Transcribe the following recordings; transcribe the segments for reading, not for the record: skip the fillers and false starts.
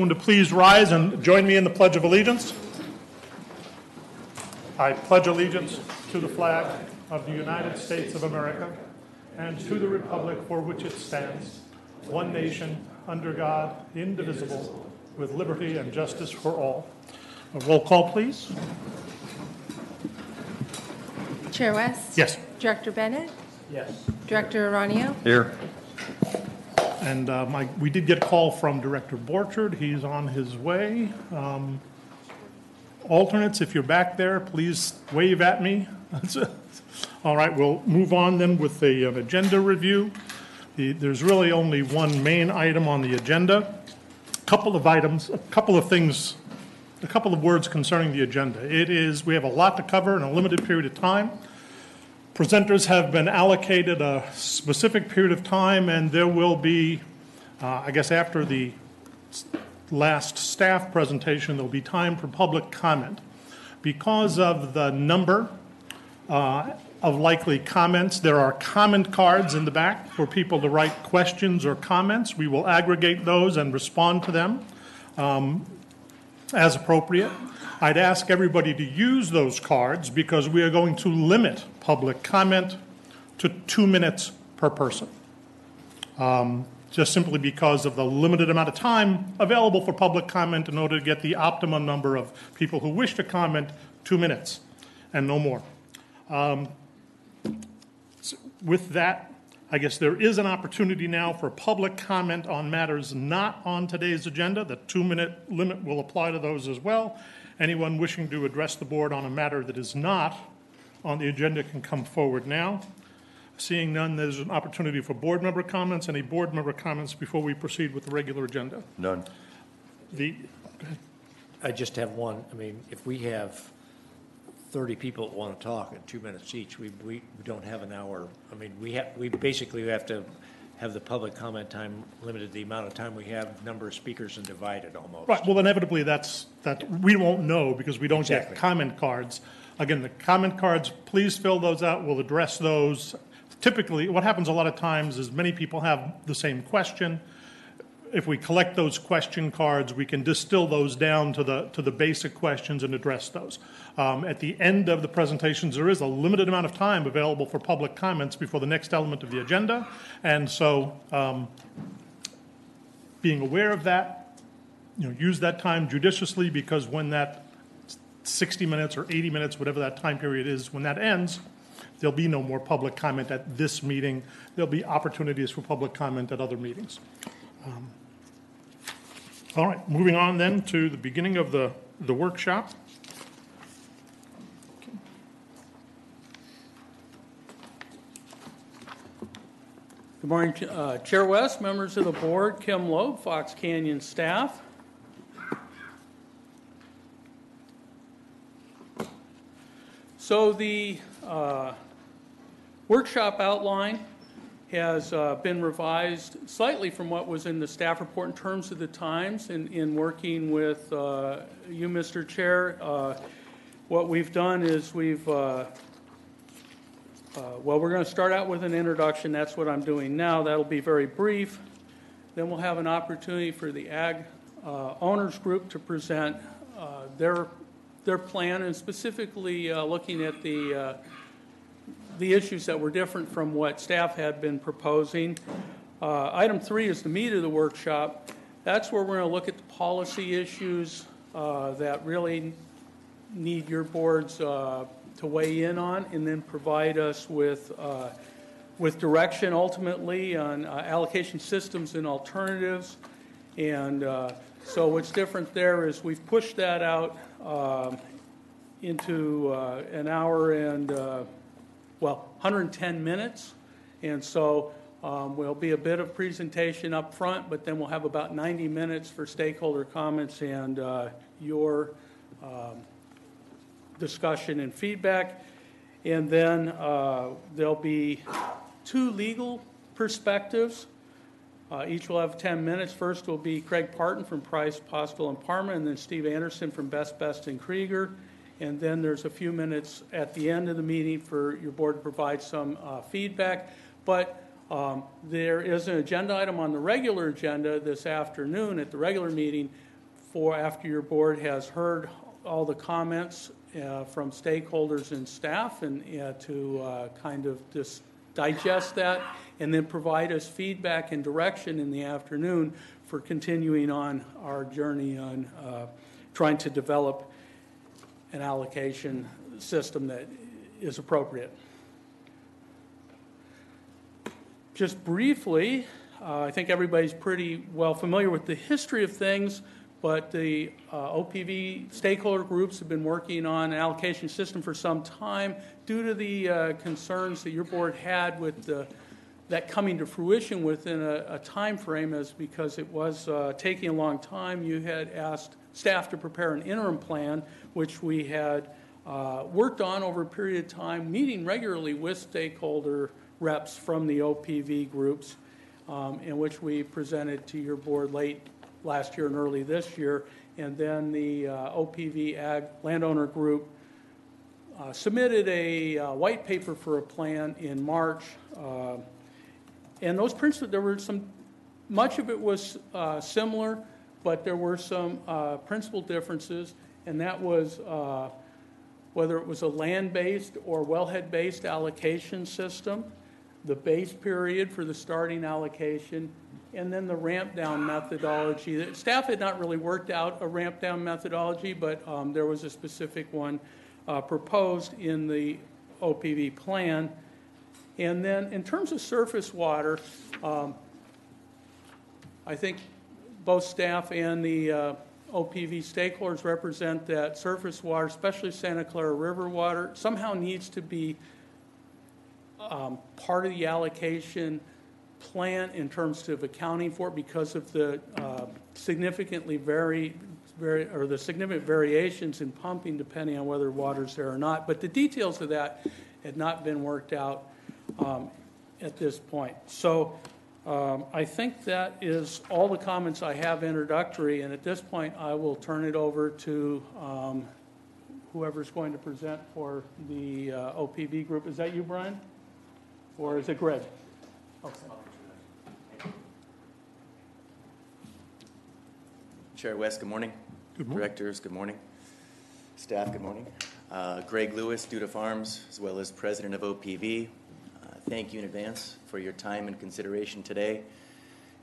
everyone to please rise and join me in the Pledge of Allegiance. I pledge allegiance to the flag of the United States of America and to the republic for which it stands, one nation, under God, indivisible, with liberty and justice for all. A roll call, please. Chair West? Yes. Director Bennett? Yes. Director Aranio? Here. And we did get a call from Director Borchard. He's on his way. Alternates, if you're back there, please wave at me. All right, we'll move on then with an agenda review. There's really only one main item on the agenda. A couple of items, a couple of things, a couple of words concerning the agenda. We have a lot to cover in a limited period of time. Presenters have been allocated a specific period of time, and there will be, I guess after the last staff presentation, there'll be time for public comment. Because of the number of likely comments, there are comment cards in the back for people to write questions or comments. We will aggregate those and respond to them as appropriate. I'd ask everybody to use those cards because we are going to limit public comment to 2 minutes per person. Just simply because of the limited amount of time available for public comment in order to get the optimum number of people who wish to comment, 2 minutes and no more. With that, I guess there is an opportunity now for public comment on matters not on today's agenda. The 2-minute limit will apply to those as well. Anyone wishing to address the board on a matter that is not on the agenda can come forward now. Seeing none, there's an opportunity for board member comments. Any board member comments before we proceed with the regular agenda? None. Go ahead. I just have one. I mean, if we have 30 people that want to talk at 2 minutes each, we don't have an hour. I mean, we basically have to have the public comment time limited to the amount of time we have, number of speakers, and divided almost. Right. Well, inevitably, that we won't know because we don't get comment cards. Again, the comment cards, please fill those out. We'll address those. Typically, what happens a lot of times is many people have the same question. If we collect those question cards, we can distill those down to the basic questions and address those. At the end of the presentations, there is a limited amount of time available for public comments before the next element of the agenda. And so being aware of that, use that time judiciously because when that 60 minutes or 80 minutes, whatever that time period is, when that ends, there'll be no more public comment at this meeting. There'll be opportunities for public comment at other meetings. All right, moving on then to the beginning of the workshop. Good morning, Chair West, members of the board, Kim Loeb, Fox Canyon staff. So the workshop outline has been revised slightly from what was in the staff report in terms of the times in working with you, Mr. Chair. What we've done is well, we're going to start out with an introduction. That's what I'm doing now. That'll be very brief. Then we'll have an opportunity for the Ag Owners Group to present their plan, and specifically looking at the issues that were different from what staff had been proposing. Item 3 is the meat of the workshop. That's where we're going to look at the policy issues that really need your boards to weigh in on, and then provide us with direction ultimately on allocation systems and alternatives. And so what's different there is we've pushed that out into an hour and 110 minutes. And so will be a bit of presentation up front, but then we'll have about 90 minutes for stakeholder comments and your discussion and feedback. And then there'll be 2 legal perspectives. Each will have 10 minutes. First will be Craig Parton from Price, Postle, and Parma, and then Steve Anderson from Best, and Krieger. And then there's a few minutes at the end of the meeting for your board to provide some feedback. But there is an agenda item on the regular agenda this afternoon at the regular meeting after your board has heard all the comments from stakeholders and staff, and to kind of just digest that and then provide us feedback and direction in the afternoon for continuing on our journey on trying to develop an allocation system that is appropriate. Just briefly, I think everybody's pretty well familiar with the history of things, but the OPV stakeholder groups have been working on an allocation system for some time. Due to the concerns that your board had with that coming to fruition within a time frame, as because it was taking a long time, you had asked staff to prepare an interim plan, which we had worked on over a period of time, meeting regularly with stakeholder reps from the OPV groups, in which we presented to your board late last year and early this year. And then the OPV Ag Landowner Group submitted a white paper for a plan in March. And those principles, there were some, much of it was similar, but there were some principal differences, and that was whether it was a land-based or wellhead-based allocation system, the base period for the starting allocation, and then the ramp-down methodology. The staff had not really worked out a ramp-down methodology, but there was a specific one proposed in the OPV plan. And then in terms of surface water, I think both staff and the OPV stakeholders represent that surface water, especially Santa Clara River water, somehow needs to be part of the allocation plan in terms of accounting for it because of the significant variations in pumping depending on whether water's there or not. But the details of that had not been worked out at this point. So I think that is all the comments I have introductory, and at this point I will turn it over to whoever's going to present for the OPV group. Is that you, Brian? Or is it Greg? Okay. Chair West, good morning. Good morning. Directors, good morning. Staff, good morning. Greg Lewis, Duda Farms, as well as President of OPV. Thank you in advance for your time and consideration today.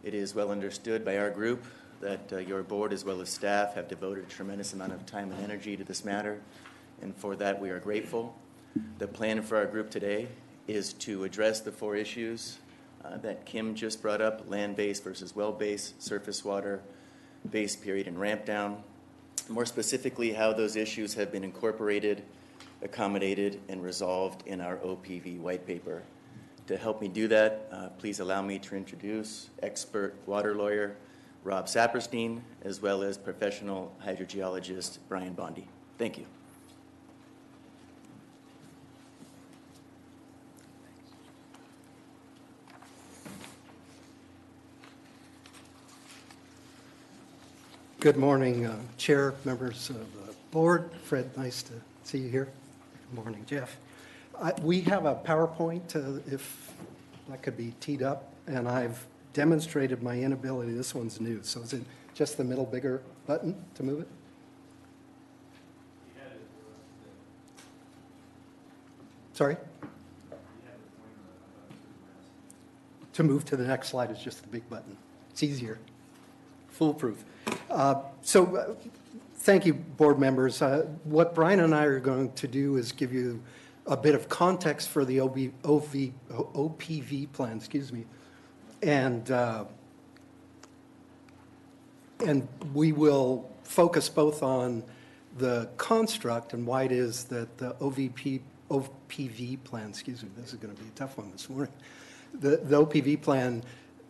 It is well understood by our group that your board as well as staff have devoted a tremendous amount of time and energy to this matter, and for that we are grateful. The plan for our group today is to address the 4 issues that Kim just brought up: land-based versus well-based, surface water, base period, and ramp down. More specifically, how those issues have been incorporated, accommodated, and resolved in our OPV white paper. To help me do that, please allow me to introduce expert water lawyer Rob Saperstein, as well as professional hydrogeologist Brian Bondi. Thank you. Good morning, Chair, members of the board. Fred, nice to see you here. Good morning, Jeff. We have a PowerPoint, if that could be teed up, and I've demonstrated my inability. This one's new, so is it just the middle bigger button to move it? Sorry? To move to the next slide is just the big button. It's easier. Foolproof. Thank you, board members. What Brian and I are going to do is give you a bit of context for the OPV plan, and we will focus both on the construct and why it is that the OPV plan, this is going to be a tough one this morning. The OPV plan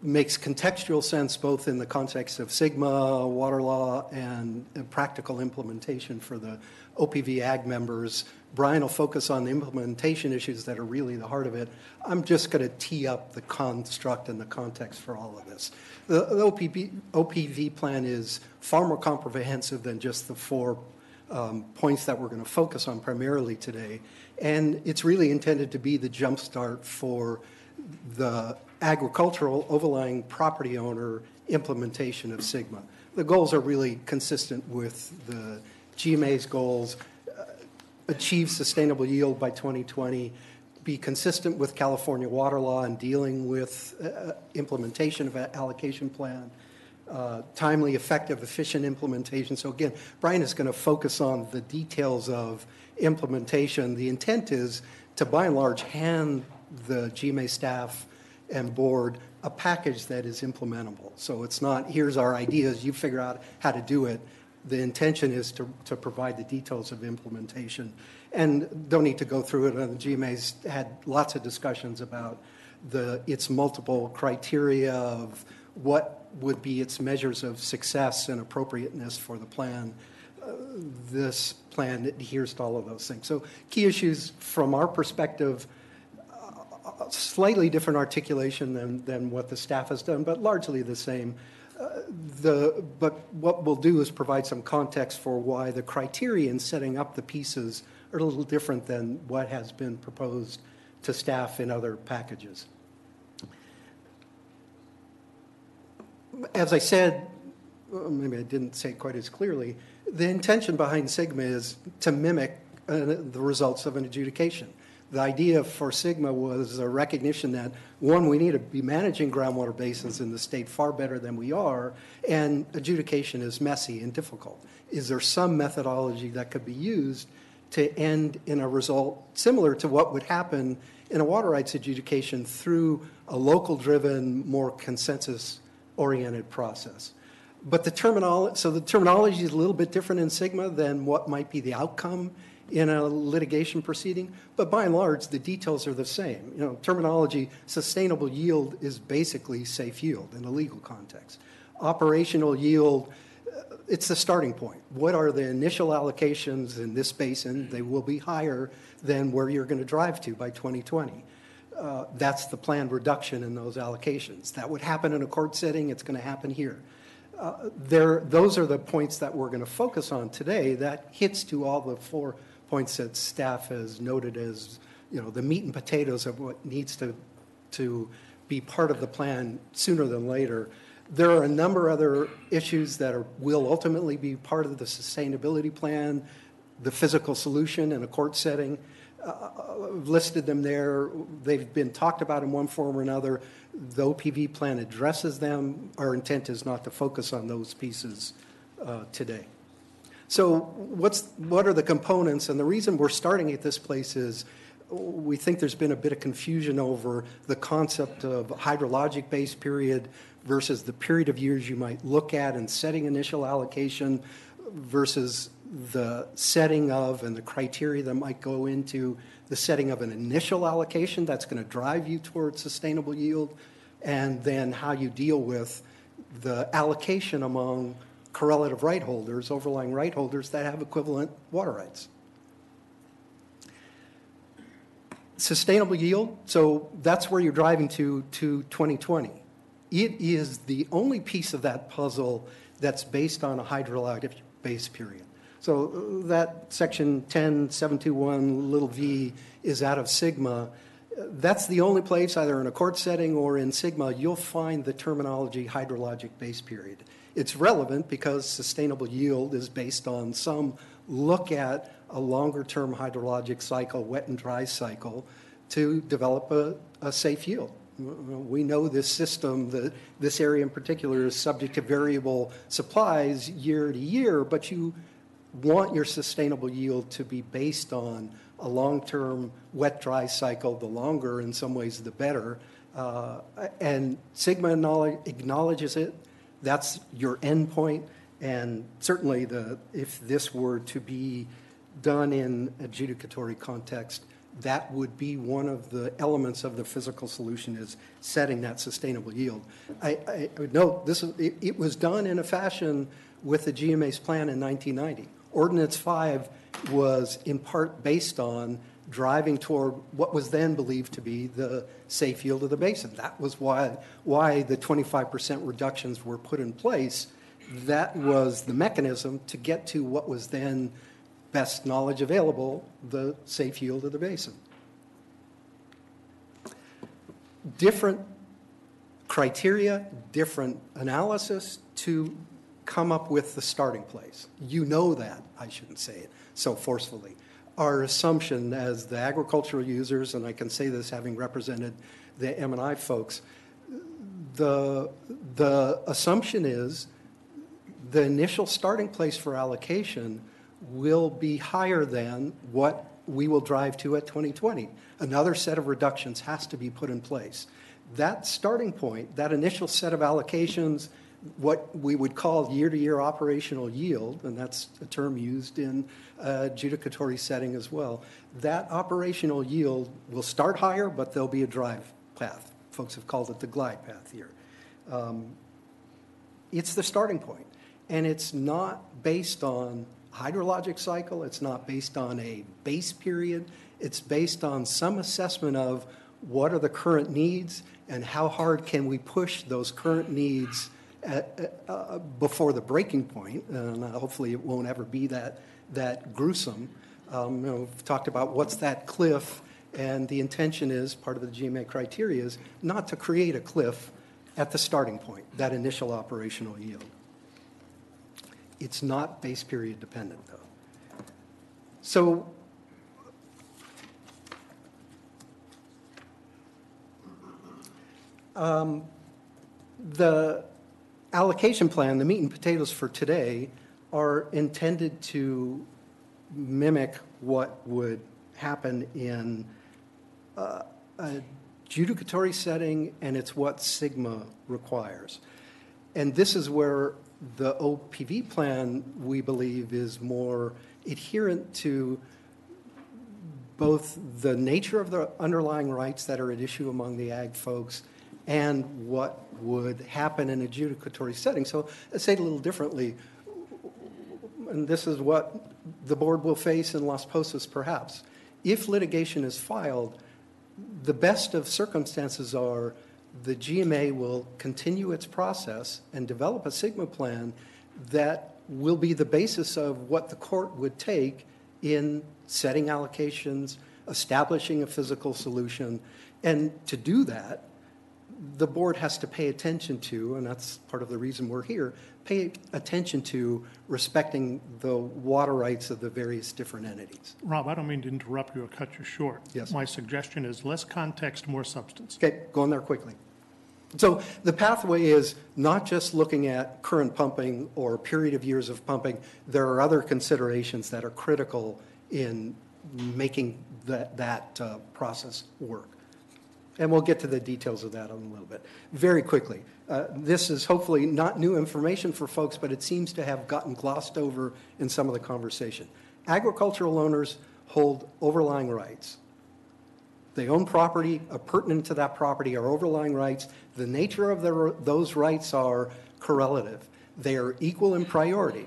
makes contextual sense both in the context of SGMA, water law, and practical implementation for the OPV Ag members. Brian will focus on the implementation issues that are really the heart of it. I'm just going to tee up the construct and the context for all of this. The OPV plan is far more comprehensive than just the 4 points that we're going to focus on primarily today. And it's really intended to be the jumpstart for the agricultural overlying property owner implementation of SGMA. The goals are really consistent with the GMA's goals, achieve sustainable yield by 2020, be consistent with California water law in dealing with implementation of an allocation plan, timely, effective, efficient implementation. So again, Brian is going to focus on the details of implementation. The intent is to, by and large, hand the GMA staff and board a package that is implementable. So it's not, here's our ideas, you figure out how to do it. The intention is to provide the details of implementation. And don't need to go through it. The GMA's had lots of discussions about its multiple criteria of what would be its measures of success and appropriateness for the plan. This plan adheres to all of those things. So key issues from our perspective, slightly different articulation than what the staff has done, but largely the same. But what we'll do is provide some context for why the criteria in setting up the pieces are a little different than what has been proposed to staff in other packages. As I said, maybe I didn't say it quite as clearly, the intention behind SGMA is to mimic the results of an adjudication. The idea for SGMA was a recognition that, one, we need to be managing groundwater basins in the state far better than we are, and adjudication is messy and difficult. Is there some methodology that could be used to end in a result similar to what would happen in a water rights adjudication through a local-driven, more consensus-oriented process? But the terminology is a little bit different in SGMA than what might be the outcome in a litigation proceeding, but by and large, the details are the same. You know, terminology, sustainable yield is basically safe yield in a legal context. Operational yield, it's the starting point. What are the initial allocations in this basin? They will be higher than where you're going to drive to by 2020. That's the planned reduction in those allocations. That would happen in a court setting. It's going to happen here. Those are the points that we're going to focus on today. That hits to all the 4 points that staff has noted as, you know, the meat and potatoes of what needs to be part of the plan sooner than later. There are a number of other issues that will ultimately be part of the sustainability plan, the physical solution in a court setting. I've listed them there. They've been talked about in one form or another. The OPV plan addresses them. Our intent is not to focus on those pieces today. So what are the components? And the reason we're starting at this place is we think there's been a bit of confusion over the concept of hydrologic base period versus the period of years you might look at in setting initial allocation versus the setting of and the criteria that might go into the setting of an initial allocation that's going to drive you towards sustainable yield, and then how you deal with the allocation among correlative right holders, overlying right holders that have equivalent water rights. Sustainable yield, so that's where you're driving to 2020. It is the only piece of that puzzle that's based on a hydrologic base period. So that section 10.721 little v is out of SGMA. That's the only place, either in a court setting or in SGMA, you'll find the terminology hydrologic base period. It's relevant because sustainable yield is based on some look at a longer-term hydrologic cycle, wet and dry cycle, to develop a safe yield. We know this system, this area in particular, is subject to variable supplies year to year, but you want your sustainable yield to be based on a long-term wet-dry cycle. The longer, in some ways, the better. And SGMA acknowledges it. That's your endpoint. And certainly, if this were to be done in adjudicatory context, that would be one of the elements of the physical solution, is setting that sustainable yield. I would note it was done in a fashion with the GMA's plan in 1990. Ordinance 5 was in part based on driving toward what was then believed to be the safe yield of the basin. That was why the 25% reductions were put in place. That was the mechanism to get to what was then best knowledge available, the safe yield of the basin. Different criteria, different analysis to come up with the starting place. You know that, I shouldn't say it so forcefully. Our assumption as the agricultural users, and I can say this having represented the M&I folks, the assumption is the initial starting place for allocation will be higher than what we will drive to at 2020. Another set of reductions has to be put in place. That starting point, that initial set of allocations, what we would call year-to-year operational yield, and that's a term used in adjudicatory setting as well, that operational yield will start higher, but there'll be a drive path. Folks have called it the glide path here. It's the starting point, and it's not based on hydrologic cycle, it's not based on a base period, it's based on some assessment of what are the current needs and how hard can we push those current needs before the breaking point. Hopefully it won't ever be that gruesome. We've talked about what's that cliff, and the intention is, part of the GMA criteria is not to create a cliff at the starting point, that initial operational yield. It's not base period dependent, though. So the allocation plan, the meat and potatoes for today, are intended to mimic what would happen in a adjudicatory setting, and it's what SGMA requires. And this is where the OPV plan, we believe, is more adherent to both the nature of the underlying rights that are at issue among the ag folks and what would happen in adjudicatory setting. So let's say it a little differently, and this is what the board will face in Las Posas perhaps. If litigation is filed, the best of circumstances are the GMA will continue its process and develop a SGMA plan that will be the basis of what the court would take in setting allocations, establishing a physical solution. And to do that, the board has to pay attention to, and that's part of the reason we're here, pay attention to respecting the water rights of the various different entities. Rob, I don't mean to interrupt you or cut you short. Yes. My suggestion is less context, more substance. Okay, going there quickly. So the pathway is not just looking at current pumping or a period of years of pumping. There are other considerations that are critical in making that process work. And we'll get to the details of that in a little bit. Very quickly, this is hopefully not new information for folks, but it seems to have gotten glossed over in some of the conversation. Agricultural owners hold overlying rights. They own property, pertinent to that property are overlying rights. The nature of those rights are correlative. They are equal in priority.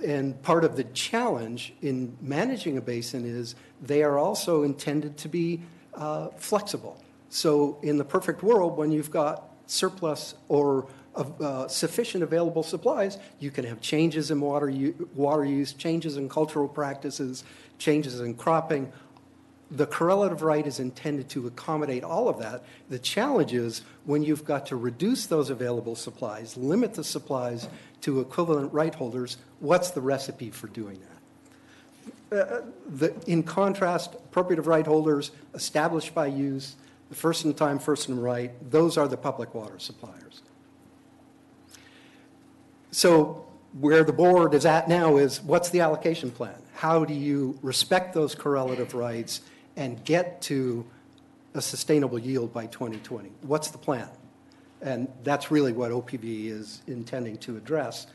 And part of the challenge in managing a basin is they are also intended to be flexible. So in the perfect world, when you've got surplus or sufficient available supplies, you can have changes in water use, changes in cultural practices, changes in cropping. The correlative right is intended to accommodate all of that. The challenge is when you've got to reduce those available supplies, limit the supplies to equivalent right holders, what's the recipe for doing that? In contrast, appropriative right holders established by use, the first in time, first in right, those are the public water suppliers. So where the board is at now is what's the allocation plan? How do you respect those correlative rights and get to a sustainable yield by 2020? What's the plan? And that's really what OPV is intending to address.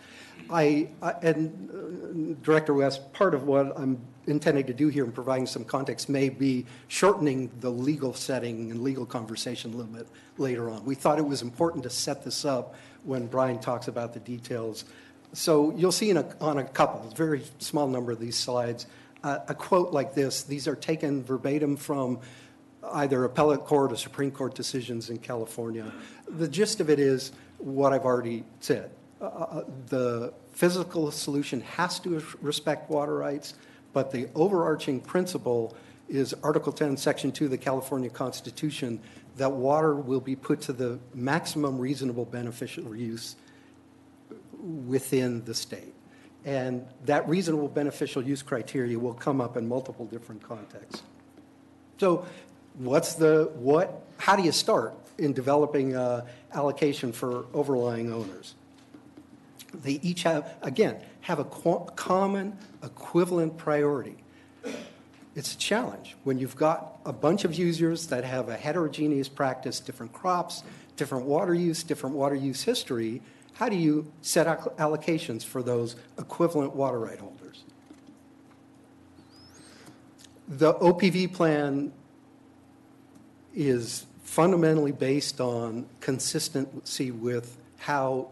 Director West, part of what I'm intending to do here in providing some context may be shortening the legal setting and legal conversation a little bit later on. We thought it was important to set this up when Brian talks about the details. So you'll see on a couple, a very small number of these slides, a quote like this. These are taken verbatim from either appellate court or Supreme Court decisions in California. The gist of it is what I've already said. The physical solution has to respect water rights, but the overarching principle is Article 10, Section 2 of the California Constitution, that water will be put to the maximum reasonable beneficial use within the state. And that reasonable beneficial use criteria will come up in multiple different contexts. So how do you start in developing allocation for overlying owners? They each have a common equivalent priority. It's a challenge when you've got a bunch of users that have a heterogeneous practice, different crops, different water use history. How do you set allocations for those equivalent water right holders? The OPV plan is fundamentally based on consistency with how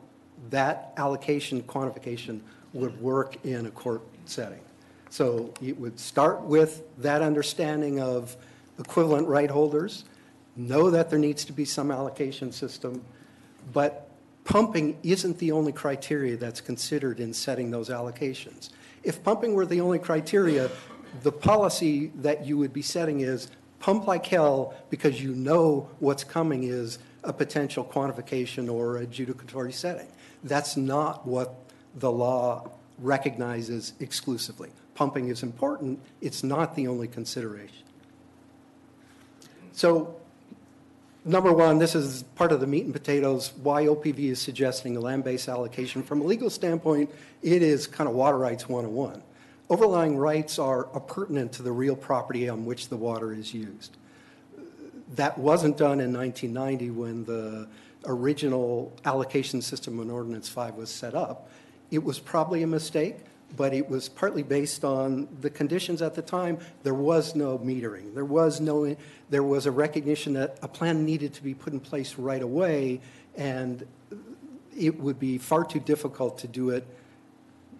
that allocation quantification would work in a court setting. So it would start with that understanding of equivalent right holders, know that there needs to be some allocation system, but pumping isn't the only criteria that's considered in setting those allocations. If pumping were the only criteria, the policy that you would be setting is pump like hell because you know what's coming is a potential quantification or adjudicatory setting. That's not what the law recognizes exclusively. Pumping is important. It's not the only consideration. So, number one, this is part of the meat and potatoes, why OPV is suggesting a land-based allocation. From a legal standpoint, it is kind of water rights 101. Overlying rights are appurtenant to the real property on which the water is used. That wasn't done in 1990 when the original allocation system when Ordinance 5 was set up. It was probably a mistake, but it was partly based on the conditions at the time. There was no metering. There was a recognition that a plan needed to be put in place right away, and it would be far too difficult to do it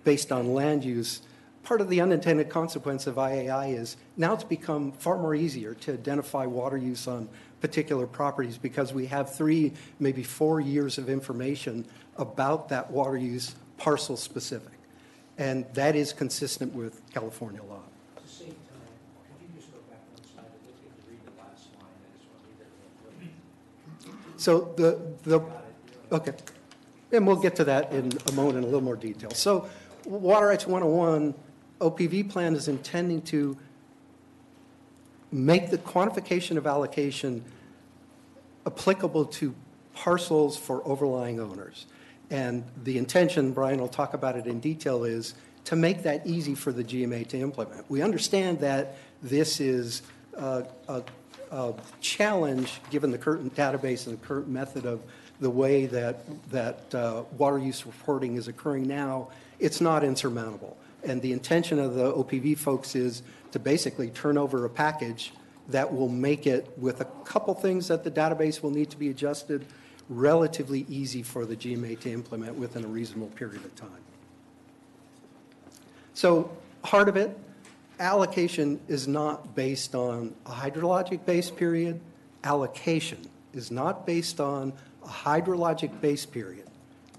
based on land use. Part of the unintended consequence of IAI is now it's become far more easier to identify water use on particular properties because we have 3, maybe 4 years of information about that water use parcel specific. And that is consistent with California law. To save time, could you just go back one slide and read the last line? I just want to read that. So okay. And we'll get to that in a moment in a little more detail. So Water Rights 101, OPV plan is intending to make the quantification of allocation applicable to parcels for overlying owners. And the intention, Brian will talk about it in detail, is to make that easy for the GMA to implement. We understand that this is a challenge given the current database and the current method of the way that water use reporting is occurring now. It's not insurmountable. And the intention of the OPV folks is to basically turn over a package that will make it, with a couple things that the database will need to be adjusted, relatively easy for the GMA to implement within a reasonable period of time. So, heart of it, allocation is not based on a hydrologic base period. Allocation is not based on a hydrologic base period.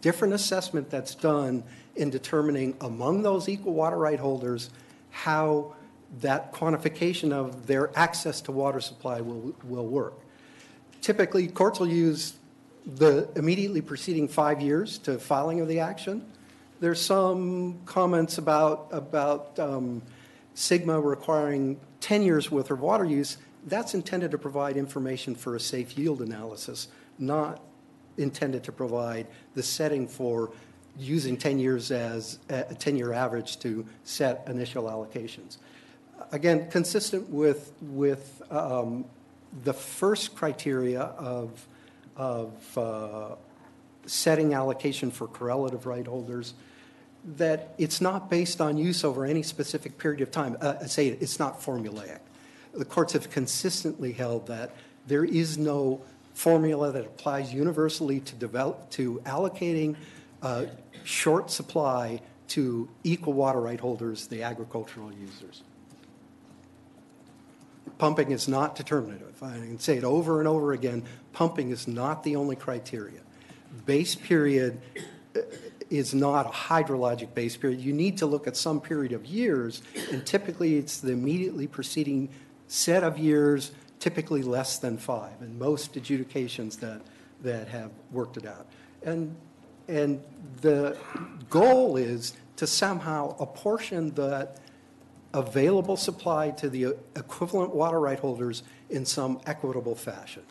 Different assessment that's done in determining among those equal water right holders how that quantification of their access to water supply will work. Typically, courts will use the immediately preceding 5 years to filing of the action. There's some comments about Sigma requiring 10 years worth of water use. That's intended to provide information for a safe yield analysis, not intended to provide the setting for using 10 years as a 10-year average to set initial allocations. Again, consistent with the first criteria of setting allocation for correlative right holders, that it's not based on use over any specific period of time. It's not formulaic. The courts have consistently held that there is no formula that applies universally to allocating short supply to equal water right holders, the agricultural users. Pumping is not determinative. I can say it over and over again. Pumping is not the only criteria. Base period is not a hydrologic base period. You need to look at some period of years, and typically it's the immediately preceding set of years, typically less than 5, and most adjudications that have worked it out. And And the goal is to somehow apportion that available supply to the equivalent water right holders in some equitable fashion.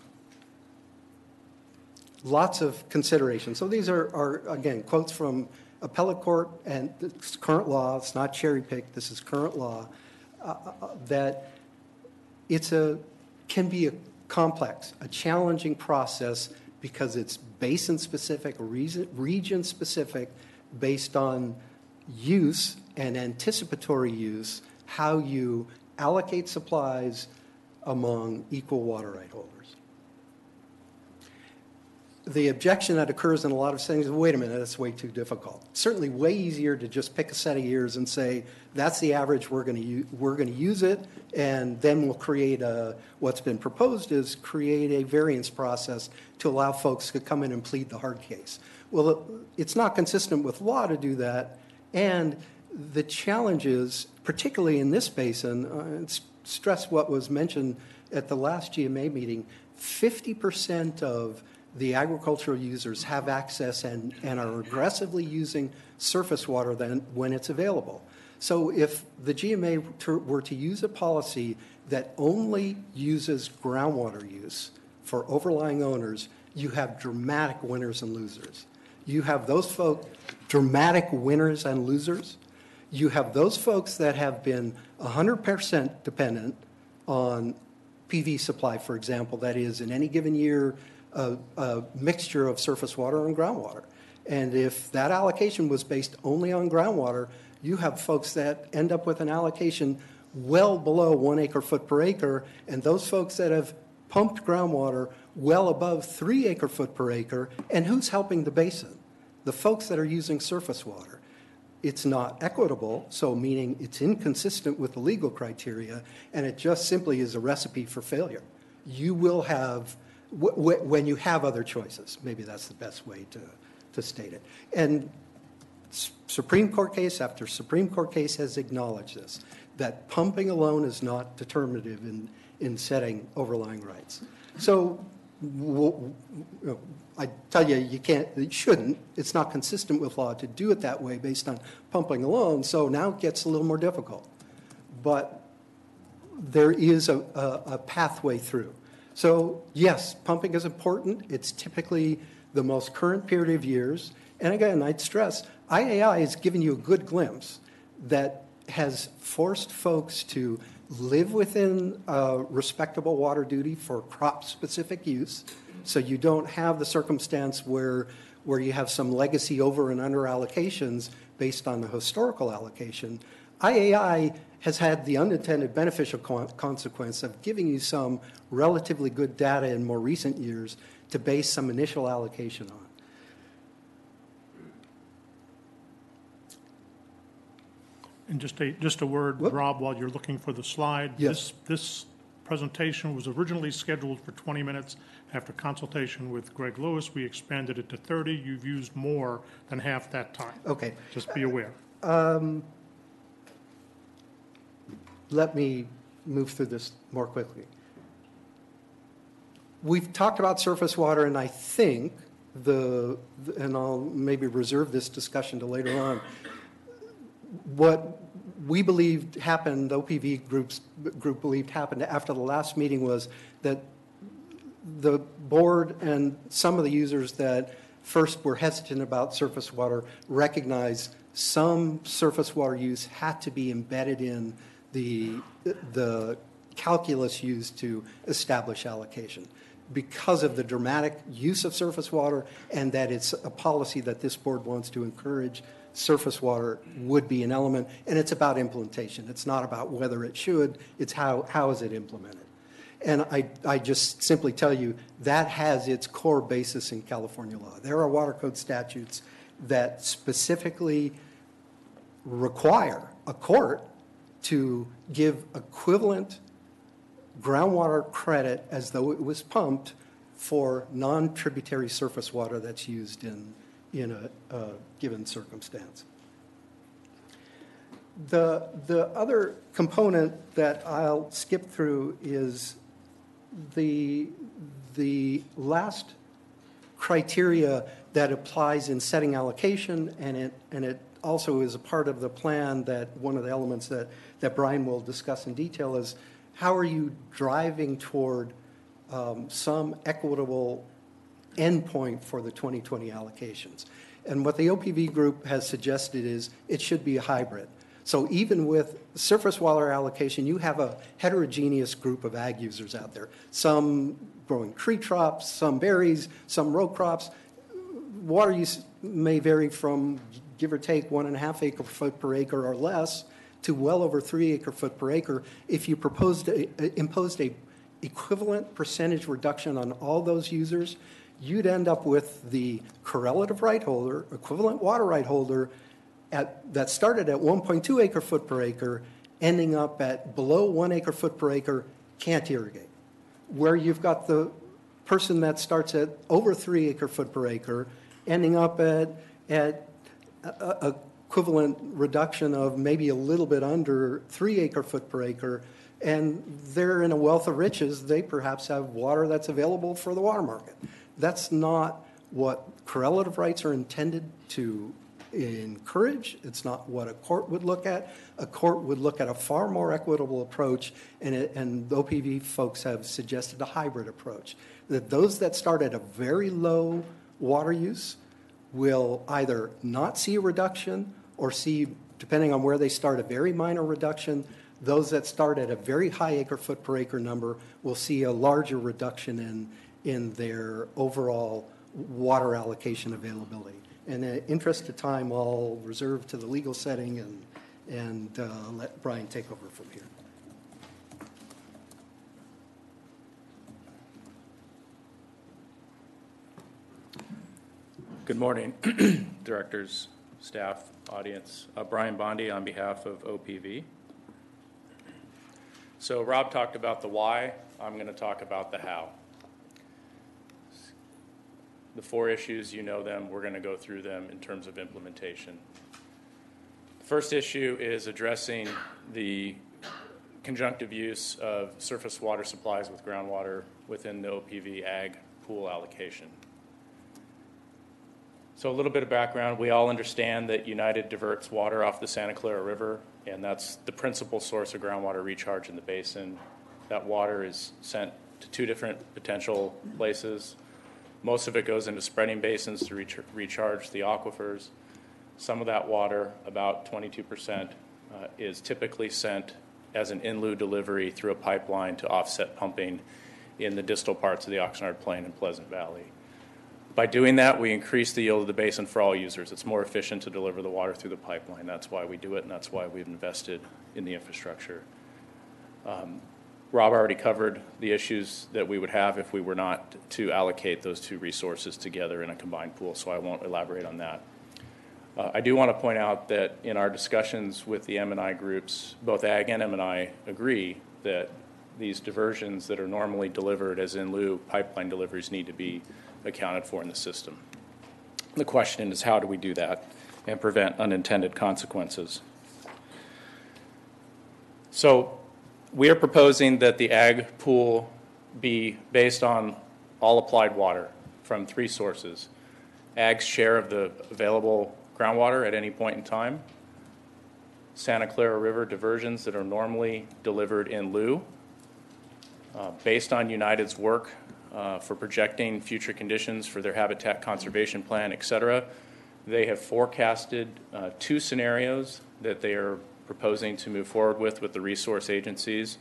Lots of consideration. So these are again, quotes from appellate court, and it's current law. It's not cherry-picked. This is current law. That can be a complex, a challenging process because it's basin-specific, region-specific, based on use and anticipatory use, how you allocate supplies among equal water right holders. The objection that occurs in a lot of settings is, wait a minute, that's way too difficult. Certainly way easier to just pick a set of years and say, that's the average, we're going to use it, and then we'll create what's been proposed is create a variance process to allow folks to come in and plead the hard case. Well, it's not consistent with law to do that, and the challenges, particularly in this basin, stress what was mentioned at the last GMA meeting, 50% of the agricultural users have access and are aggressively using surface water when it's available. So if the GMA were to use a policy that only uses groundwater use for overlying owners, you have dramatic winners and losers. You have those folks, dramatic winners and losers. You have those folks that have been 100% dependent on PV supply, for example, that is in any given year a mixture of surface water and groundwater. And if that allocation was based only on groundwater, you have folks that end up with an allocation well below 1 acre-foot per acre, and those folks that have pumped groundwater well above 3 acre-foot per acre, and who's helping the basin? The folks that are using surface water. It's not equitable, so meaning it's inconsistent with the legal criteria, and it just simply is a recipe for failure. You will have, when you have other choices, maybe that's the best way to state it. And Supreme Court case after Supreme Court case has acknowledged this, that pumping alone is not determinative in setting overlying rights. So I tell you, you shouldn't. It's not consistent with law to do it that way based on pumping alone, so now it gets a little more difficult. But there is a pathway through. So yes, pumping is important. It's typically the most current period of years. And again, I'd stress, IAI has given you a good glimpse that has forced folks to live within respectable water duty for crop-specific use, so you don't have the circumstance where you have some legacy over and under allocations based on the historical allocation. IAI has had the unintended beneficial consequence of giving you some relatively good data in more recent years to base some initial allocation on. And just a word, Rob, while you're looking for the slide. Yes. This presentation was originally scheduled for 20 minutes. After consultation with Greg Lewis, we expanded it to 30. You've used more than half that time. Okay. Just be aware. Let me move through this more quickly. We've talked about surface water, and I think and I'll maybe reserve this discussion to later on, what we believed happened, the OPV group believed happened after the last meeting was that the board and some of the users that first were hesitant about surface water recognized some surface water use had to be embedded in the calculus used to establish allocation because of the dramatic use of surface water, and that it's a policy that this board wants to encourage. Surface water would be an element, and it's about implementation. It's not about whether it should, it's how is it implemented. And I just simply tell you that has its core basis in California law. There are water code statutes that specifically require a court to give equivalent groundwater credit as though it was pumped for non-tributary surface water that's used in a given circumstance. The other component that I'll skip through is the last criteria that applies in setting allocation, and it also is a part of the plan that one of the elements that Brian will discuss in detail is how are you driving toward some equitable endpoint for the 2020 allocations. And what the OPV group has suggested is it should be a hybrid. So even with surface water allocation, you have a heterogeneous group of ag users out there. Some growing tree crops, some berries, some row crops. Water use may vary from, give or take, 1.5 acre foot per acre or less to well over 3 acre foot per acre. If you imposed a equivalent percentage reduction on all those users, you'd end up with the correlative right holder, equivalent water right holder, that started at 1.2 acre foot per acre, ending up at below 1 acre foot per acre, can't irrigate. Where you've got the person that starts at over 3 acre foot per acre, ending up at a equivalent reduction of maybe a little bit under 3 acre foot per acre, and they're in a wealth of riches. They perhaps have water that's available for the water market. That's not what correlative rights are intended to encourage. It's not what a court would look at. A court would look at a far more equitable approach, and the OPV folks have suggested a hybrid approach, that those that start at a very low water use will either not see a reduction or see, depending on where they start, a very minor reduction. Those that start at a very high acre foot per acre number will see a larger reduction in their overall water allocation availability. In the interest of time, I'll reserve to the legal setting and let Brian take over from here. Good morning, directors, staff, audience. Brian Bondi on behalf of OPV. So Rob talked about the why. I'm going to talk about the how. The 4 issues, you know them. We're going to go through them in terms of implementation. The first issue is addressing the conjunctive use of surface water supplies with groundwater within the OPV ag pool allocation. So a little bit of background. We all understand that United diverts water off the Santa Clara River, and that's the principal source of groundwater recharge in the basin. That water is sent to 2 different potential places. Most of it goes into spreading basins to recharge the aquifers. Some of that water, about 22%, is typically sent as an in lieu delivery through a pipeline to offset pumping in the distal parts of the Oxnard Plain and Pleasant Valley. By doing that, we increase the yield of the basin for all users. It's more efficient to deliver the water through the pipeline. That's why we do it, and that's why we've invested in the infrastructure. Rob already covered the issues that we would have if we were not to allocate those 2 resources together in a combined pool, so I won't elaborate on that. I do want to point out that in our discussions with the M&I groups, both Ag and M&I agree that these diversions that are normally delivered as in lieu pipeline deliveries need to be accounted for in the system. The question is, how do we do that and prevent unintended consequences? So we are proposing that the ag pool be based on all applied water from 3 sources. Ag's share of the available groundwater at any point in time, Santa Clara River diversions that are normally delivered in lieu. Based on United's work for projecting future conditions for their habitat conservation plan, et cetera, they have forecasted 2 scenarios that they are proposing to move forward with the resource agencies.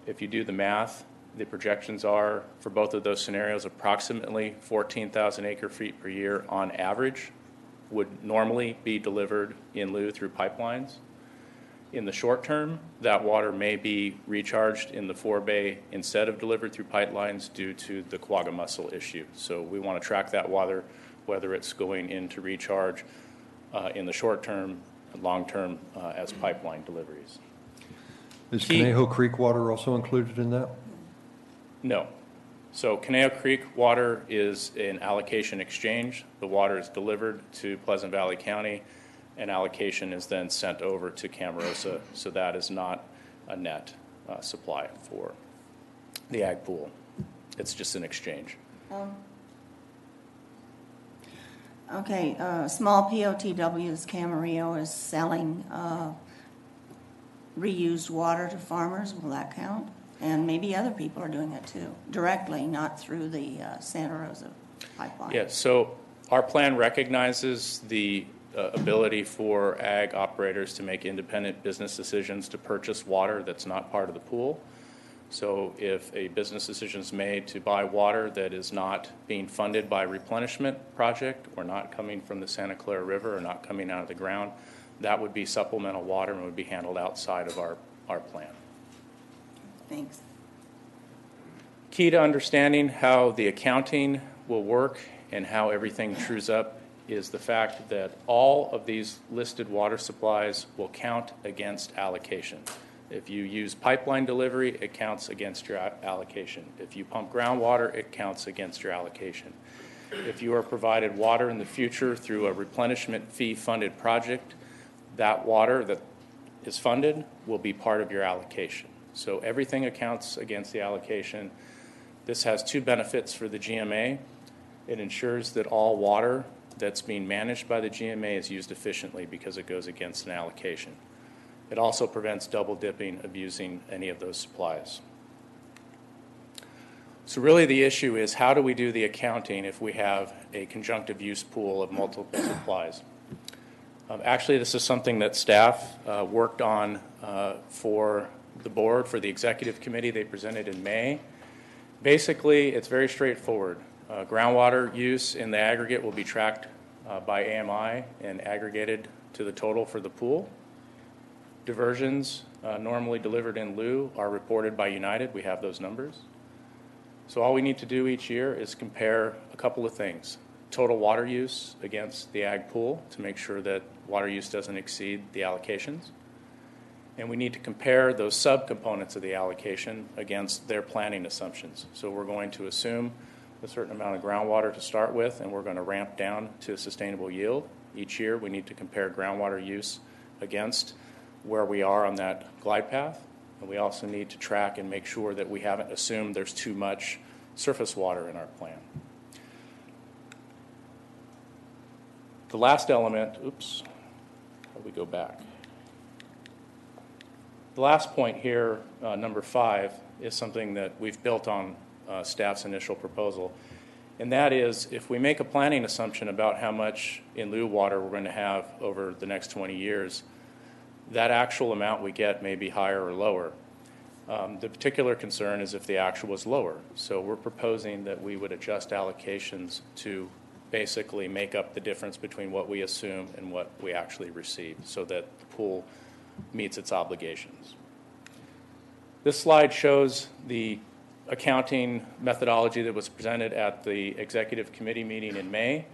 If you do the math, the projections are for both of those scenarios approximately 14,000 acre feet per year on average would normally be delivered in lieu through pipelines. In the short term, that water may be recharged in the forebay instead of delivered through pipelines due to the quagga mussel issue. So we want to track that water, whether it's going into recharge in the short term, long term as pipeline deliveries. Is Conejo Creek water also included in that? No. So Conejo Creek water is an allocation exchange. The water is delivered to Pleasant Valley County, and allocation is then sent over to Camarosa. So that is not a net supply for the ag pool. It's just an exchange. Okay, small POTWs, Camarillo is selling reused water to farmers. Will that count? And maybe other people are doing it too, directly, not through the Santa Rosa pipeline. Yeah, so our plan recognizes the ability for ag operators to make independent business decisions to purchase water that's not part of the pool. So if a business decision is made to buy water that is not being funded by a replenishment project or not coming from the Santa Clara River or not coming out of the ground, that would be supplemental water and would be handled outside of our plan. Thanks. Key to understanding how the accounting will work and how everything trues up is the fact that all of these listed water supplies will count against allocation. If you use pipeline delivery, it counts against your allocation. If you pump groundwater, it counts against your allocation. If you are provided water in the future through a replenishment fee funded project, that water that is funded will be part of your allocation. So everything accounts against the allocation. This has two benefits for the GMA. It ensures that all water that's being managed by the GMA is used efficiently because it goes against an allocation. It also prevents double dipping of using any of those supplies. So really the issue is, how do we do the accounting if we have a conjunctive use pool of multiple supplies? Actually, this is something that staff worked on for the board, for the executive committee. They presented in May. Basically, it's very straightforward. Groundwater use in the aggregate will be tracked by AMI and aggregated to the total for the pool. Diversions normally delivered in lieu are reported by United. We have those numbers. So all we need to do each year is compare a couple of things. Total water use against the ag pool to make sure that water use doesn't exceed the allocations. And we need to compare those subcomponents of the allocation against their planning assumptions. So we're going to assume a certain amount of groundwater to start with, and we're going to ramp down to a sustainable yield. Each year we need to compare groundwater use against where we are on that glide path. And we also need to track and make sure that we haven't assumed there's too much surface water in our plan. The last element, how do we go back? The last point here, number 5, is something that we've built on staff's initial proposal. And that is, if we make a planning assumption about how much in lieu water we're going to have over the next 20 years, that actual amount we get may be higher or lower. The particular concern is if the actual was lower. So we're proposing that we would adjust allocations to basically make up the difference between what we assume and what we actually receive so that the pool meets its obligations. This slide shows the accounting methodology that was presented at the executive committee meeting in May.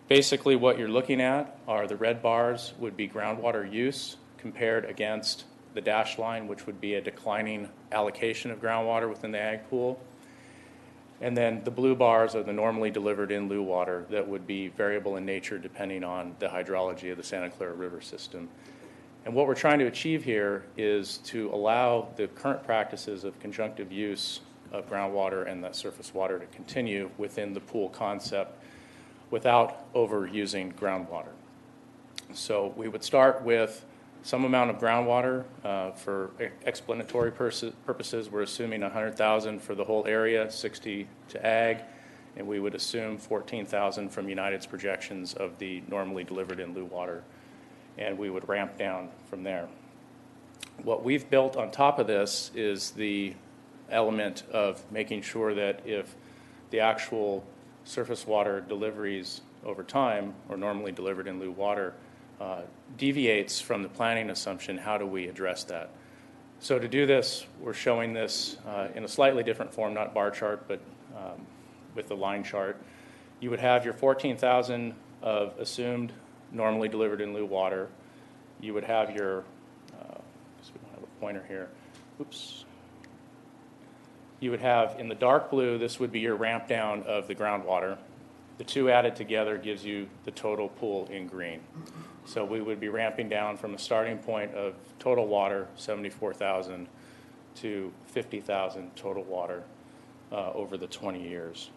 Basically what you're looking at are the red bars would be groundwater use compared against the dashed line, which would be a declining allocation of groundwater within the ag pool. And then the blue bars are the normally delivered in lieu water that would be variable in nature depending on the hydrology of the Santa Clara River system. And what we're trying to achieve here is to allow the current practices of conjunctive use of groundwater and that surface water to continue within the pool concept without overusing groundwater. So we would start with some amount of groundwater. For explanatory purposes, we're assuming 100,000 for the whole area, 60 to ag, and we would assume 14,000 from United's projections of the normally delivered in lieu water, and we would ramp down from there. What we've built on top of this is the element of making sure that if the actual surface water deliveries over time, or normally delivered in lieu water, deviates from the planning assumption, how do we address that? So to do this, we're showing this in a slightly different form, not bar chart, but with the line chart. You would have your 14,000 of assumed normally delivered in lieu water. You would have your, we don't have a pointer here, You would have, in the dark blue, this would be your ramp down of the groundwater. The two added together gives you the total pool in green. So we would be ramping down from a starting point of total water, 74,000, to 50,000 total water over the 20 years.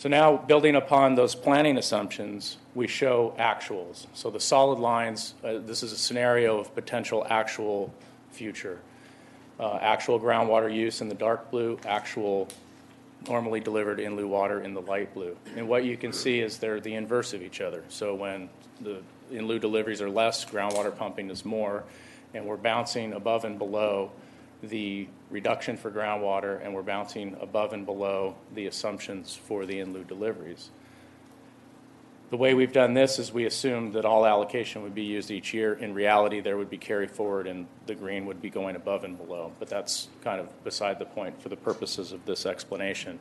So now, building upon those planning assumptions, we show actuals. So the solid lines, this is a scenario of potential actual future. Actual groundwater use in the dark blue, actual normally delivered in lieu water in the light blue. And what you can see is they're the inverse of each other. So when the in lieu deliveries are less, groundwater pumping is more, and we're bouncing above and below the reduction for groundwater, and we're bouncing above and below the assumptions for the in lieu deliveries. The way we've done this is we assumed that all allocation would be used each year. In reality, there would be carry forward and the green would be going above and below, but that's kind of beside the point for the purposes of this explanation.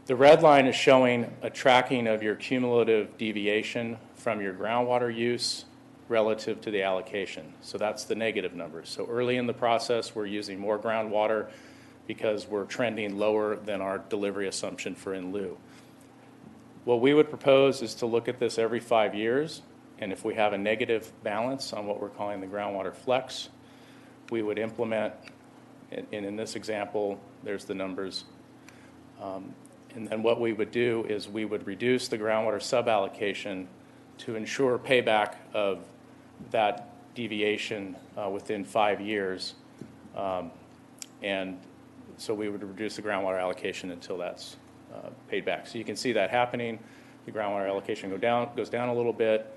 The red line is showing a tracking of your cumulative deviation from your groundwater use relative to the allocation. So that's the negative numbers. So early in the process, we're using more groundwater because we're trending lower than our delivery assumption for in lieu. What we would propose is to look at this every 5 years, and if we have a negative balance on what we're calling the groundwater flex, we would implement, and in this example, there's the numbers, and then what we would do is we would reduce the groundwater suballocation to ensure payback of that deviation within 5 years, and so we would reduce the groundwater allocation until that's paid back. So you can see that happening. The groundwater allocation goes down a little bit.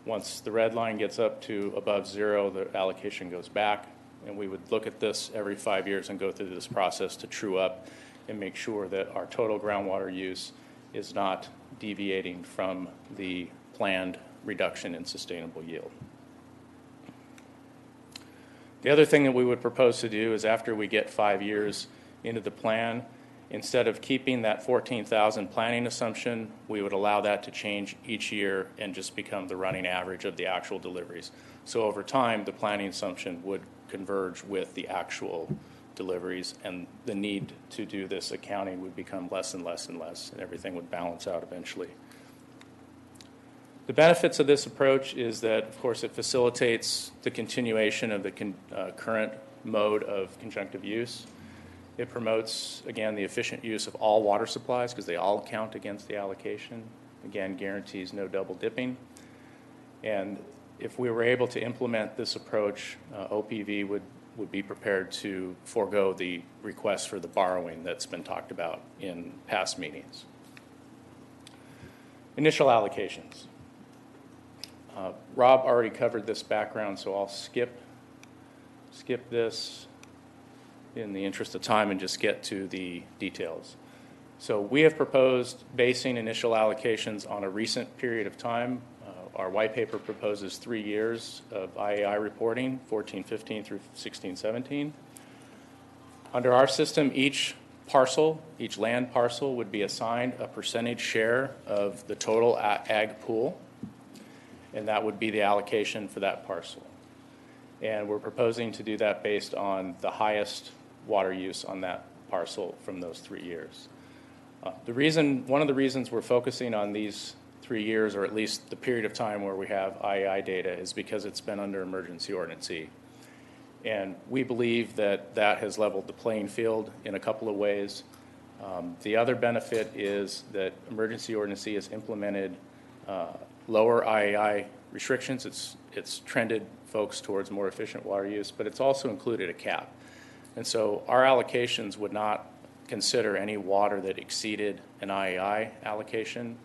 Once the red line gets up to above zero, the allocation goes back. And we would look at this every 5 years and go through this process to true up and make sure that our total groundwater use is not deviating from the planned reduction in sustainable yield. The other thing that we would propose to do is after we get 5 years into the plan, instead of keeping that 14,000 planning assumption, we would allow that to change each year and just become the running average of the actual deliveries. So over time, the planning assumption would converge with the actual deliveries, and the need to do this accounting would become less and less and less, and everything would balance out eventually. The benefits of this approach is that, of course, it facilitates the continuation of the current mode of conjunctive use. It promotes, again, the efficient use of all water supplies because they all count against the allocation. Again, guarantees no double dipping. And if we were able to implement this approach, OPV would be prepared to forego the request for the borrowing that's been talked about in past meetings. Initial allocations. Rob already covered this background, so I'll skip this in the interest of time and just get to the details. So we have proposed basing initial allocations on a recent period of time. Our white paper proposes 3 years of IAI reporting, 14-15 through 16-17. Under our system, each land parcel would be assigned a percentage share of the total ag pool, and that would be the allocation for that parcel. And we're proposing to do that based on the highest water use on that parcel from those 3 years. One of the reasons we're focusing on these 3 years, or at least the period of time where we have IAI data, is because it's been under emergency ordinance. And we believe that that has leveled the playing field in a couple of ways. The other benefit is that emergency ordinance has implemented lower IAI restrictions. It's trended folks towards more efficient water use, but it's also included a cap. And so our allocations would not consider any water that exceeded an IAI allocation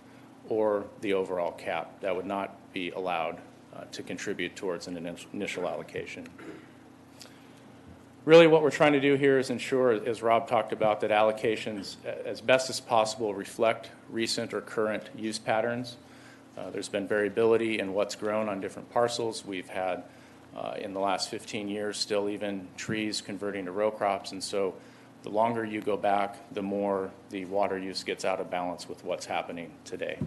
or the overall cap. That would not be allowed to contribute towards an initial allocation. Really what we're trying to do here is ensure, as Rob talked about, that allocations as best as possible reflect recent or current use patterns. There's been variability in what's grown on different parcels. We've had, in the last 15 years, still even trees converting to row crops, and so the longer you go back, the more the water use gets out of balance with what's happening today.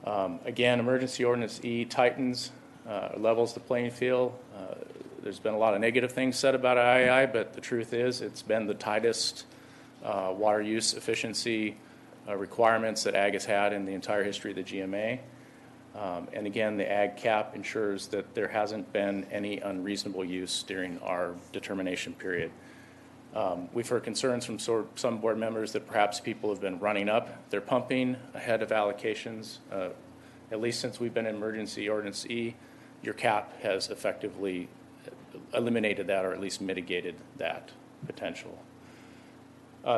Again, Emergency Ordinance E tightens, levels the playing field. There's been a lot of negative things said about IAI, but the truth is it's been the tightest water use efficiency requirements that ag has had in the entire history of the GMA. And again, the ag cap ensures that there hasn't been any unreasonable use during our determination period. We've heard concerns from some board members that perhaps people have been running up their pumping ahead of allocations. At least since we've been in emergency ordinance E, your cap has effectively eliminated that, or at least mitigated that potential.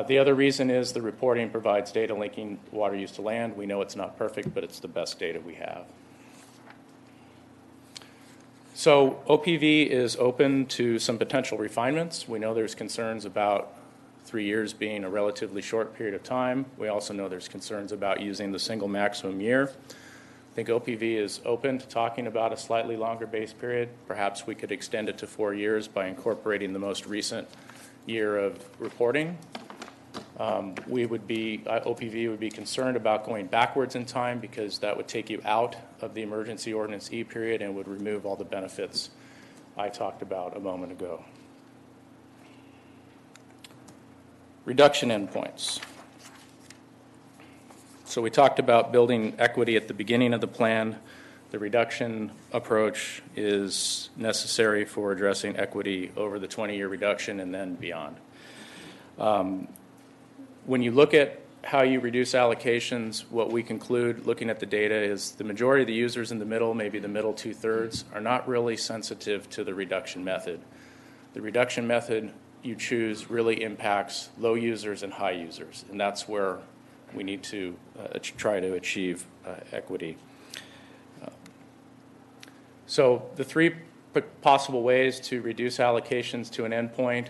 The other reason is the reporting provides data linking water use to land. We know it's not perfect, but it's the best data we have. So OPV is open to some potential refinements. We know there's concerns about 3 years being a relatively short period of time. We also know there's concerns about using the single maximum year. I think OPV is open to talking about a slightly longer base period. Perhaps we could extend it to 4 years by incorporating the most recent year of reporting. OPV would be concerned about going backwards in time because that would take you out of the emergency ordinance E period and would remove all the benefits I talked about a moment ago. Reduction endpoints. So we talked about building equity at the beginning of the plan. The reduction approach is necessary for addressing equity over the 20-year reduction and then beyond. When you look at how you reduce allocations, what we conclude looking at the data is the majority of the users in the middle, maybe the middle 2/3, are not really sensitive to the reduction method. The reduction method you choose really impacts low users and high users, and that's where we need to try to achieve equity. So the three possible ways to reduce allocations to an endpoint,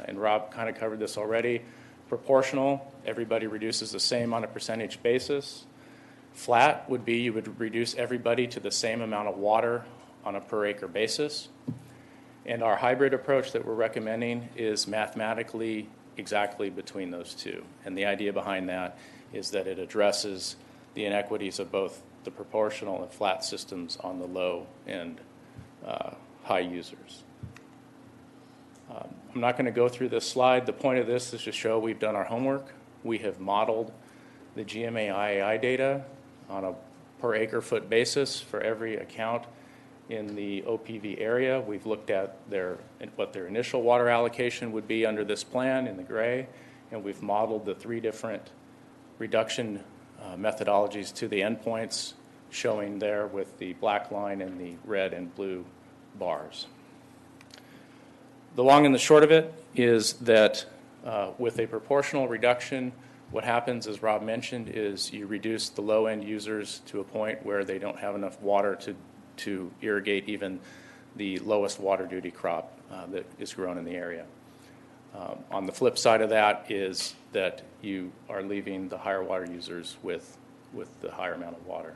and Rob kind of covered this already. Proportional, everybody reduces the same on a percentage basis. Flat would be you would reduce everybody to the same amount of water on a per acre basis. And our hybrid approach that we're recommending is mathematically exactly between those two. And the idea behind that is that it addresses the inequities of both the proportional and flat systems on the low and high users. I'm not going to go through this slide. The point of this is to show we've done our homework. We have modeled the GMA IAI data on a per acre foot basis for every account in the OPV area. We've looked at what their initial water allocation would be under this plan in the gray, and we've modeled the 3 different reduction methodologies to the endpoints showing there with the black line and the red and blue bars. The long and the short of it is that with a proportional reduction, what happens, as Rob mentioned, is you reduce the low-end users to a point where they don't have enough water to irrigate even the lowest water duty crop that is grown in the area. On the flip side of that is that you are leaving the higher water users with the higher amount of water.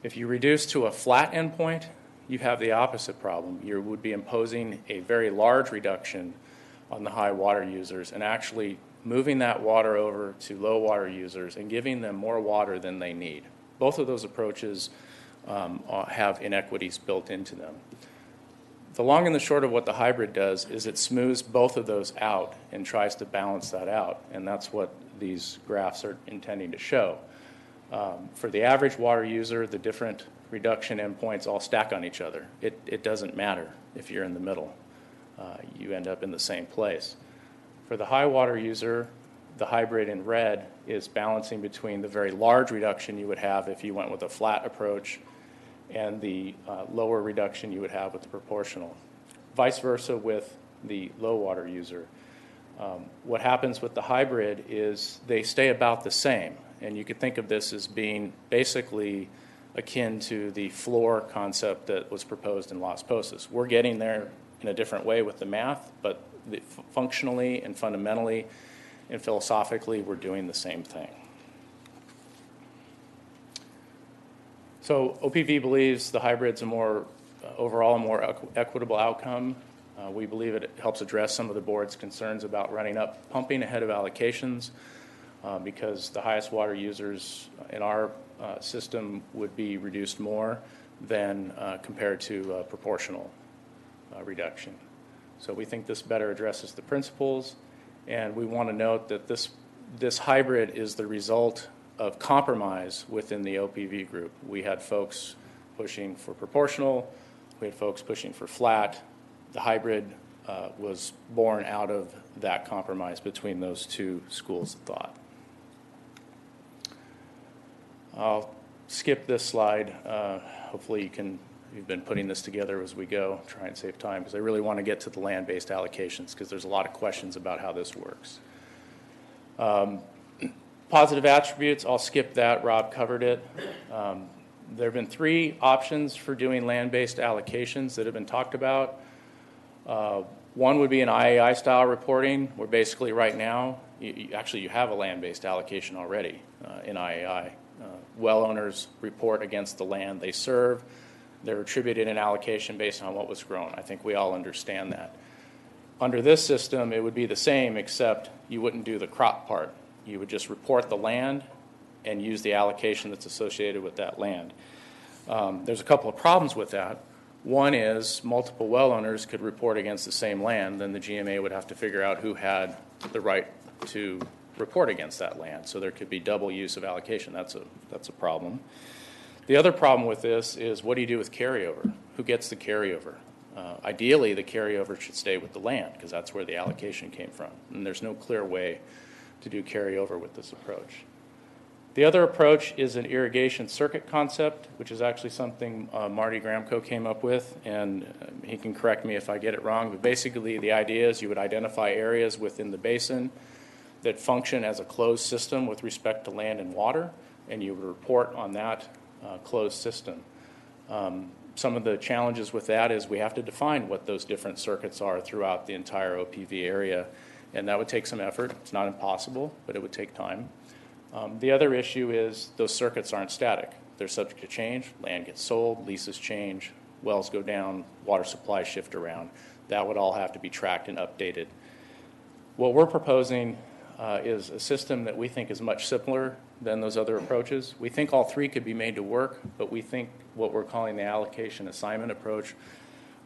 If you reduce to a flat endpoint, you have the opposite problem. You would be imposing a very large reduction on the high water users and actually moving that water over to low water users and giving them more water than they need. Both of those approaches have inequities built into them. The long and the short of what the hybrid does is it smooths both of those out and tries to balance that out, and that's what these graphs are intending to show. For the average water user, the different reduction endpoints all stack on each other. It doesn't matter if you're in the middle. You end up in the same place. For the high water user, the hybrid in red is balancing between the very large reduction you would have if you went with a flat approach and the lower reduction you would have with the proportional. Vice versa with the low water user. What happens with the hybrid is they stay about the same, and you could think of this as being basically akin to the floor concept that was proposed in Las Posas. We're getting there in a different way with the math, but functionally and fundamentally and philosophically, we're doing the same thing. So OPV believes the hybrid's overall a more equitable outcome. We believe it helps address some of the board's concerns about running up pumping ahead of allocations because the highest water users in our system would be reduced more than compared to proportional reduction. So we think this better addresses the principles, and we want to note that this hybrid is the result of compromise within the OPV group. We had folks pushing for proportional, we had folks pushing for flat. The hybrid was born out of that compromise between those two schools of thought. I'll skip this slide. Hopefully you've been putting this together as we go, try and save time, because I really want to get to the land-based allocations, because there's a lot of questions about how this works. Positive attributes, I'll skip that. Rob covered it. There have been 3 options for doing land-based allocations that have been talked about. One would be an IAI style reporting, where basically right now, you have a land-based allocation already in IAI. Well owners report against the land they serve. They're attributed an allocation based on what was grown. I think we all understand that. Under this system, it would be the same, except you wouldn't do the crop part. You would just report the land and use the allocation that's associated with that land. There's a couple of problems with that. One is multiple well owners could report against the same land, then the GMA would have to figure out who had the right to report against that land. So there could be double use of allocation. That's a problem. The other problem with this is, what do you do with carryover? Who gets the carryover? Ideally, the carryover should stay with the land, because that's where the allocation came from. And there's no clear way to do carryover with this approach. The other approach is an irrigation circuit concept, which is actually something Marty Gramco came up with, and he can correct me if I get it wrong, but basically the idea is you would identify areas within the basin that function as a closed system with respect to land and water, and you would report on that closed system. Some of the challenges with that is we have to define what those different circuits are throughout the entire OPV area, and that would take some effort. It's not impossible, but it would take time. The other issue is those circuits aren't static. They're subject to change. Land gets sold, leases change, wells go down, water supplies shift around. That would all have to be tracked and updated. What we're proposing is a system that we think is much simpler than those other approaches. We think all 3 could be made to work, but we think what we're calling the allocation assignment approach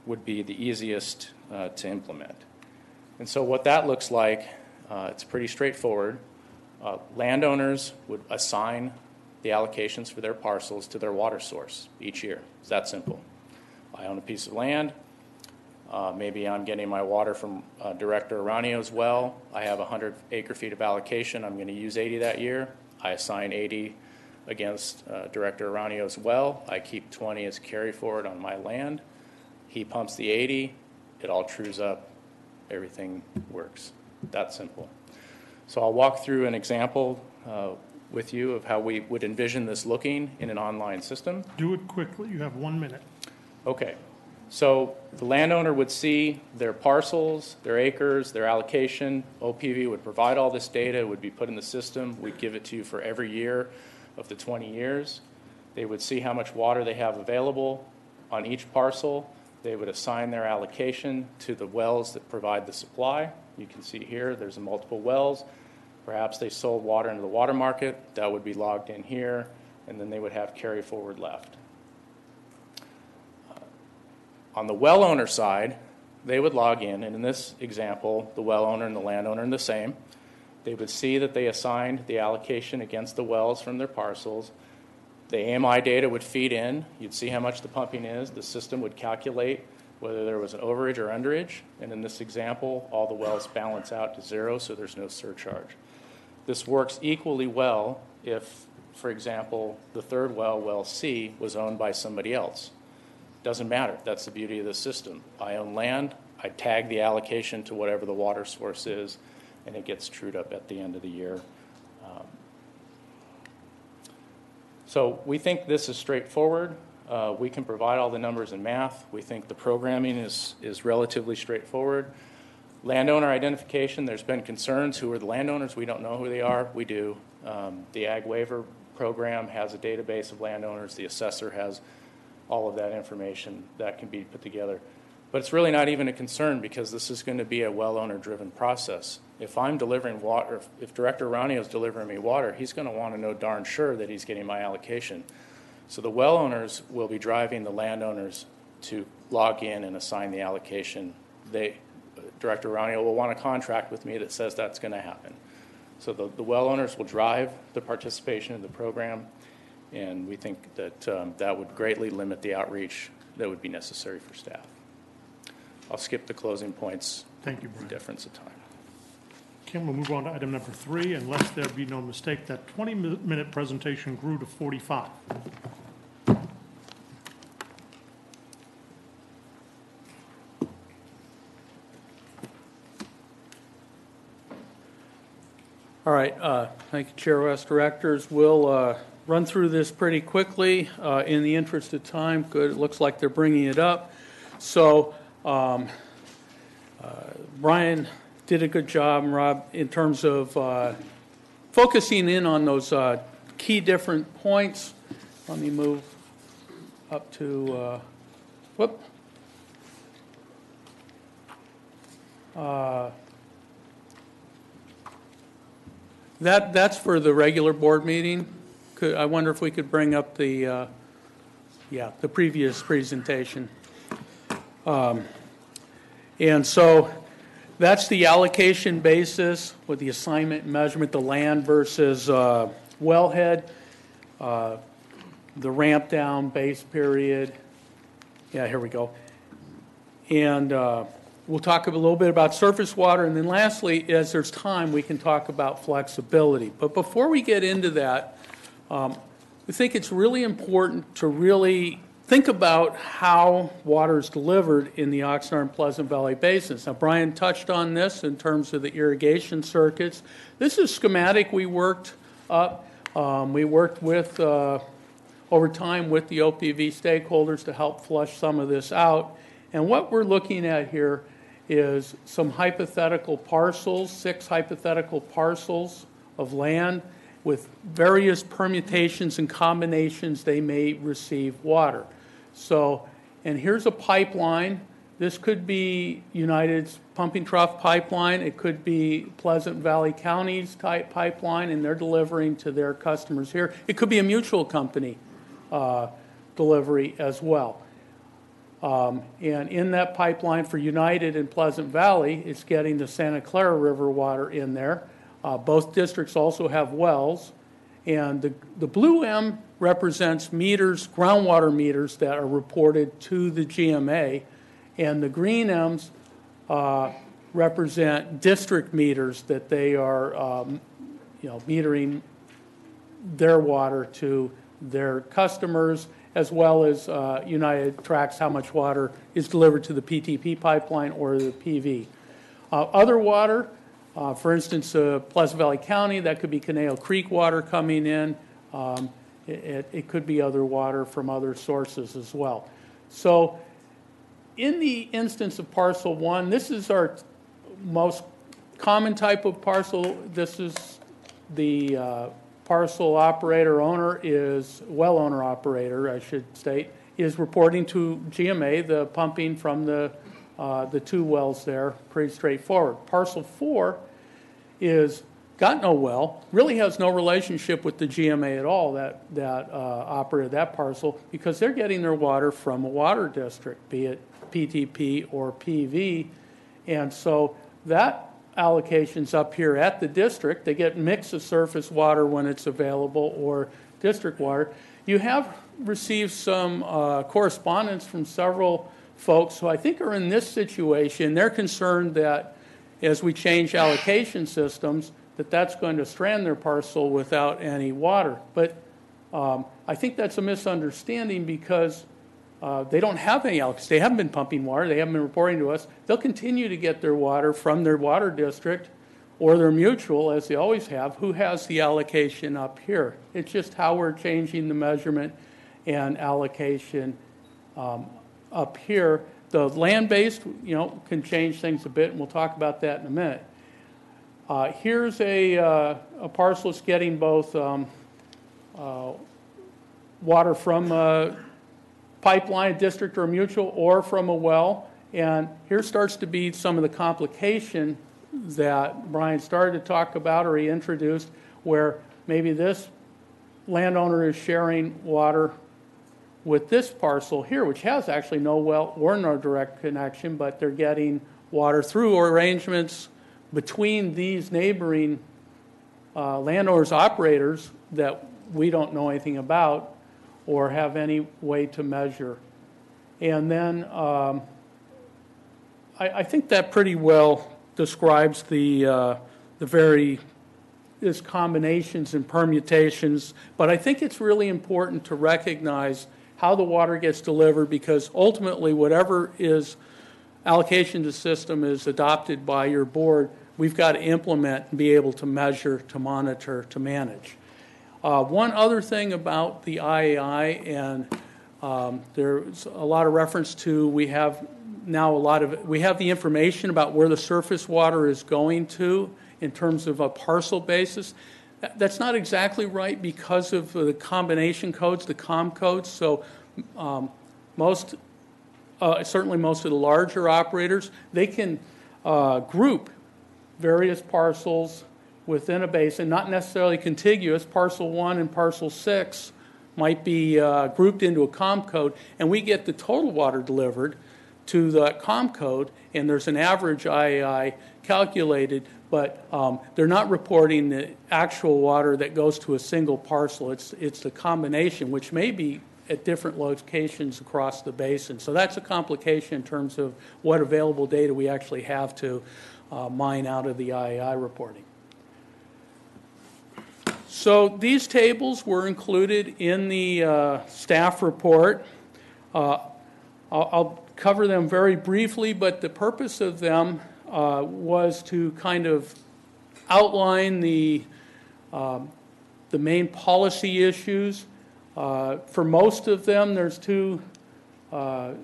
would be the easiest to implement. And so what that looks like, it's pretty straightforward. Landowners would assign the allocations for their parcels to their water source each year. It's that simple. I own a piece of land. Maybe I'm getting my water from Director Aranio's well. I have 100 acre-feet of allocation. I'm going to use 80 that year. I assign 80 against Director Aranio's well. I keep 20 as carry forward on my land. He pumps the 80. It all trues up. Everything works. That simple. So I'll walk through an example with you of how we would envision this looking in an online system. Do it quickly. You have 1 minute. Okay. So the landowner would see their parcels, their acres, their allocation. OPV would provide all this data. It would be put in the system. We'd give it to you for every year of the 20 years. They would see how much water they have available on each parcel. They would assign their allocation to the wells that provide the supply. You can see here there's multiple wells. Perhaps they sold water into the water market. That would be logged in here, and then they would have carry forward left. On the well owner side, they would log in, and in this example, the well owner and the landowner are the same. They would see that they assigned the allocation against the wells from their parcels. The AMI data would feed in. You'd see how much the pumping is. The system would calculate whether there was an overage or underage, and in this example, all the wells balance out to 0, so there's no surcharge. This works equally well if, for example, the third well, well C, was owned by somebody else. Doesn't matter. That's the beauty of the system. I own land. I tag the allocation to whatever the water source is, and it gets trued up at the end of the year. So we think this is straightforward. We can provide all the numbers in math. We think the programming is relatively straightforward. Landowner identification, there's been concerns. Who are the landowners? We don't know who they are. We do. The Ag Waiver program has a database of landowners. The assessor has all of that information that can be put together. But it's really not even a concern, because this is going to be a well owner driven process. If I'm delivering water, if Director Aranio is delivering me water, he's going to want to know darn sure that he's getting my allocation. So the well owners will be driving the landowners to log in and assign the allocation. Director Aranio will want a contract with me that says that's going to happen. So the well owners will drive the participation in the program, and we think that that would greatly limit the outreach that would be necessary for staff. I'll skip the closing points. Thank you, Brian. Difference of time. Okay, we'll move on to item number 3, and lest there be no mistake, that 20-minute presentation grew to 45. All right, thank you, Chair West, directors. We'll run through this pretty quickly in the interest of time. Good, it looks like they're bringing it up. So Brian did a good job, and Rob, in terms of focusing in on those key different points. Let me move up to, whoop. That's for the regular board meeting. I wonder if we could bring up the previous presentation. And so that's the allocation basis with the assignment and measurement, the land versus wellhead, the ramp down base period. Yeah, here we go. And we'll talk a little bit about surface water, and then lastly, as there's time, we can talk about flexibility. But before we get into that, we think it's really important to really think about how water is delivered in the Oxnard and Pleasant Valley basins. Now, Brian touched on this in terms of the irrigation circuits. This is schematic we worked up. We worked with, over time with the OPV stakeholders to help flush some of this out. And what we're looking at here is some hypothetical parcels, 6 hypothetical parcels of land with various permutations and combinations they may receive water. So, and here's a pipeline. This could be United's pumping trough pipeline. It could be Pleasant Valley County's type pipeline, and they're delivering to their customers here. It could be a mutual company delivery as well. And in that pipeline for United and Pleasant Valley, it's getting the Santa Clara River water in there. Both districts also have wells. And the blue M represents meters, groundwater meters that are reported to the GMA. And the green M's represent district meters that they are metering their water to their customers, as well as United tracks how much water is delivered to the PTP pipeline or the PV. Other water, for instance, Pleasant Valley County, that could be Conejo Creek water coming in. It could be other water from other sources as well. So in the instance of parcel 1, this is our most common type of parcel. This is the parcel operator owner is, well owner operator, I should state, is reporting to GMA the pumping from the 2 wells there, pretty straightforward. Parcel 4 is got no well, really has no relationship with the GMA at all, that operated that parcel, because they're getting their water from a water district, be it PTP or PV. And so that allocation's up here at the district. They get mix of surface water when it's available or district water. You have received some correspondence from several folks who I think are in this situation. They're concerned that as we change allocation systems, that's going to strand their parcel without any water. But I think that's a misunderstanding, because they don't have any allocation. They haven't been pumping water. They haven't been reporting to us. They'll continue to get their water from their water district or their mutual, as they always have, who has the allocation up here. It's just how we're changing the measurement and allocation up here. The land-based, can change things a bit, and we'll talk about that in a minute. Here's a parcel that's getting both water from a pipeline, district, or a mutual, or from a well. And here starts to be some of the complication that Brian started to talk about, or he introduced, where maybe this landowner is sharing water with this parcel here, which has actually no well or no direct connection, but they're getting water through arrangements between these neighboring landowners, operators that we don't know anything about or have any way to measure. And then I think that pretty well describes the various combinations and permutations, but I think it's really important to recognize how the water gets delivered, because ultimately whatever is allocation to system is adopted by your board, we've got to implement and be able to measure, to monitor, to manage. One other thing about the IAI, and there's a lot of reference to, we have the information about where the surface water is going to in terms of a parcel basis. That's not exactly right because of the combination codes, the COM codes. So certainly most of the larger operators, they can group various parcels within a basin, not necessarily contiguous. Parcel 1 and parcel 6 might be grouped into a COM code, and we get the total water delivered to the COM code, and there's an average IAI calculated, but they're not reporting the actual water that goes to a single parcel. It's the combination, which may be at different locations across the basin. So that's a complication in terms of what available data we actually have to mine out of the IAI reporting. So these tables were included in the staff report. I'll cover them very briefly, but the purpose of them was to kind of outline the main policy issues. For most of them, there's two sort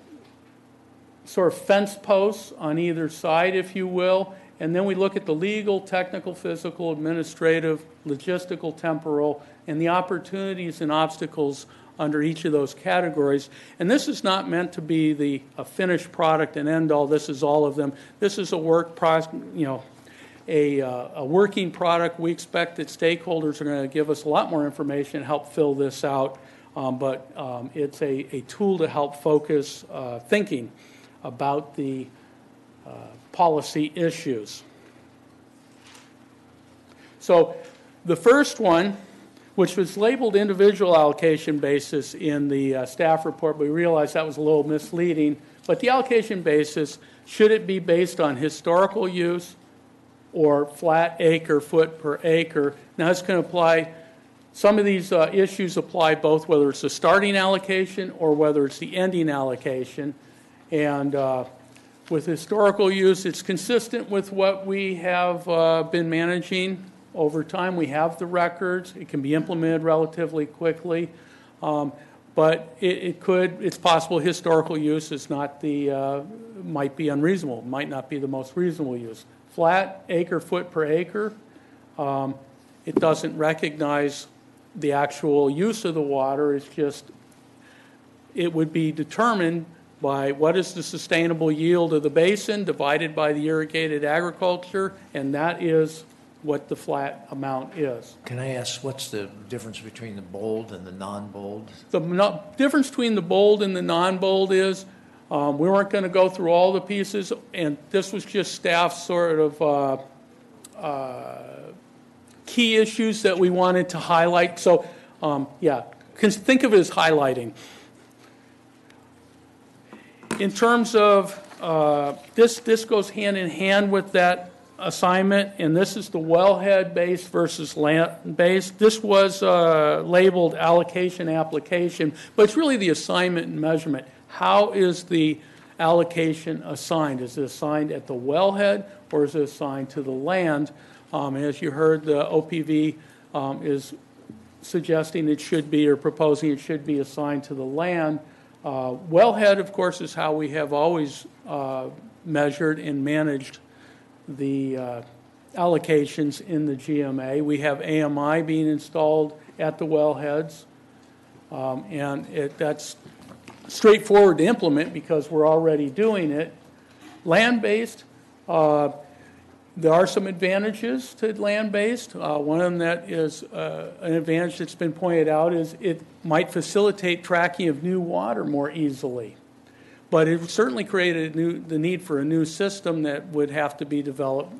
of fence posts on either side, if you will, and then we look at the legal, technical, physical, administrative, logistical, temporal, and the opportunities and obstacles under each of those categories. And this is not meant to be a finished product and end all. This is all of them. This is a work product, a working product. We expect that stakeholders are going to give us a lot more information and help fill this out. But it's a tool to help focus thinking about the policy issues. So the first one, which was labeled individual allocation basis in the staff report, but we realized that was a little misleading. But the allocation basis, should it be based on historical use or flat acre foot per acre? Now it's going to apply, some of these issues apply both whether it's the starting allocation or whether it's the ending allocation. And with historical use, it's consistent with what we have been managing over time. We have the records. It can be implemented relatively quickly. But it's possible historical use is not might be unreasonable, might not be the most reasonable use. Flat acre foot per acre, it doesn't recognize the actual use of the water. It's just, it would be determined by what is the sustainable yield of the basin divided by the irrigated agriculture, and that is what the flat amount is. Can I ask, what's the difference between the bold and the non-bold? The difference between the bold and the non-bold is we weren't going to go through all the pieces, and this was just staff's sort of key issues that we wanted to highlight. So, think of it as highlighting. In terms of this goes hand in hand with that assignment, and this is the wellhead-based versus land-based. This was labeled allocation application, but it's really the assignment and measurement. How is the allocation assigned? Is it assigned at the wellhead or is it assigned to the land? As you heard, the OPV is suggesting it should be, or proposing it should be assigned to the land. Wellhead, of course, is how we have always measured and managed the allocations in the GMA. We have AMI being installed at the wellheads, and that's straightforward to implement because we're already doing it. Land-based, there are some advantages to land-based. One of them that is an advantage that's been pointed out is it might facilitate tracking of new water more easily. But it certainly created the need for a new system that would have to be developed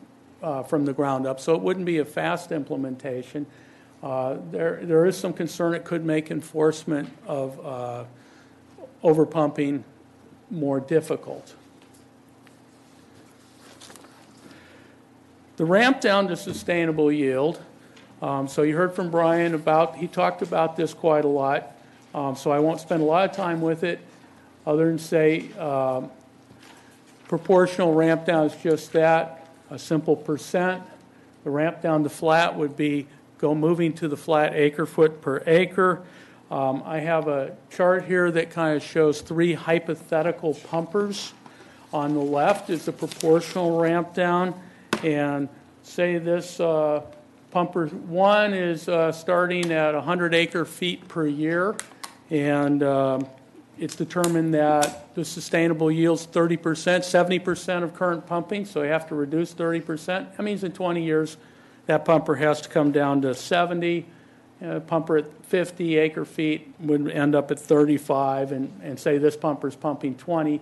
from the ground up. So it wouldn't be a fast implementation. There is some concern it could make enforcement of overpumping more difficult. The ramp down to sustainable yield. So you heard from Brian he talked about this quite a lot. So I won't spend a lot of time with it other than say proportional ramp down is just that, a simple percent. The ramp down to flat would be moving to the flat acre foot per acre. I have a chart here that kind of shows 3 hypothetical pumpers. On the left is the proportional ramp down, and say this pumper 1 is starting at 100 acre feet per year, and it's determined that the sustainable yield's 30%, 70% of current pumping, so you have to reduce 30%. That means in 20 years, that pumper has to come down to 70. Pumper at 50 acre feet would end up at 35, and say this pumper's pumping 20,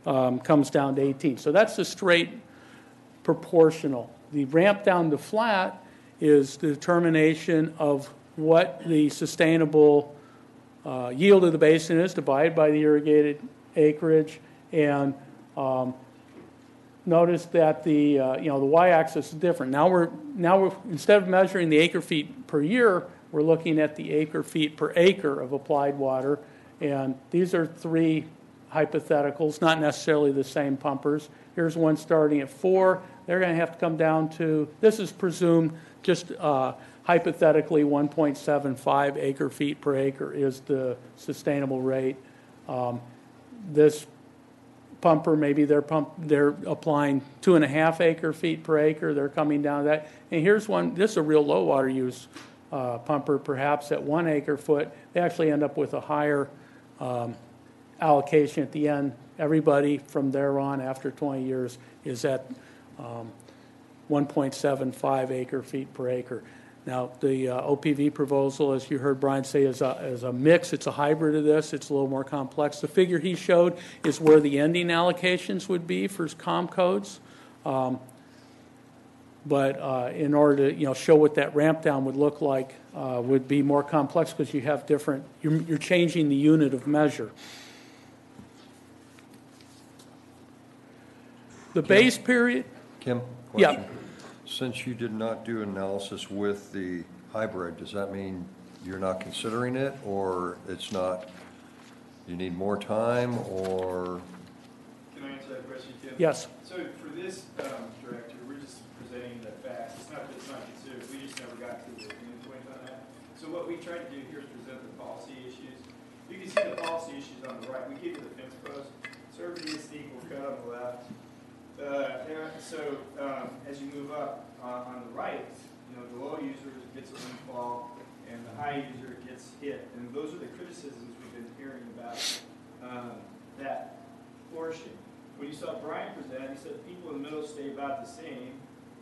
comes down to 18. So that's the straight proportional. The ramp down to flat is the determination of what the sustainable yield of the basin is divided by the irrigated acreage, and notice that the y-axis is different. Now we're instead of measuring the acre feet per year, we're looking at the acre feet per acre of applied water, and these are 3 hypotheticals, not necessarily the same pumpers. Here's one starting at 4. They're going to have to come down to, this is presumed just hypothetically 1.75 acre feet per acre is the sustainable rate. This pumper, maybe they're applying 2.5 acre feet per acre. They're coming down to that. And here's one, this is a real low water use pumper, perhaps at 1 acre foot. They actually end up with a higher allocation at the end. Everybody from there on after 20 years is at 1.75 acre feet per acre. Now, the OPV proposal, as you heard Brian say, is a mix. It's a hybrid of this. It's a little more complex. The figure he showed is where the ending allocations would be for COM codes. But in order to show what that ramp down would look like, would be more complex because you have different. You're changing the unit of measure. The base period. Kim, question. Yeah. Since you did not do analysis with the hybrid, does that mean you're not considering it, or it's not, you need more time, or? Can I answer that question, Kim? Yes. So for this, Director, we're just presenting the facts. It's not considered. We just never got to the endpoint on that. So what we tried to do here is present the policy issues. You can see the policy issues on the right. We gave you the fence post. Service is equal cut on the left. As you move up on the right, the low user gets a windfall and the high user gets hit. And those are the criticisms we've been hearing about that portion. When you saw Brian present, he said people in the middle stay about the same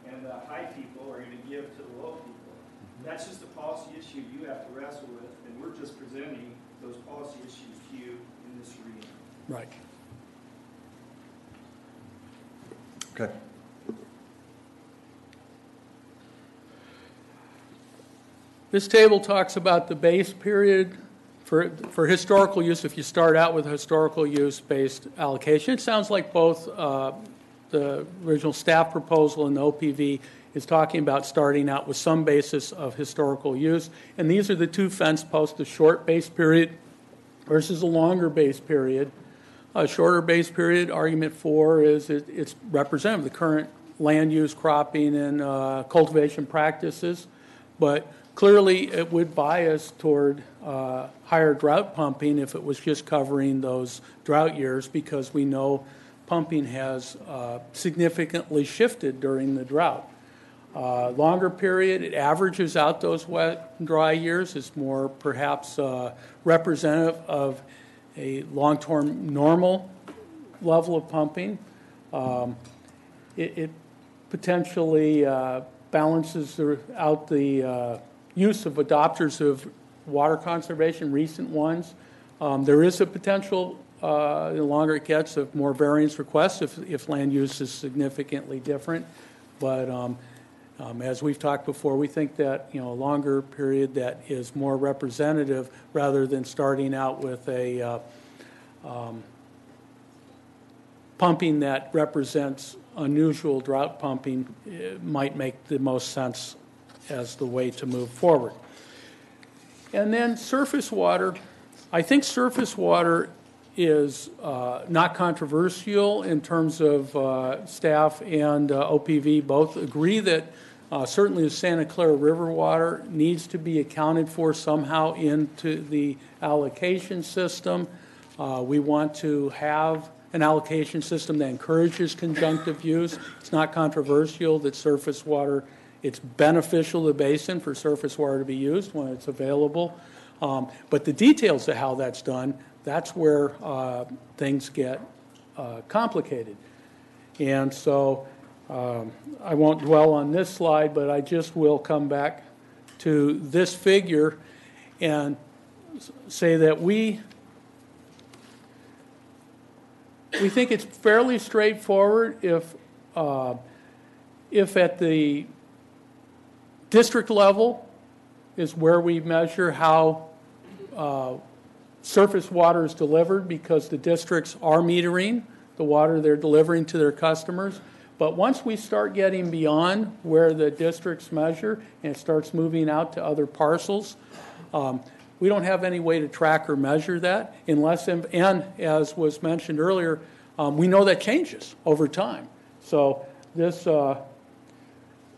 and the high people are going to give to the low people. That's just a policy issue you have to wrestle with, and we're just presenting those policy issues to you in this arena. Right. Okay. This table talks about the base period for historical use. If you start out with a historical use-based allocation, it sounds like both the original staff proposal and the OPV is talking about starting out with some basis of historical use. And these are the 2 fence posts, the short base period versus a longer base period. A shorter base period, argument 4 is it's representative of the current land use, cropping, and cultivation practices. But clearly it would bias toward higher drought pumping if it was just covering those drought years, because we know pumping has significantly shifted during the drought. Longer period, it averages out those wet and dry years. It's more perhaps representative of a long-term normal level of pumping. It potentially balances out the use of adopters of water conservation, recent ones. There is a potential, the longer it gets, of more variance requests if land use is significantly different. But as we've talked before, we think that a longer period that is more representative rather than starting out with a pumping that represents unusual drought pumping might make the most sense as the way to move forward. And then surface water. I think surface water is not controversial in terms of staff and OPV both agree that certainly the Santa Clara River water needs to be accounted for somehow into the allocation system. We want to have an allocation system that encourages conjunctive use. It's not controversial that surface water, it's beneficial to the basin for surface water to be used when it's available. But the details of how that's done, that's where things get complicated. And so I won't dwell on this slide, but I just will come back to this figure and say that we think it's fairly straightforward if at the district level is where we measure how surface water is delivered, because the districts are metering the water they're delivering to their customers. But once we start getting beyond where the districts measure and it starts moving out to other parcels, we don't have any way to track or measure that unless, and as was mentioned earlier, we know that changes over time. So this,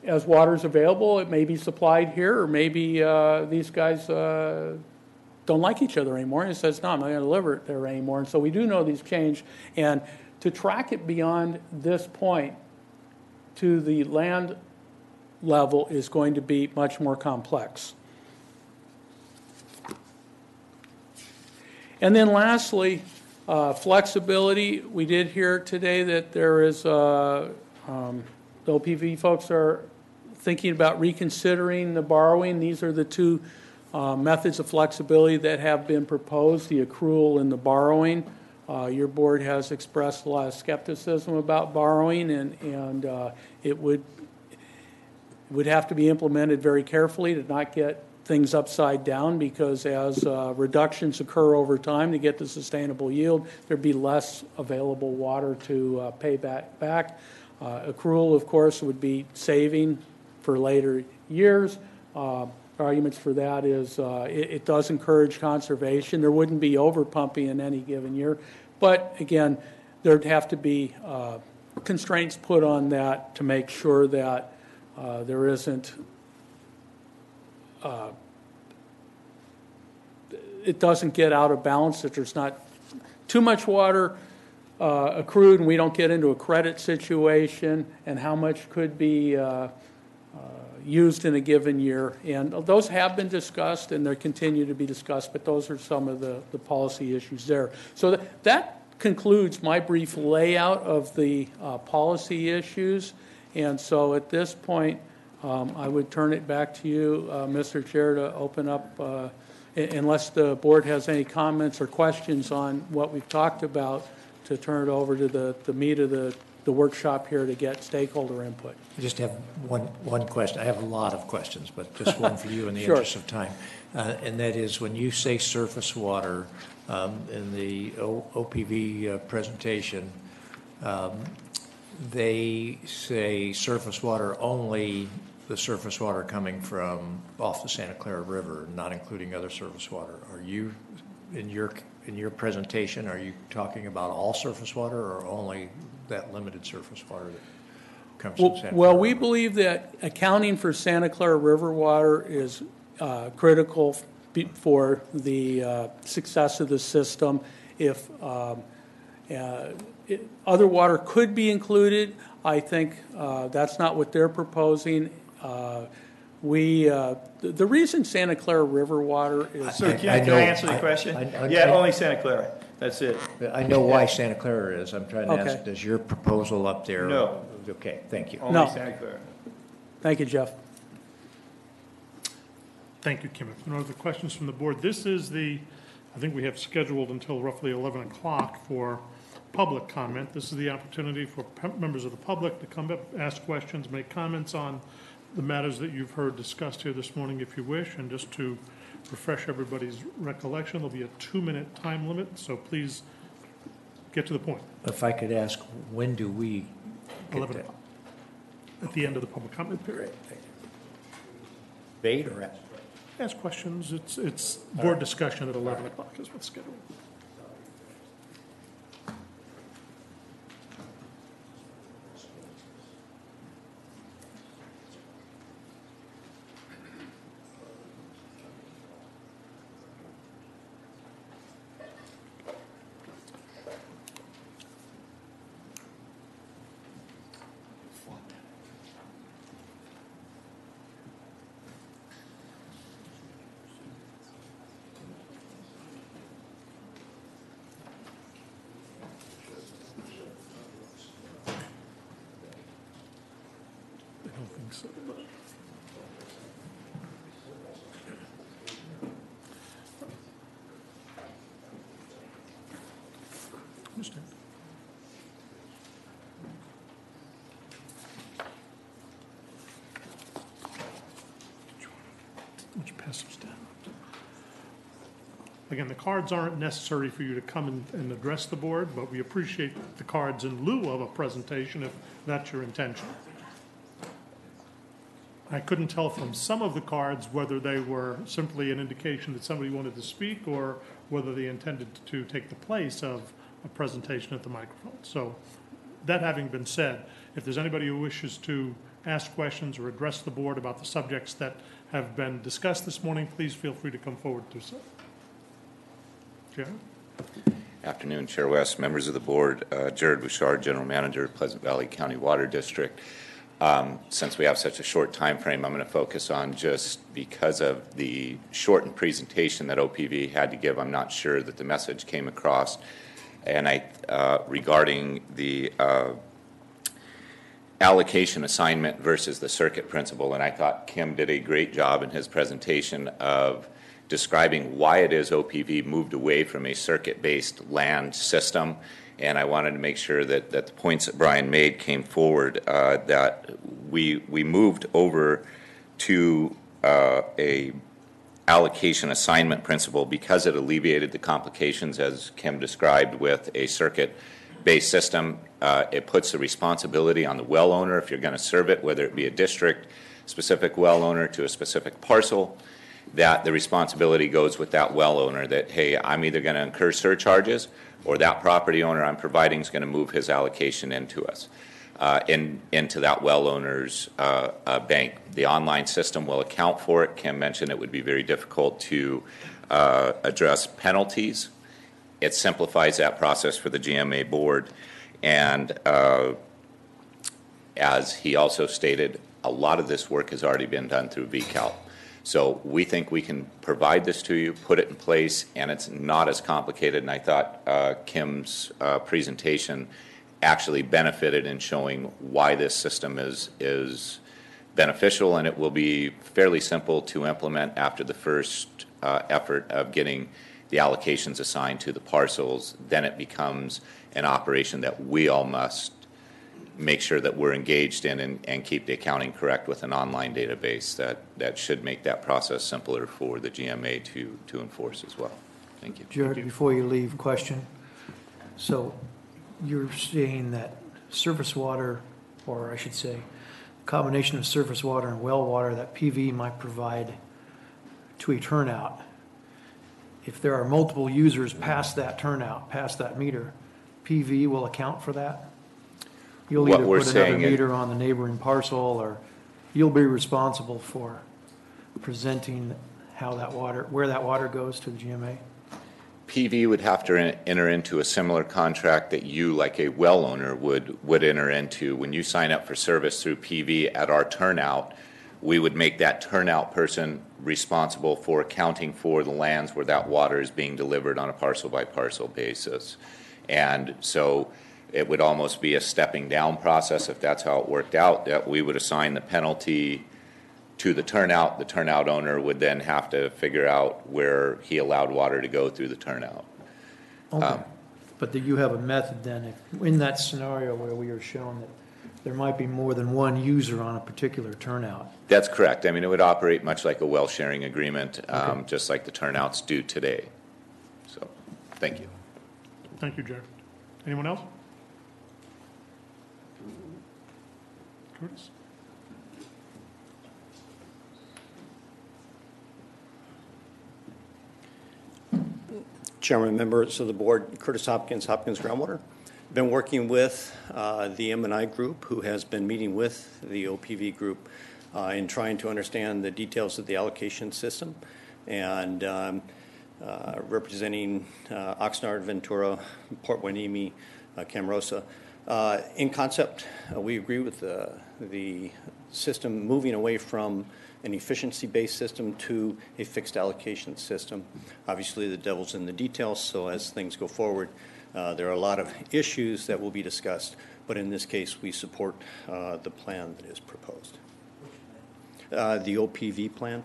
as water's available, it may be supplied here, or maybe these guys don't like each other anymore, and it says, no, I'm not going to deliver it there anymore. And so we do know these change, and to track it beyond this point to the land level is going to be much more complex. And then lastly, flexibility. We did hear today that there is, the OPV folks are thinking about reconsidering the borrowing. These are the two methods of flexibility that have been proposed, the accrual and the borrowing. Your board has expressed a lot of skepticism about borrowing, and it would have to be implemented very carefully to not get things upside down, because as reductions occur over time to get the sustainable yield, there'd be less available water to pay back. Accrual, of course, would be saving for later years. Arguments for that is it does encourage conservation. There wouldn't be overpumping in any given year. But again, there'd have to be constraints put on that to make sure that there isn't, it doesn't get out of balance, that there's not too much water accrued and we don't get into a credit situation, and how much could be used in a given year. And those have been discussed and they continue to be discussed, but those are some of the policy issues there. So that concludes my brief layout of the policy issues. And so at this point, I would turn it back to you, Mr. Chair, to open up, unless the board has any comments or questions on what we've talked about, to turn it over to the meat of the workshop here to get stakeholder input. I just have one question. I have a lot of questions, but just one for you in the Sure. interest of time. And that is, when you say surface water in the OPV presentation, they say surface water only, the surface water coming from off the Santa Clara River, not including other surface water. Are you, in your presentation, are you talking about all surface water or only that limited surface water that comes from Santa Clara? Well, we believe that accounting for Santa Clara River water is critical for the success of the system. If other water could be included, I think that's not what they're proposing. The reason Santa Clara River water is... So can I answer the question? Only Santa Clara. That's it. I know why Santa Clara is. I'm trying to Okay. ask, does your proposal up there? No. Okay, thank you. Only Santa Clara. Thank you, Jeff. Thank you, Kim. If no other questions from the board, this is I think we have scheduled until roughly 11 o'clock for public comment. This is the opportunity for members of the public to come up, ask questions, make comments on the matters that you've heard discussed here this morning, if you wish. And just to refresh everybody's recollection, there'll be a 2-minute time limit, so please get to the point. If I could ask, when do we 11 o'clock, at the end of the public comment period. Debate or at? Ask questions, it's board discussion at 11 o'clock is what's scheduled. I don't think so, but. Understand. Why don't you pass those down? Again, the cards aren't necessary for you to come and address the board, but we appreciate the cards in lieu of a presentation if that's your intention. I couldn't tell from some of the cards whether they were simply an indication that somebody wanted to speak or whether they intended to take the place of a presentation at the microphone. So that having been said, if there's anybody who wishes to ask questions or address the board about the subjects that have been discussed this morning, please feel free to come forward to so. Jared? Afternoon, Chair West, members of the board. Jared Bouchard, General Manager, Pleasant Valley County Water District. Since we have such a short time frame, I'm going to focus on, just because of the shortened presentation that OPV had to give, I'm not sure that the message came across. And regarding the allocation assignment versus the circuit principle, and I thought Kim did a great job in his presentation of describing why it is OPV moved away from a circuit-based land system. And I wanted to make sure that the points that Brian made came forward, that we moved over to a allocation assignment principle because it alleviated the complications, as Kim described, with a circuit-based system. It puts the responsibility on the well owner if you're going to serve it, whether it be a district-specific well owner to a specific parcel, that the responsibility goes with that well owner, that, hey, I'm either going to incur surcharges or that property owner I'm providing is going to move his allocation into us, into that well owner's bank. The online system will account for it. Kim mentioned it would be very difficult to address penalties. It simplifies that process for the GMA board. And as he also stated, a lot of this work has already been done through VCAL. So we think we can provide this to you, put it in place, and it's not as complicated. And I thought Kim's presentation actually benefited in showing why this system is beneficial, and it will be fairly simple to implement after the first effort of getting the allocations assigned to the parcels. Then it becomes an operation that we all must make sure that we're engaged in and keep the accounting correct with an online database. That should make that process simpler for the GMA to enforce as well. Thank you. Jared, before you leave, question. So you're saying that surface water, or I should say, combination of surface water and well water that PV might provide to a turnout. If there are multiple users past that turnout, past that meter, PV will account for that? You'll either put another meter on the neighboring parcel, or you'll be responsible for presenting how that water, where that water goes to the GMA? PV would have to enter into a similar contract that you, like a well owner, would enter into. When you sign up for service through PV at our turnout, we would make that turnout person responsible for accounting for the lands where that water is being delivered on a parcel-by-parcel basis. And so it would almost be a stepping down process if that's how it worked out, that we would assign the penalty to the turnout. The turnout owner would then have to figure out where he allowed water to go through the turnout. Okay. But you have a method then, if, in that scenario where we are shown that there might be more than one user on a particular turnout. That's correct. I mean, it would operate much like a well sharing agreement, just like the turnouts do today. So, thank you. Thank you, Jared. Anyone else? Curtis? Chairman, members of the board, Curtis Hopkins, Hopkins Groundwater. Been working with the M&I group, who has been meeting with the OPV group in trying to understand the details of the allocation system, and representing Oxnard, Ventura, Port Hueneme, Camarosa. In concept, we agree with the system moving away from an efficiency-based system to a fixed allocation system. Obviously, the devil's in the details, so as things go forward, there are a lot of issues that will be discussed, but in this case, we support the plan that is proposed. The OPV plan.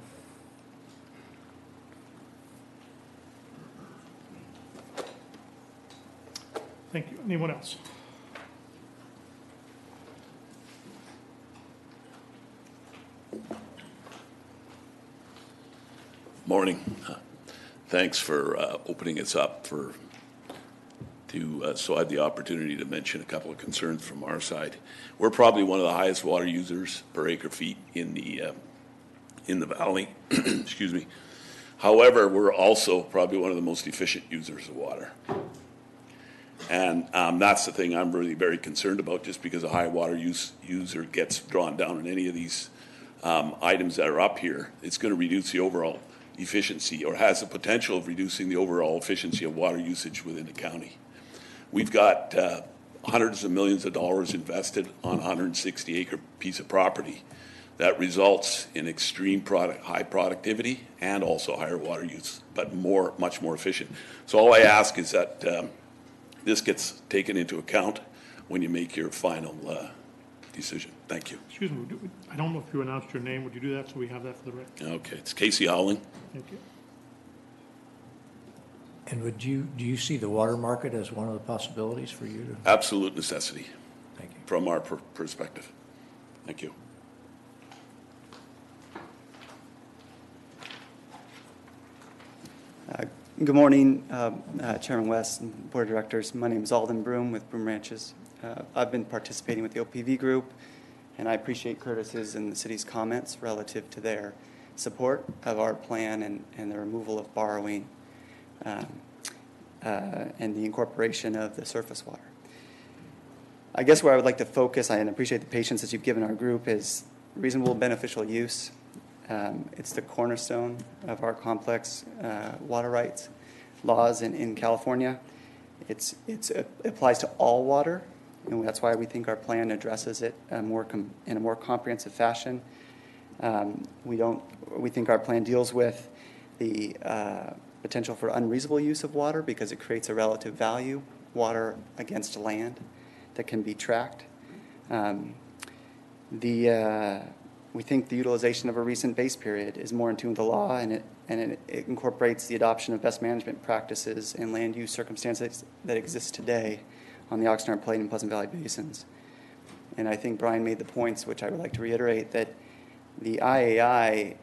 Thank you. Anyone else? Morning. Thanks for opening us up so I had the opportunity to mention a couple of concerns from our side. We're probably one of the highest water users per acre feet in the valley. Excuse me. However, we're also probably one of the most efficient users of water. And that's the thing I'm really very concerned about, just because a high water user gets drawn down in any of these items that are up here. It's going to reduce the overall efficiency, or has the potential of reducing the overall efficiency of water usage within the county. We've got hundreds of millions of dollars invested on a 160-acre piece of property that results in extreme high productivity and also higher water use, but much more efficient. So all I ask is that this gets taken into account when you make your final decision. Thank you. Excuse me, I don't know if you announced your name. Would you do that so we have that for the record? Okay, it's Casey Howling. Thank you. And do you see the water market as one of the possibilities for you to? Absolute necessity. Thank you. From our perspective. Thank you. Good morning, Chairman West and Board of Directors. My name is Alden Broom with Broom Ranches. I've been participating with the OPV group, and I appreciate Curtis's and the city's comments relative to their support of our plan and the removal of borrowing and the incorporation of the surface water. I guess where I would like to focus, and appreciate the patience that you've given our group, is reasonable beneficial use. It's the cornerstone of our complex water rights laws in California. It applies to all water, and that's why we think our plan addresses it in a more comprehensive fashion. We think our plan deals with the potential for unreasonable use of water because it creates a relative value, water against land, that can be tracked. We think the utilization of a recent base period is more in tune with the law, and it incorporates the adoption of best management practices and land use circumstances that exist today on the Oxnard Plain and Pleasant Valley basins. And I think Brian made the points, which I would like to reiterate, that the IAI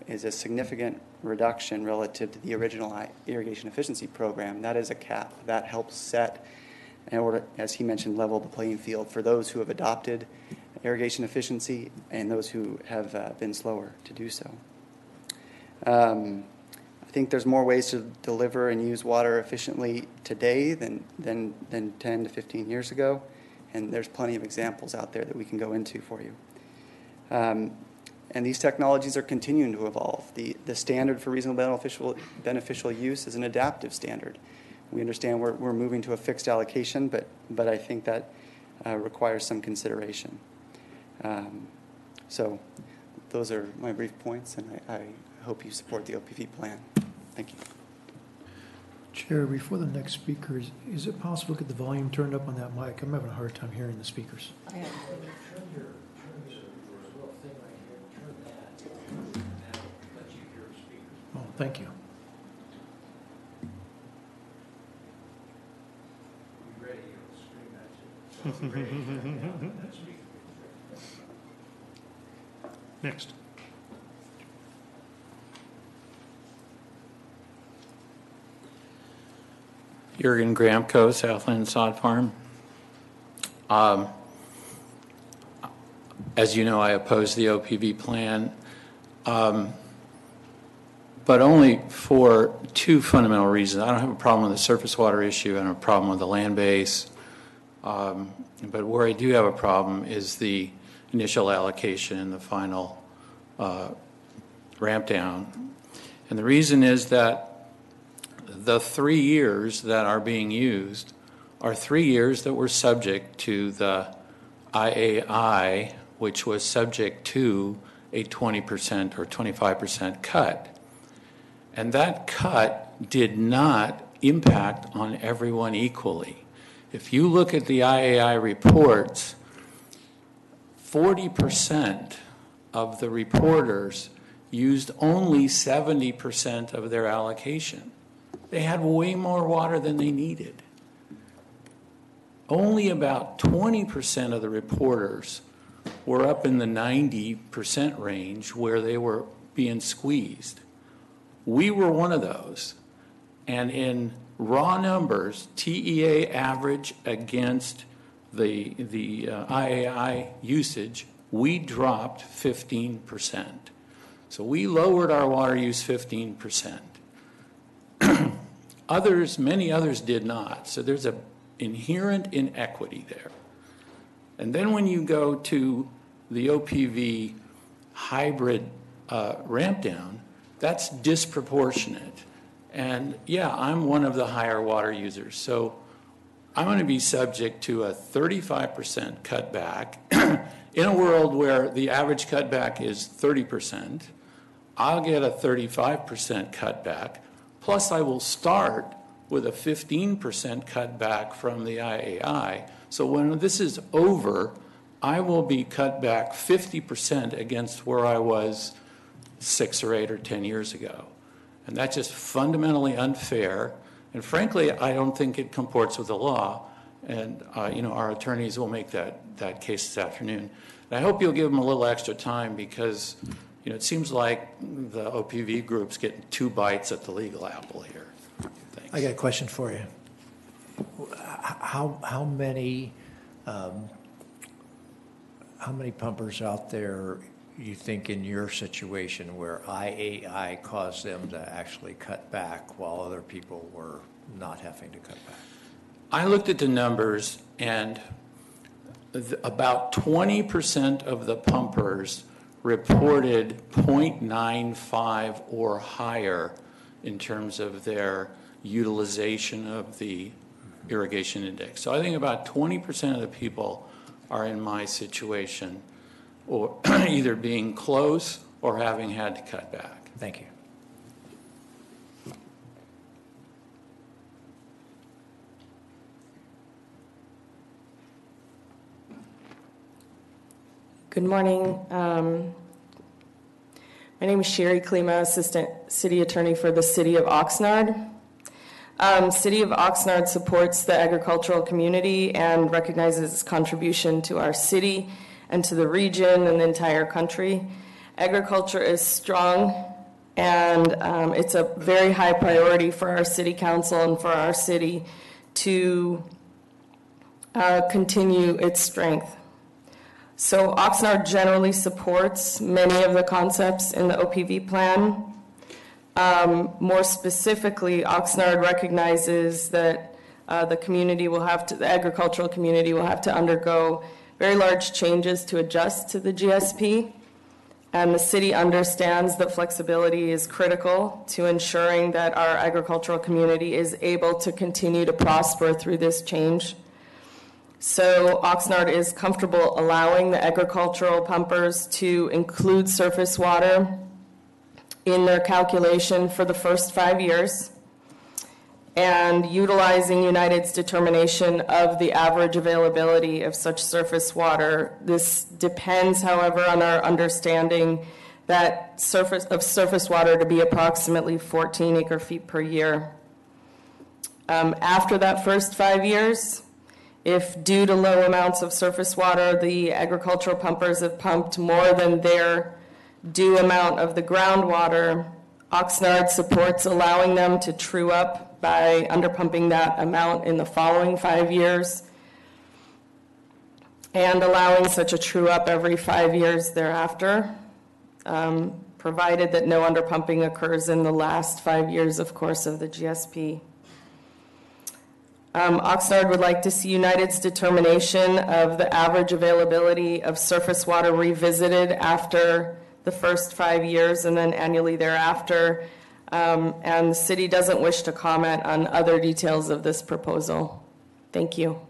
is a significant reduction relative to the original irrigation efficiency program. That is a cap. That helps set, in order, as he mentioned, level the playing field for those who have adopted irrigation efficiency and those who have been slower to do so. I think there's more ways to deliver and use water efficiently today than 10 to 15 years ago, and there's plenty of examples out there that we can go into for you. And these technologies are continuing to evolve. The standard for reasonable beneficial use is an adaptive standard. We understand we're moving to a fixed allocation, but I think that requires some consideration. So those are my brief points, and I hope you support the OPV plan. Thank you. Chair, before the next speaker, is it possible to get the volume turned up on that mic? I'm having a hard time hearing the speakers. Oh, thank you. Next. Jurgen Gramko, Southland Sod Farm. As you know, I oppose the OPV plan, but only for two fundamental reasons. I don't have a problem with the surface water issue. I don't have a problem with the land base. But where I do have a problem is the initial allocation and the final ramp down. And the reason is that the 3 years that are being used are 3 years that were subject to the IAI, which was subject to a 20% or 25% cut. And that cut did not impact on everyone equally. If you look at the IAI reports, 40% of the reporters used only 70% of their allocation. They had way more water than they needed. Only about 20% of the reporters were up in the 90% range where they were being squeezed. We were one of those. And in raw numbers, TEA average against the IAI usage, we dropped 15%. So we lowered our water use 15%. Many others did not. So there's an inherent inequity there. And then when you go to the OPV hybrid ramp down, that's disproportionate. And yeah, I'm one of the higher water users. So I'm going to be subject to a 35% cutback. In a world where the average cutback is 30%, I'll get a 35% cutback. Plus, I will start with a 15% cutback from the IAI. So when this is over, I will be cut back 50% against where I was 6 or 8 or 10 years ago. And that's just fundamentally unfair. And frankly, I don't think it comports with the law. And our attorneys will make that case this afternoon. And I hope you'll give them a little extra time because it seems like the OPV group's getting 2 bites at the legal apple here. Thanks. I got a question for you. How many pumpers out there you think in your situation where IAI caused them to actually cut back while other people were not having to cut back? I looked at the numbers, and about 20% of the pumpers reported 0.95 or higher in terms of their utilization of the irrigation index. So I think about 20% of the people are in my situation, or either being close or having had to cut back. Thank you. Good morning. My name is Sherry Klima, Assistant City Attorney for the City of Oxnard. City of Oxnard supports the agricultural community and recognizes its contribution to our city and to the region and the entire country. Agriculture is strong, and it's a very high priority for our city council and for our city to continue its strength. So Oxnard generally supports many of the concepts in the OPV plan. More specifically, Oxnard recognizes that the agricultural community will have to undergo very large changes to adjust to the GSP. And the city understands that flexibility is critical to ensuring that our agricultural community is able to continue to prosper through this change. So Oxnard is comfortable allowing the agricultural pumpers to include surface water in their calculation for the first 5 years and utilizing United's determination of the average availability of such surface water. This depends, however, on our understanding that surface water to be approximately 14 acre-feet per year. After that first 5 years, if due to low amounts of surface water, the agricultural pumpers have pumped more than their due amount of the groundwater, Oxnard supports allowing them to true up by underpumping that amount in the following 5 years. and allowing such a true-up every 5 years thereafter, provided that no underpumping occurs in the last 5 years, of course, of the GSP. Oxnard would like to see United's determination of the average availability of surface water revisited after the first 5 years and then annually thereafter. And the city doesn't wish to comment on other details of this proposal. Thank you.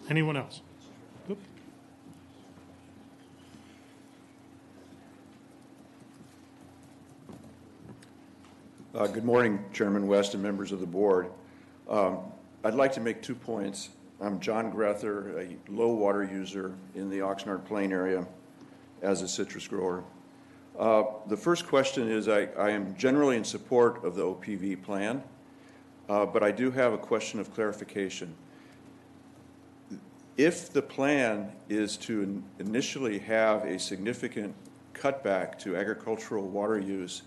Anyone else? Oop. Good morning, Chairman West and members of the board. I'd like to make 2 points. I'm John Grether, a low water user in the Oxnard Plain area as a citrus grower. The first question is I am generally in support of the OPV plan, but I do have a question of clarification. If the plan is to initially have a significant cutback to agricultural water use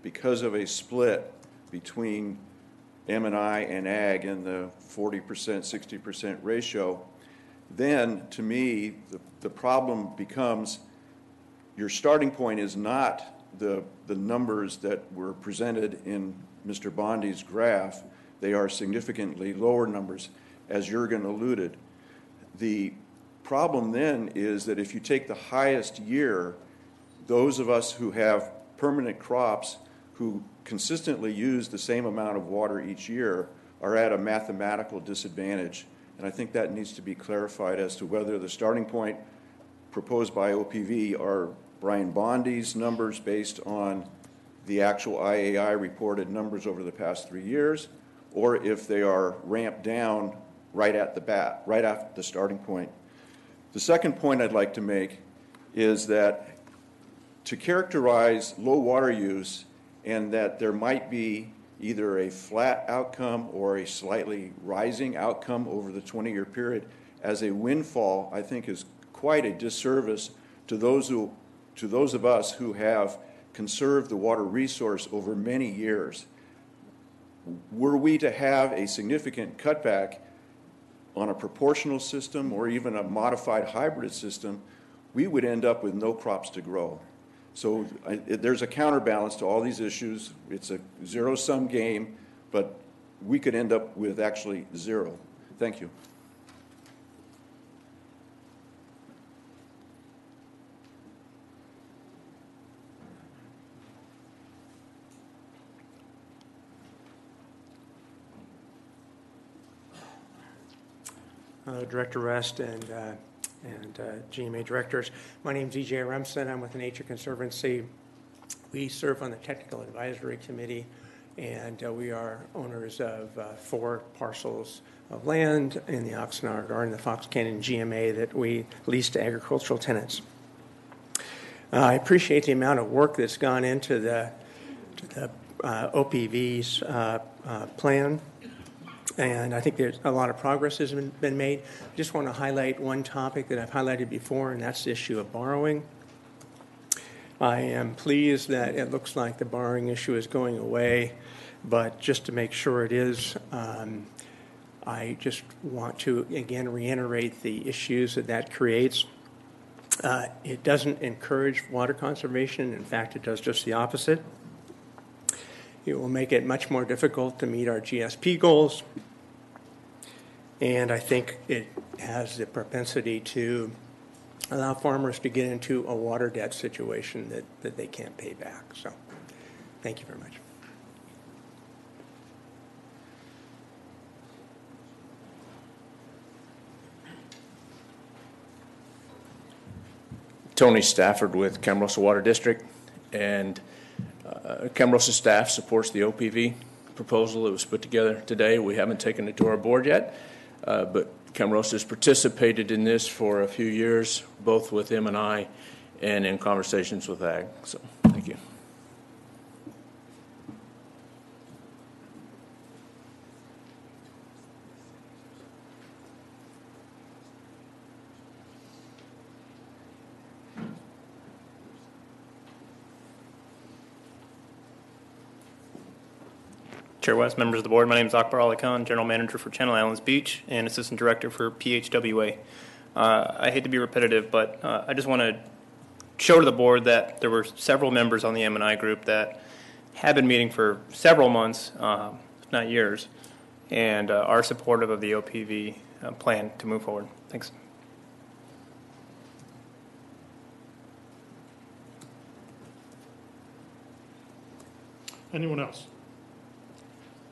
because of a split between M&I and ag in the 40%, 60% ratio, then to me the problem becomes your starting point is not the numbers that were presented in Mr. Bondi's graph. They are significantly lower numbers, as Jurgen alluded. The problem then is that if you take the highest year, those of us who have permanent crops who consistently use the same amount of water each year are at a mathematical disadvantage. And I think that needs to be clarified as to whether the starting point proposed by OPV are Brian Bondi's numbers based on the actual IAI reported numbers over the past 3 years, or if they are ramped down right at the bat, right after the starting point. The second point I'd like to make is that to characterize low water use and that there might be either a flat outcome or a slightly rising outcome over the 20-year period as a windfall, I think is quite a disservice to those of us who have conserved the water resource over many years. Were we to have a significant cutback on a proportional system or even a modified hybrid system, we would end up with no crops to grow. So there's a counterbalance to all these issues. It's a zero-sum game, but we could end up with actually zero. Thank you. Director Rest and GMA directors. My name is E.J. Remsen. I'm with the Nature Conservancy. We serve on the Technical Advisory Committee, and we are owners of 4 parcels of land in the Oxnard or in the Fox Canyon GMA that we lease to agricultural tenants. I appreciate the amount of work that's gone into the OPV's plan. And I think there's a lot of progress has been made. I just want to highlight one topic that I've highlighted before, and that's the issue of borrowing. I am pleased that it looks like the borrowing issue is going away, but just to make sure it is, I just want to, again, reiterate the issues that creates. It doesn't encourage water conservation. In fact, it does just the opposite. It will make it much more difficult to meet our GSP goals. And I think it has the propensity to allow farmers to get into a water debt situation that they can't pay back. So thank you very much. Tony Stafford with Camarosa Water District, and Camarosa staff supports the OPV proposal that was put together today. We haven't taken it to our board yet, but Camarosa has participated in this for a few years, both with M&I and in conversations with Ag. So, thank you. Chair West, members of the board, my name is Akbar Ali Khan, General Manager for Channel Islands Beach and Assistant Director for PHWA. I hate to be repetitive, but I just want to show to the board that there were several members on the M&I group that have been meeting for several months, if not years, and are supportive of the OPV plan to move forward. Thanks. Anyone else?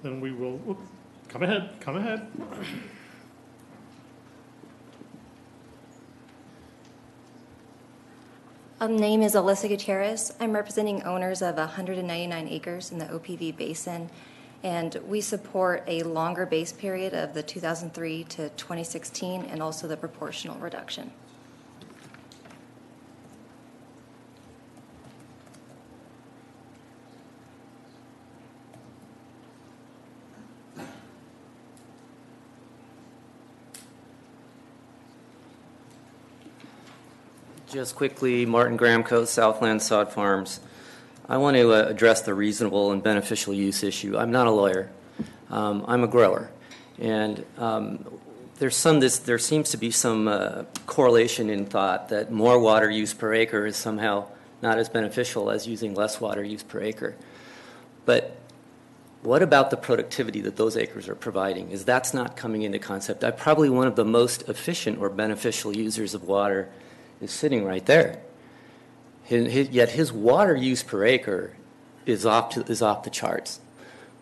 Then we will, come ahead. Name is Alyssa Gutierrez. I'm representing owners of 199 acres in the OPV basin, and we support a longer base period of the 2003 to 2016 and also the proportional reduction. Just quickly, Martin Gramco, Southland Sod Farms. I want to address the reasonable and beneficial use issue. I'm not a lawyer. I'm a grower. And there seems to be some correlation in thought that more water use per acre is somehow not as beneficial as using less water use per acre. But what about the productivity that those acres are providing? Is that's not coming into concept? I'm probably one of the most efficient or beneficial users of water is sitting right there. Yet his water use per acre is off the charts.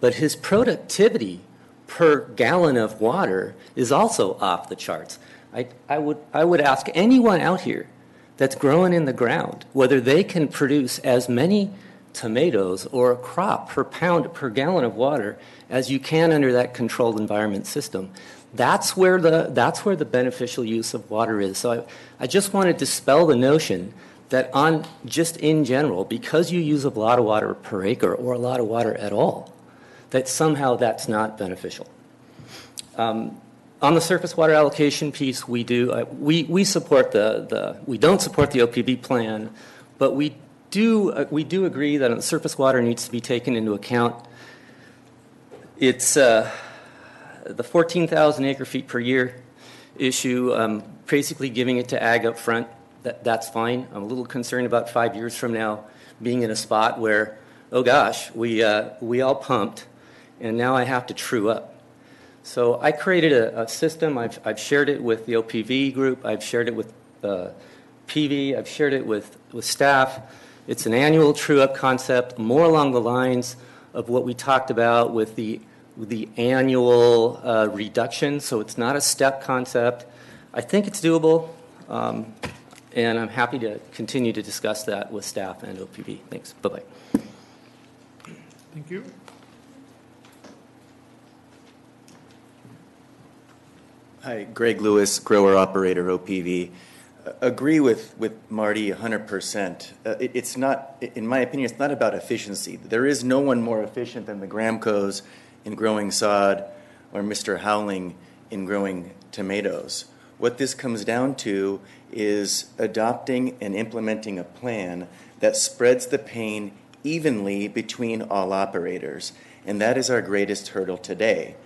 But his productivity per gallon of water is also off the charts. I would ask anyone out here that's growing in the ground whether they can produce as many tomatoes or a crop per pound per gallon of water as you can under that controlled environment system. That's where the beneficial use of water is. So I just want to dispel the notion that just in general, because you use a lot of water per acre or a lot of water at all, that somehow that's not beneficial. On the surface water allocation piece, we support we don't support the OPV plan, but we do agree that the surface water needs to be taken into account. It's the 14,000 acre feet per year issue, basically giving it to ag up front, that's fine. I'm a little concerned about 5 years from now being in a spot where, oh gosh, we all pumped, and now I have to true up. So I created a system. I've shared it with the OPV group. I've shared it with PV. I've shared it with staff. It's an annual true up concept, more along the lines of what we talked about with the annual reduction, so it's not a step concept. I think it's doable, and I'm happy to continue to discuss that with staff and OPV. Thanks. Bye-bye. Thank you. Hi, Greg Lewis, grower operator, OPV. Agree with Marty 100%. It's not, in my opinion, it's not about efficiency. There is no one more efficient than the Gramcos in growing sod or Mr. Howling in growing tomatoes. What this comes down to is adopting and implementing a plan that spreads the pain evenly between all operators, and that is our greatest hurdle today.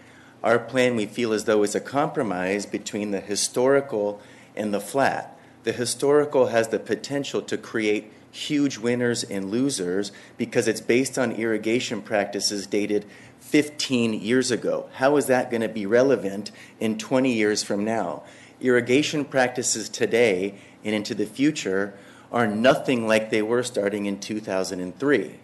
Our plan, we feel as though, is a compromise between the historical and the flat. The historical has the potential to create huge winners and losers because it's based on irrigation practices dated 15 years ago. How is that going to be relevant in 20 years from now? Irrigation practices today and into the future are nothing like they were starting in 2003.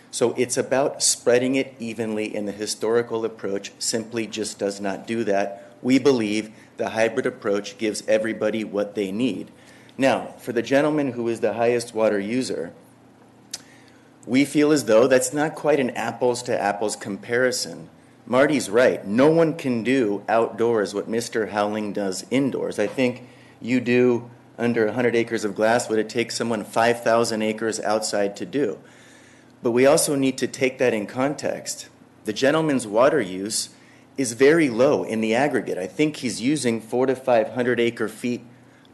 So it's about spreading it evenly, and the historical approach simply just does not do that. We believe the hybrid approach gives everybody what they need. Now, for the gentleman who is the highest water user, we feel as though that's not quite an apples to apples comparison. Marty's right. No one can do outdoors what Mr. Howling does indoors. I think you do under 100 acres of glass what it takes someone 5,000 acres outside to do. But we also need to take that in context. The gentleman's water use is very low in the aggregate. I think he's using 400 to 500 acre feet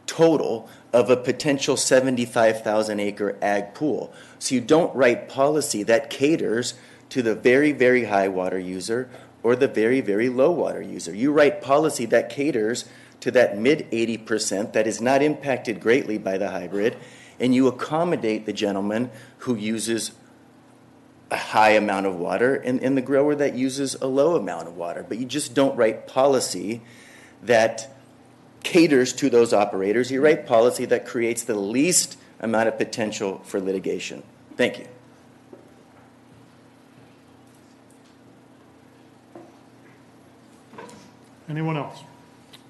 total of a potential 75,000 acre ag pool. So you don't write policy that caters to the very, very high water user or the very, very low water user. You write policy that caters to that mid 80% that is not impacted greatly by the hybrid, and you accommodate the gentleman who uses a high amount of water and the grower that uses a low amount of water. But you just don't write policy that caters to those operators. You write policy that creates the least amount of potential for litigation. Thank you. Anyone else?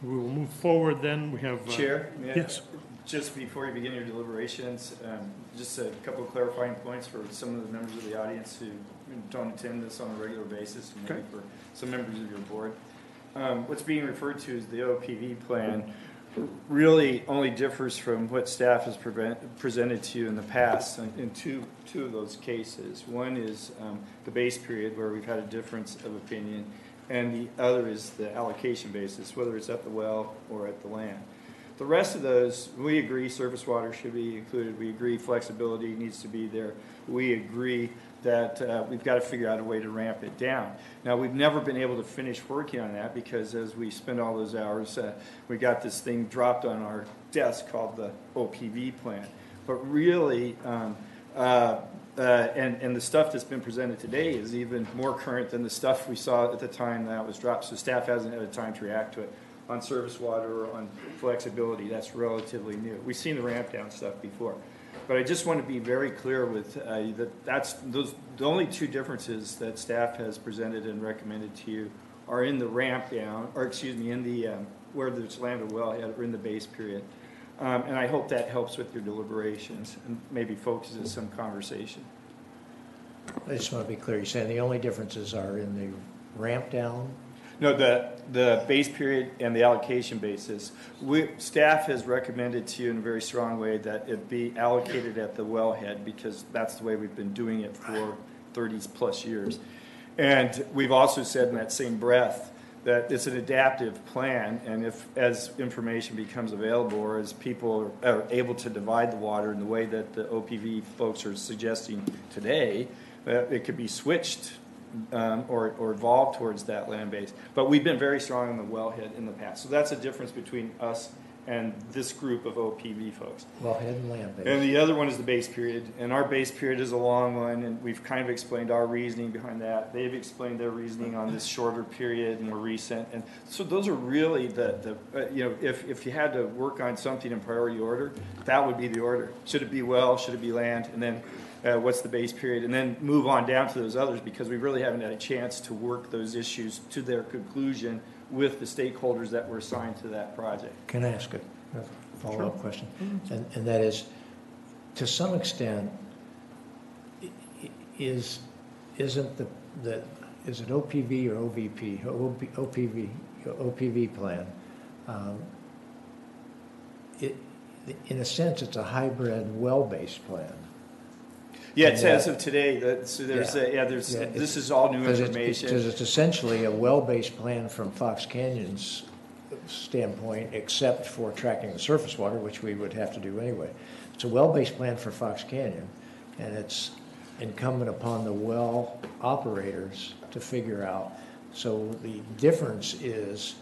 We will move forward then. We have... Chair? May I- Yes. Just before you begin your deliberations, just a couple of clarifying points for some of the members of the audience who don't attend this on a regular basis, and maybe for some members of your board. What's being referred to as the OPV plan really only differs from what staff has presented to you in the past in two of those cases. One is the base period, where we've had a difference of opinion, and the other is the allocation basis, whether it's at the well or at the land. The rest of those, we agree surface water should be included. We agree flexibility needs to be there. We agree that we've got to figure out a way to ramp it down. Now, we've never been able to finish working on that because as we spend all those hours, we got this thing dropped on our desk called the OPV plan. But really, and the stuff that's been presented today is even more current than the stuff we saw at the time that was dropped. So staff hasn't had a time to react to it. On surface water or on flexibility, that's relatively new. We've seen the ramp down stuff before. But I just want to be very clear with the only two differences that staff has presented and recommended to you are in the ramp down, or excuse me, in the where there's land or wellhead, or in the base period. And I hope that helps with your deliberations and maybe focuses some conversation. I just want to be clear. You're saying the only differences are in the ramp down? No, the base period and the allocation basis. Staff has recommended to you in a very strong way that it be allocated at the wellhead because that's the way we've been doing it for 30 plus years. And we've also said in that same breath that it's an adaptive plan, and if as information becomes available or as people are able to divide the water in the way that the OPV folks are suggesting today, it could be switched or evolve towards that land base. But we've been very strong on the wellhead in the past. So that's a difference between us and this group of OPV folks. Wellhead and land base. And the other one is the base period. And our base period is a long one, and we've kind of explained our reasoning behind that. They've explained their reasoning on this shorter period and more recent. And so those are really if you had to work on something in priority order, that would be the order. Should it be well? Should it be land? And then what's the base period, and then move on down to those others because we really haven't had a chance to work those issues to their conclusion with the stakeholders that were assigned to that project. Can I ask a follow-up question? And that is, to some extent, is it OPV or OVP, OPV plan? In a sense, it's a hybrid well-based plan. Yeah, it's as of today. This is all new information. Because it's essentially a well-based plan from Fox Canyon's standpoint, except for tracking the surface water, which we would have to do anyway. It's a well-based plan for Fox Canyon, and it's incumbent upon the well operators to figure out. So the difference is,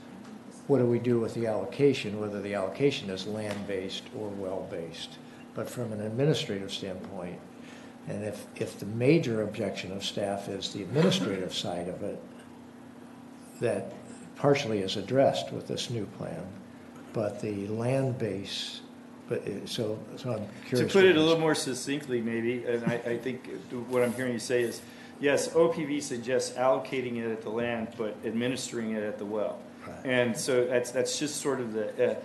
what do we do with the allocation, whether the allocation is land-based or well-based. But from an administrative standpoint, and if the major objection of staff is the administrative side of it, that partially is addressed with this new plan, but the land base, so I'm curious. To put it a little more succinctly, maybe, and I think what I'm hearing you say is, yes, OPV suggests allocating it at the land, but administering it at the well. Right. And so that's just sort of the.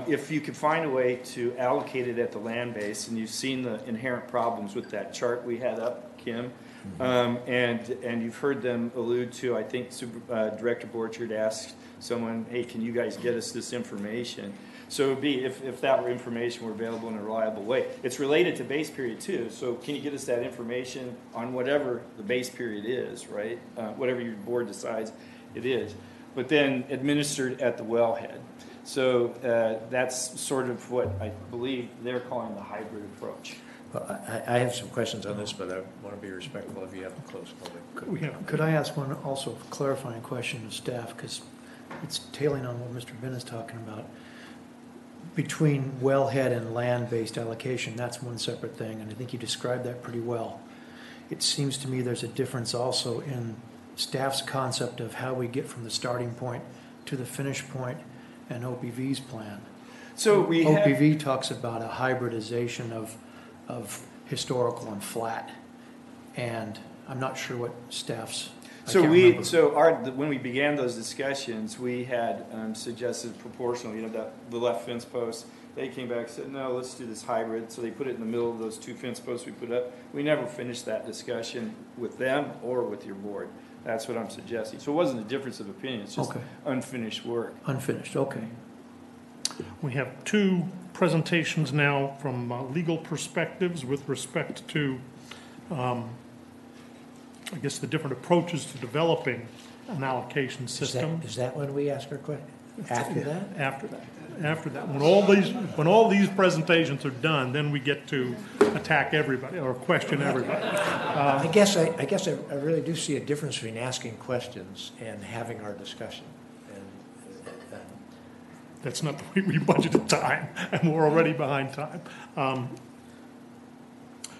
If you could find a way to allocate it at the land base, and you've seen the inherent problems with that chart we had up, Kim, and you've heard them allude to, I think Director Borchard asked someone, hey, can you guys get us this information? So it would be, if that were information were available in a reliable way. It's related to base period too, so can you get us that information on whatever the base period is, right? Whatever your board decides it is. But then administered at the wellhead. So that's sort of what I believe they're calling the hybrid approach. Well, I have some questions on this, but I want to be respectful if you have a close public. Could I ask one also clarifying question to staff, because it's tailing on what Mr. Ben is talking about. Between wellhead and land-based allocation, that's one separate thing, and I think you described that pretty well. It seems to me there's a difference also in staff's concept of how we get from the starting point to the finish point and OPV's plan. So OPV talks about a hybridization of historical and flat, and I'm not sure what staff's. When we began those discussions, we had suggested proportional. The left fence post. They came back and said, no, let's do this hybrid. So they put it in the middle of those two fence posts we put up. We never finished that discussion with them or with your board. That's what I'm suggesting. So it wasn't a difference of opinion. It's just unfinished work. Unfinished. Okay. We have two presentations now from legal perspectives with respect to, I guess, the different approaches to developing an allocation system. Is that when we ask our question? After that? After that. When all these presentations are done, then we get to attack everybody or question everybody. I guess I really do see a difference between asking questions and having our discussion. That's not the way we budgeted time, and we're already behind time.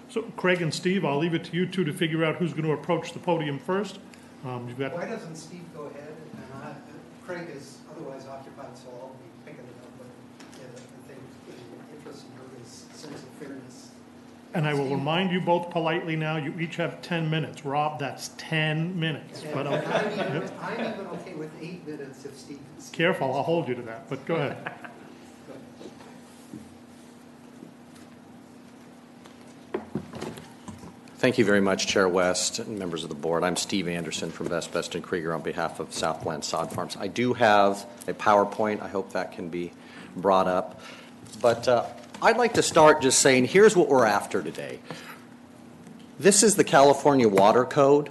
So Craig and Steve, I'll leave it to you two to figure out who's going to approach the podium first. You've got. Why doesn't Steve go ahead? And Craig is otherwise occupied, so I'll be picking it up. But I think the interest in his sense of fairness. And I will remind you both politely now, you each have 10 minutes. Rob, that's 10 minutes. And but I'm even okay with 8 minutes if Steve. Careful, I'll hold you to that, but go ahead. Thank you very much, Chair West and members of the board. I'm Steve Anderson from Best and Krieger on behalf of Southland Sod Farms. I do have a PowerPoint. I hope that can be brought up. But I'd like to start just saying, here's what we're after today. This is the California Water Code.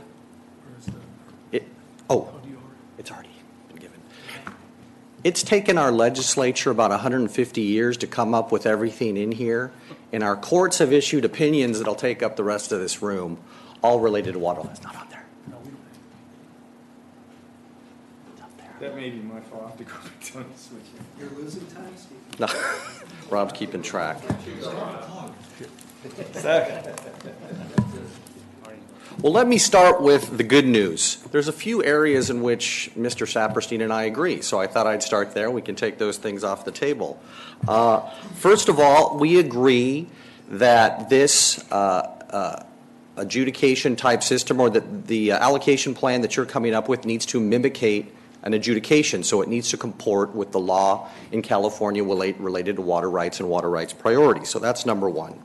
It's already been given. It's taken our legislature about 150 years to come up with everything in here, and our courts have issued opinions that'll take up the rest of this room, all related to water. That's not on there. That may be my fault. I have to go back down and switch it. You're losing time, Steve. No, Rob's keeping track. Well, let me start with the good news. There's a few areas in which Mr. Saperstein and I agree, so I thought I'd start there. We can take those things off the table. First of all, we agree that this adjudication type system, or that the allocation plan that you're coming up with, needs to mimicate an adjudication, so it needs to comport with the law in California related to water rights and water rights priorities. So that's number one.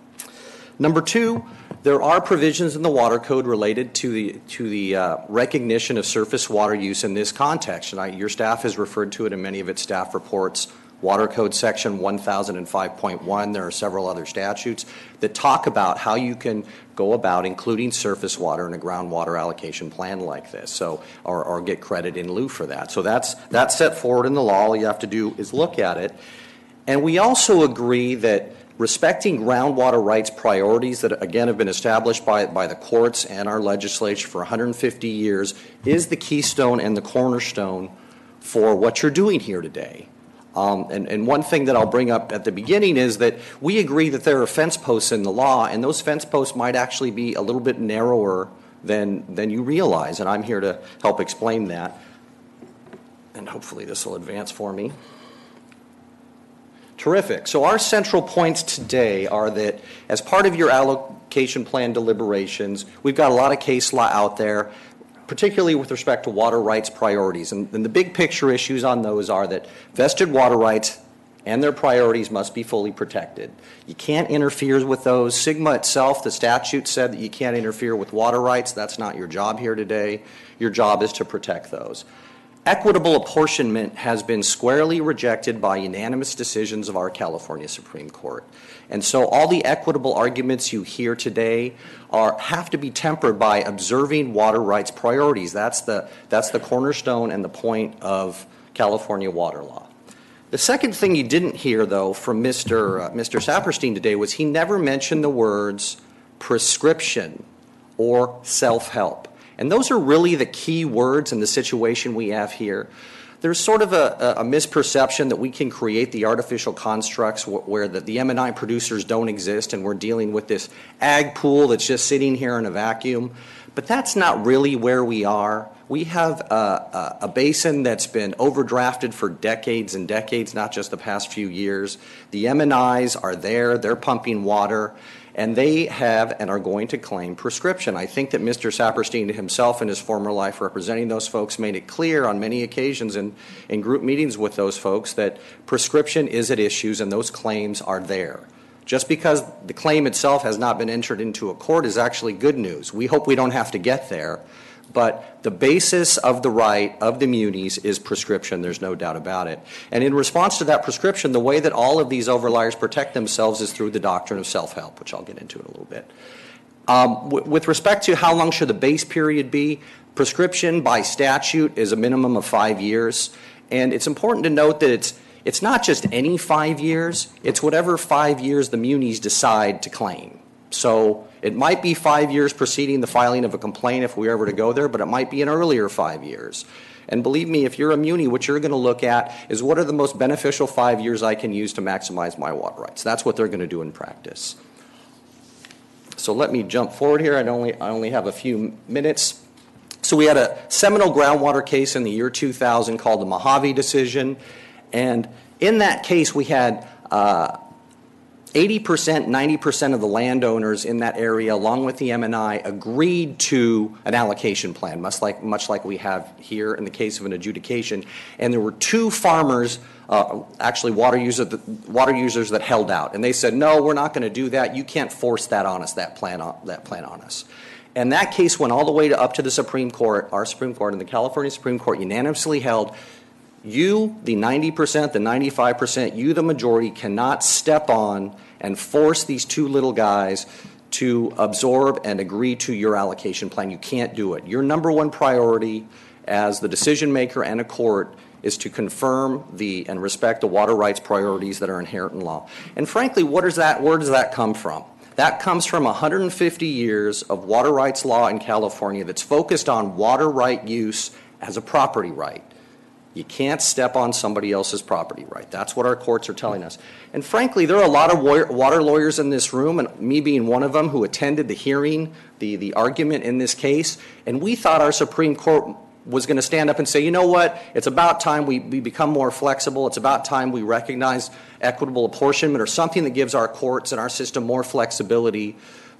Number two, there are provisions in the Water Code related to the recognition of surface water use in this context, and your staff has referred to it in many of its staff reports. Water Code Section 1005.1. There are several other statutes that talk about how you can go about including surface water in a groundwater allocation plan like this, so or get credit in lieu for that. So that's set forward in the law. All you have to do is look at it. And we also agree that respecting groundwater rights priorities that, again, have been established by the courts and our legislature for 150 years is the keystone and the cornerstone for what you're doing here today. And one thing that I'll bring up at the beginning is that we agree that there are fence posts in the law, and those fence posts might actually be a little bit narrower than you realize, and I'm here to help explain that. And hopefully this will advance for me. Terrific. So our central points today are that as part of your allocation plan deliberations, we've got a lot of case law out there, particularly with respect to water rights priorities. And the big picture issues on those are that vested water rights and their priorities must be fully protected. You can't interfere with those. SGMA itself, the statute said that you can't interfere with water rights. That's not your job here today. Your job is to protect those. Equitable apportionment has been squarely rejected by unanimous decisions of our California Supreme Court. And so all the equitable arguments you hear today have to be tempered by observing water rights priorities. That's the cornerstone and the point of California water law. The second thing you didn't hear, though, from Mr. Saperstein today was he never mentioned the words prescription or self-help. And those are really the key words in the situation we have here. There's sort of a misperception that we can create the artificial constructs where the M&I producers don't exist and we're dealing with this ag pool that's just sitting here in a vacuum. But that's not really where we are. We have a basin that's been overdrafted for decades and decades, not just the past few years. The M&Is are there, they're pumping water, and they have and are going to claim prescription. I think that Mr. Saperstein himself in his former life representing those folks made it clear on many occasions in group meetings with those folks that prescription is at issue and those claims are there. Just because the claim itself has not been entered into a court is actually good news. We hope we don't have to get there. But the basis of the right of the munis is prescription. There's no doubt about it. And in response to that prescription, the way that all of these overliers protect themselves is through the doctrine of self-help, which I'll get into in a little bit. With respect to how long should the base period be, prescription by statute is a minimum of 5 years. And it's important to note that it's not just any 5 years. It's whatever 5 years the munis decide to claim. So it might be 5 years preceding the filing of a complaint if we were ever to go there, but it might be an earlier 5 years. And believe me, if you're a muni, what you're going to look at is what are the most beneficial 5 years I can use to maximize my water rights. That's what they're going to do in practice. So let me jump forward here. I only have a few minutes. So we had a seminal groundwater case in the year 2000 called the Mojave decision. And in that case, we had 80%, 90% of the landowners in that area, along with the M&I, agreed to an allocation plan, much like we have here in the case of an adjudication. And there were two farmers, actually water users that held out. And they said, no, we're not going to do that. You can't force that on us, that plan on us. And that case went all the way up to the Supreme Court, our Supreme Court, and the California Supreme Court unanimously held, you, the 90%, the 95%, you, the majority, cannot step on and force these two little guys to absorb and agree to your allocation plan. You can't do it. Your number one priority as the decision maker and a court is to confirm and respect the water rights priorities that are inherent in law. And frankly, where does that come from? That comes from 150 years of water rights law in California that's focused on water right use as a property right. You can't step on somebody else's property right. That's what our courts are telling us. And frankly, there are a lot of water lawyers in this room, and me being one of them, who attended the hearing, the argument in this case, and we thought our Supreme Court was going to stand up and say, you know what, it's about time we become more flexible. It's about time we recognize equitable apportionment or something that gives our courts and our system more flexibility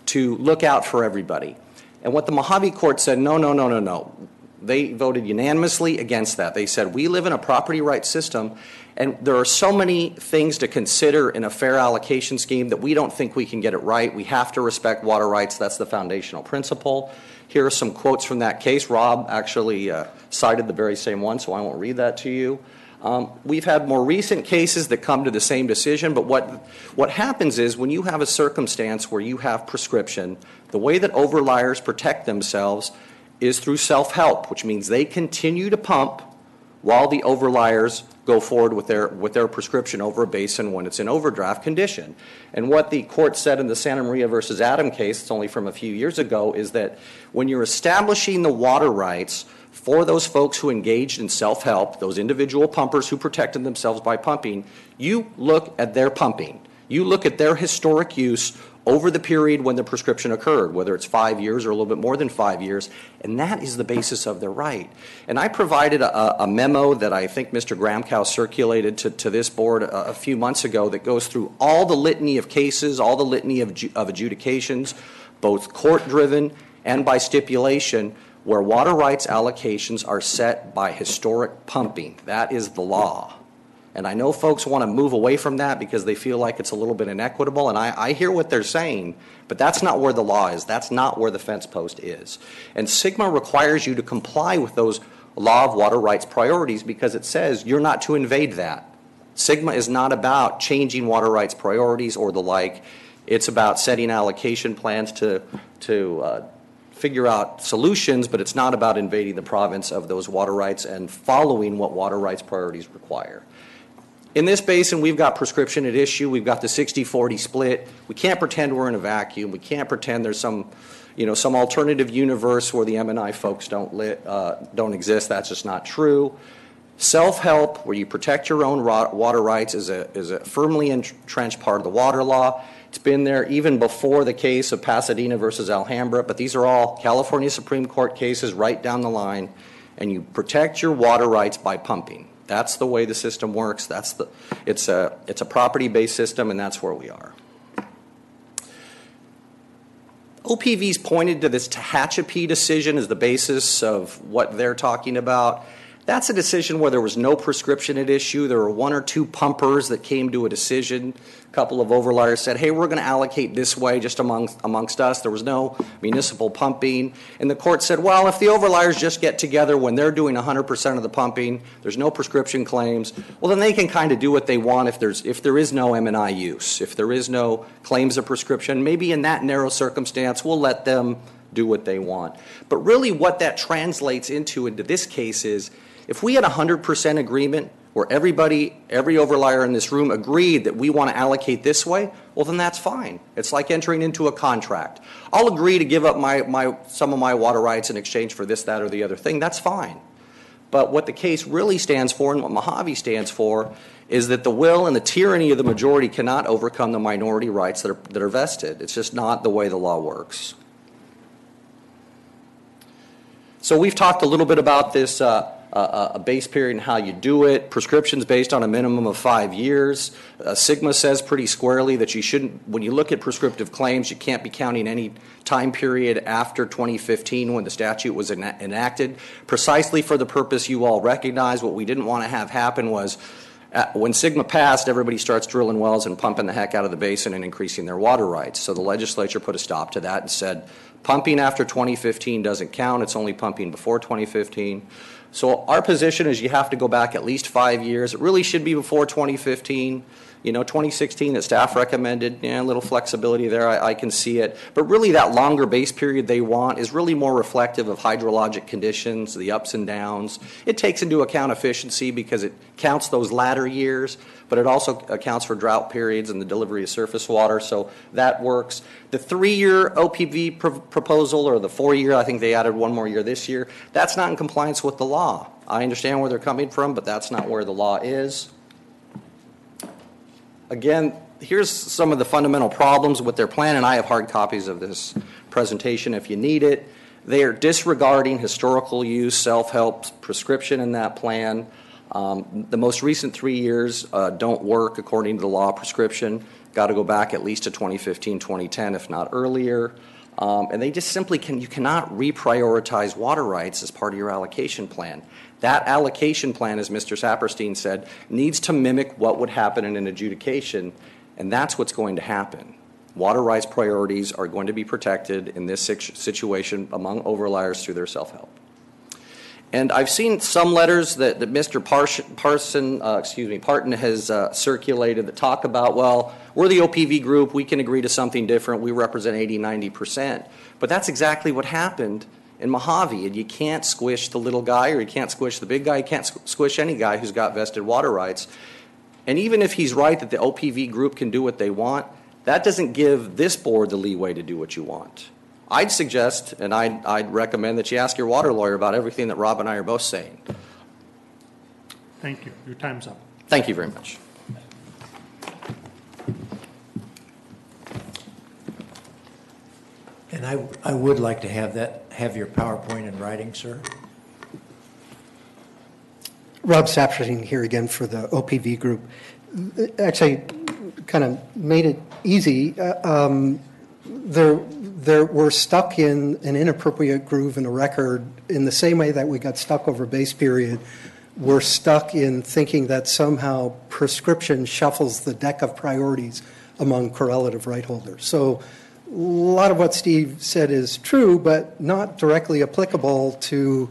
to look out for everybody. And what the Mojave court said, no. They voted unanimously against that. They said, we live in a property rights system, and there are so many things to consider in a fair allocation scheme that we don't think we can get it right. We have to respect water rights. That's the foundational principle. Here are some quotes from that case. Rob actually cited the very same one, so I won't read that to you. We've had more recent cases that come to the same decision, but what happens is when you have a circumstance where you have prescription, the way that overliers protect themselves is through self-help, which means they continue to pump while the overliers go forward with their prescription over a basin when it's in overdraft condition. And what the court said in the Santa Maria versus Adam case, it's only from a few years ago, is that when you're establishing the water rights for those folks who engaged in self-help, those individual pumpers who protected themselves by pumping, you look at their pumping. You look at their historic use over the period when the prescription occurred, whether it's 5 years or a little bit more than 5 years, and that is the basis of their right. And I provided a memo that I think Mr. Gramkow circulated to this board a few months ago that goes through all the litany of cases, all the litany of adjudications, both court-driven and by stipulation, where water rights allocations are set by historic pumping. That is the law. And I know folks want to move away from that because they feel like it's a little bit inequitable, and I hear what they're saying, but that's not where the law is. That's not where the fence post is. And SGMA requires you to comply with those law of water rights priorities because it says you're not to invade that. SGMA is not about changing water rights priorities or the like. It's about setting allocation plans to figure out solutions, but it's not about invading the province of those water rights and following what water rights priorities require. In this basin, we've got prescription at issue. We've got the 60-40 split. We can't pretend we're in a vacuum. We can't pretend there's some alternative universe where the M&I folks don't exist. That's just not true. Self-help, where you protect your own water rights, is a firmly entrenched part of the water law. It's been there even before the case of Pasadena versus Alhambra, but these are all California Supreme Court cases right down the line, and you protect your water rights by pumping. That's the way the system works. It's a property-based system, and that's where we are. OPV's pointed to this Tehachapi decision as the basis of what they're talking about. That's a decision where there was no prescription at issue. There were one or two pumpers that came to a decision. A couple of overliers said, hey, we're going to allocate this way just amongst us. There was no municipal pumping. And the court said, well, if the overliers just get together when they're doing 100% of the pumping, there's no prescription claims, well, then they can kind of do what they want if there is no M&I use. If there is no claims of prescription, maybe in that narrow circumstance, we'll let them do what they want. But really what that translates into this case is, if we had 100% agreement where every overlier in this room agreed that we want to allocate this way, well, then that's fine. It's like entering into a contract. I'll agree to give up some of my water rights in exchange for this, that, or the other thing. That's fine. But what the case really stands for and what Mojave stands for is that the will and the tyranny of the majority cannot overcome the minority rights that are vested. It's just not the way the law works. So we've talked a little bit about this a base period and how you do it. Prescriptions based on a minimum of 5 years. Sigma says pretty squarely that you shouldn't, when you look at prescriptive claims, you can't be counting any time period after 2015 when the statute was enacted, precisely for the purpose you all recognize. What we didn't want to have happen was when Sigma passed, everybody starts drilling wells and pumping the heck out of the basin and increasing their water rights. So the legislature put a stop to that and said, pumping after 2015 doesn't count. It's only pumping before 2015. So our position is you have to go back at least 5 years. It really should be before 2015. 2016 that staff recommended, a little flexibility there, I can see it. But really that longer base period they want is really more reflective of hydrologic conditions, the ups and downs. It takes into account efficiency because it counts those latter years, but it also accounts for drought periods and the delivery of surface water, so that works. The 3-year OPV proposal, or the 4-year, I think they added one more year this year, that's not in compliance with the law. I understand where they're coming from, but that's not where the law is. Again, here's some of the fundamental problems with their plan, and I have hard copies of this presentation if you need it. They are disregarding historical use, self-help, prescription in that plan. The most recent 3 years don't work according to the law prescription. Got to go back at least to 2015, 2010, if not earlier. And they just simply you cannot reprioritize water rights as part of your allocation plan. That allocation plan, as Mr. Saperstein said, needs to mimic what would happen in an adjudication, and that's what's going to happen. Water rights priorities are going to be protected in this situation among overliers through their self-help. And I've seen some letters that Mr. Parton has circulated that talk about, well, we're the OPV group, we can agree to something different, we represent 80, 90%. But that's exactly what happened in Mojave, and you can't squish the little guy, or you can't squish the big guy, you can't squish any guy who's got vested water rights. And even if he's right that the OPV group can do what they want, that doesn't give this board the leeway to do what you want. I'd suggest, and I'd recommend that you ask your water lawyer about everything that Rob and I are both saying. Thank you. Your time's up. Thank you very much. And I would like to have your PowerPoint in writing, sir. Rob Saperstein here again for the OPV group. Actually, kind of made it easy. We're stuck in an inappropriate groove in the record in the same way that we got stuck over base period. We're stuck in thinking that somehow prescription shuffles the deck of priorities among correlative right holders. So a lot of what Steve said is true, but not directly applicable to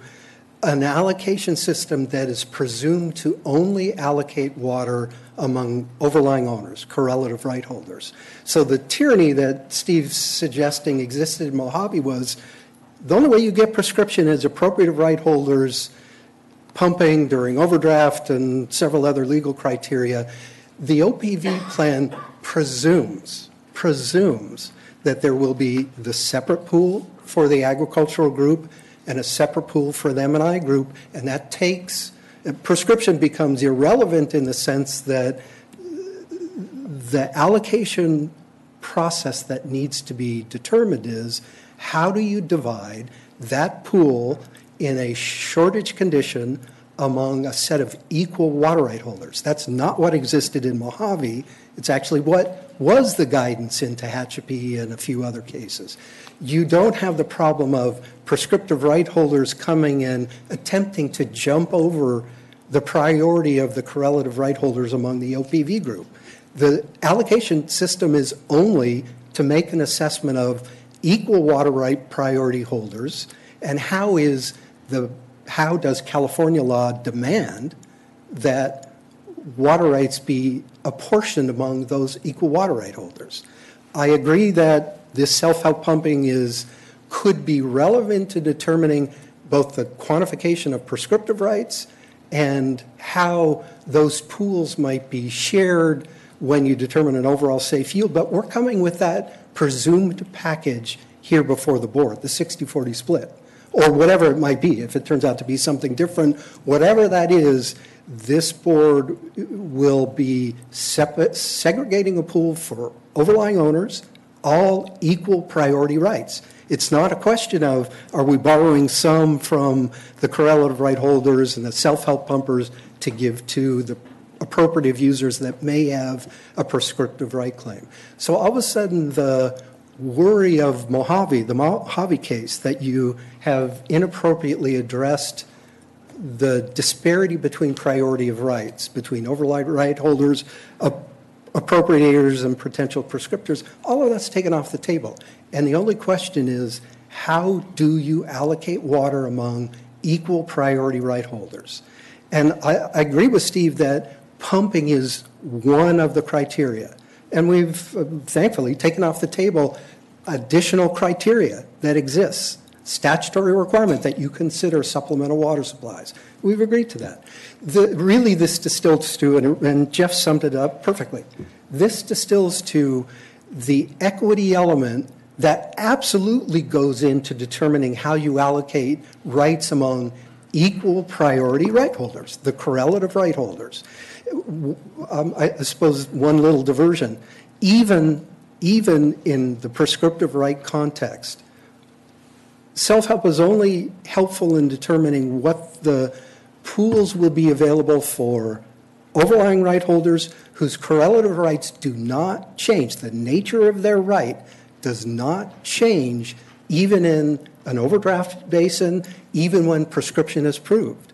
an allocation system that is presumed to only allocate water among overlying owners, correlative right holders. So the tyranny that Steve's suggesting existed in Mojave was the only way you get prescription is appropriative right holders pumping during overdraft and several other legal criteria, the OPV plan presumes that there will be the separate pool for the agricultural group and a separate pool for the M&I group, and that takes, prescription becomes irrelevant in the sense that the allocation process that needs to be determined is how do you divide that pool in a shortage condition among a set of equal water right holders. That's not what existed in Mojave. It's actually what was the guidance in Tehachapi and a few other cases. You don't have the problem of prescriptive right holders coming in attempting to jump over the priority of the correlative right holders among the OPV group. The allocation system is only to make an assessment of equal water right priority holders and how does California law demand that water rights be apportioned among those equal water right holders. I agree that this self-help pumping could be relevant to determining both the quantification of prescriptive rights and how those pools might be shared when you determine an overall safe yield, but we're coming with that presumed package here before the board, the 60-40 split, or whatever it might be. If it turns out to be something different, whatever that is, this board will be segregating a pool for overlying owners, all equal priority rights. It's not a question of are we borrowing some from the correlative right holders and the self-help pumpers to give to the appropriative users that may have a prescriptive right claim. So all of a sudden the worry of the Mojave case, that you have inappropriately addressed the disparity between priority of rights, between overlying right holders, appropriators, and potential prescriptors, all of that's taken off the table. And the only question is, how do you allocate water among equal priority right holders? And I agree with Steve that pumping is one of the criteria. And we've thankfully taken off the table additional criteria that exists. Statutory requirement that you consider supplemental water supplies. We've agreed to that. Really this distills to, and Jeff summed it up perfectly, this distills to the equity element that absolutely goes into determining how you allocate rights among equal priority right holders, the correlative right holders. I suppose one little diversion, even in the prescriptive right context, self-help is only helpful in determining what the pools will be available for overlying right holders whose correlative rights do not change. The nature of their right does not change even in an overdraft basin, even when prescription is proved.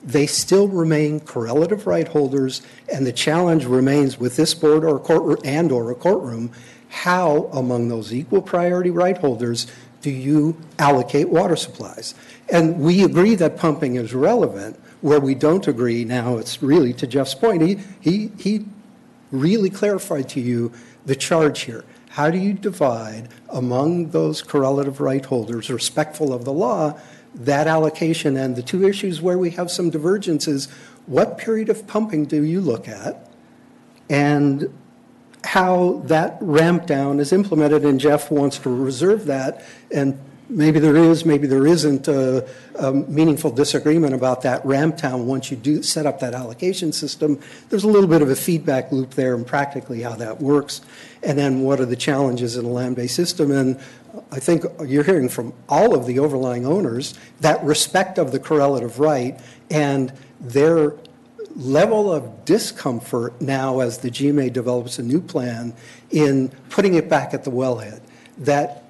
They still remain correlative right holders, and the challenge remains with this board or a courtroom, how among those equal priority right holders do you allocate water supplies? And we agree that pumping is relevant. Where we don't agree now, it's really to Jeff's point. He really clarified to you the charge here. How do you divide among those correlative right holders, respectful of the law, that allocation? And the two issues where we have some divergences, what period of pumping do you look at, and how that ramp down is implemented? And Jeff wants to reserve that, and maybe there isn't a meaningful disagreement about that ramp down once you do set up that allocation system. There's a little bit of a feedback loop there and practically how that works. And then what are the challenges in a land-based system? And I think you're hearing from all of the overlying owners that respect of the correlative right and their level of discomfort now as the GMA develops a new plan in putting it back at the wellhead. That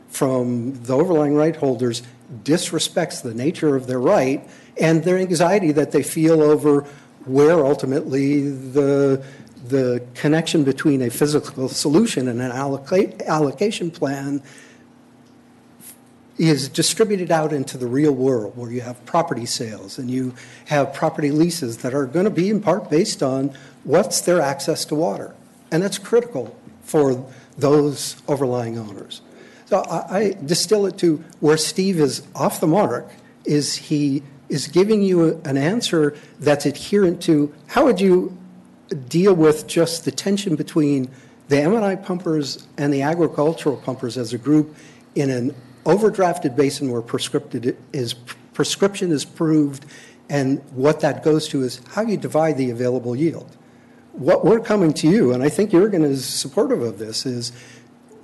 from the overlying right holders disrespects the nature of their right and their anxiety that they feel over where ultimately the connection between a physical solution and an allocation plan is distributed out into the real world, where you have property sales and you have property leases that are going to be in part based on what's their access to water. And that's critical for those overlying owners. So I distill it to where Steve is off the mark is he is giving you an answer that's adherent to how would you deal with just the tension between the M&I pumpers and the agricultural pumpers as a group in an overdrafted basin where prescription is proved, and what that goes to is how you divide the available yield. What we're coming to you, and I think Jurgen is supportive of this, is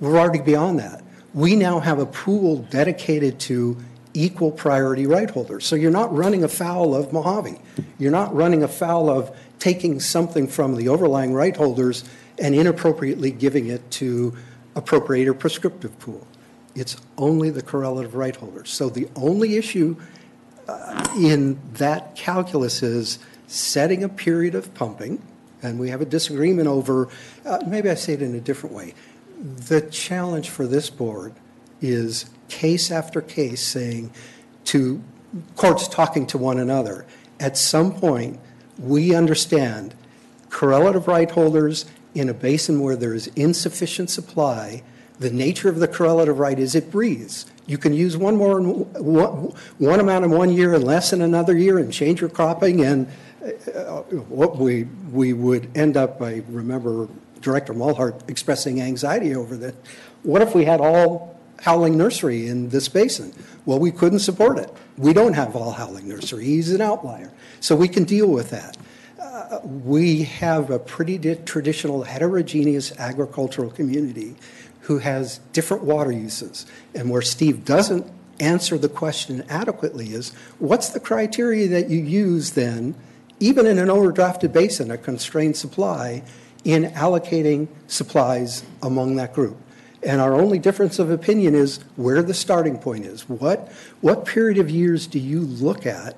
we're already beyond that. We now have a pool dedicated to equal priority right holders. So you're not running afoul of Mojave. You're not running afoul of taking something from the overlying right holders and inappropriately giving it to appropriate or prescriptive pool. It's only the correlative right holders. So the only issue in that calculus is setting a period of pumping, and we have a disagreement over, maybe I say it in a different way. The challenge for this board is case after case saying to courts talking to one another, at some point we understand correlative right holders in a basin where there is insufficient supply, the nature of the correlative right is it breathes. You can use one amount in 1 year and less in another year and change your cropping, and what we would end up, I remember Director Mulhart expressing anxiety over that. What if we had all howling nursery in this basin? Well, we couldn't support it. We don't have all howling nursery. He's an outlier. So we can deal with that. We have a pretty traditional heterogeneous agricultural community who has different water uses. And where Steve doesn't answer the question adequately is, what's the criteria that you use then, even in an overdrafted basin, a constrained supply, in allocating supplies among that group? And our only difference of opinion is where the starting point is. What period of years do you look at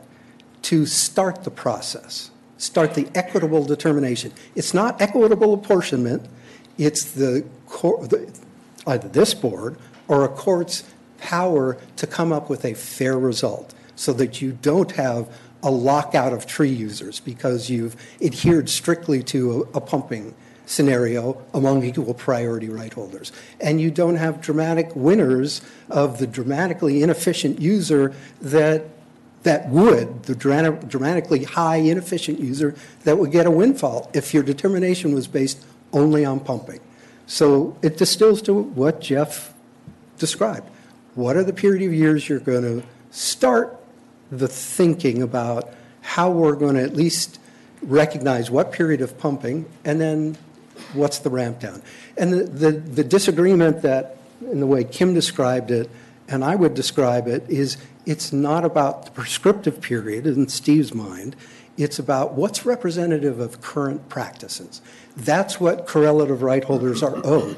to start the process, start the equitable determination? It's not equitable apportionment. It's either this board or a court's power to come up with a fair result so that you don't have a lockout of tree users because you've adhered strictly to a pumping scenario among equal priority right holders. And you don't have dramatic winners of the dramatically inefficient user the dramatically high inefficient user that would get a windfall if your determination was based only on pumping. So it distills to what Jeff described. What are the period of years you're going to start the thinking about how we're going to at least recognize what period of pumping, and then what's the ramp down? And the disagreement that, in the way Kim described it, and I would describe it, is it's not about the prescriptive period in Steve's mind. It's about what's representative of current practices. That's what correlative right holders are owed,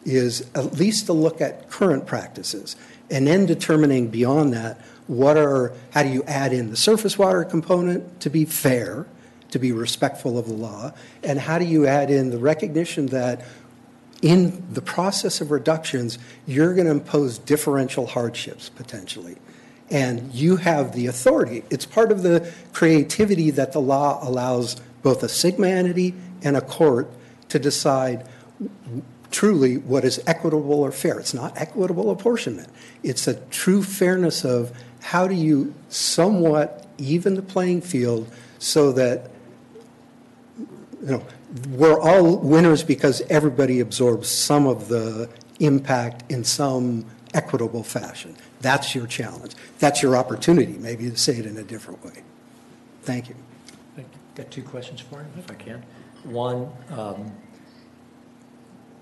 is at least to look at current practices, and then determining beyond that how do you add in the surface water component to be fair, to be respectful of the law, and how do you add in the recognition that in the process of reductions, you're going to impose differential hardships potentially. And you have the authority. It's part of the creativity that the law allows both a sigma entity and a court to decide truly what is equitable or fair. It's not equitable apportionment. It's a true fairness of how do you somewhat even the playing field so that we're all winners because everybody absorbs some of the impact in some equitable fashion. That's your challenge. That's your opportunity, maybe, to say it in a different way. Thank you. I've got two questions for him, if I can. One,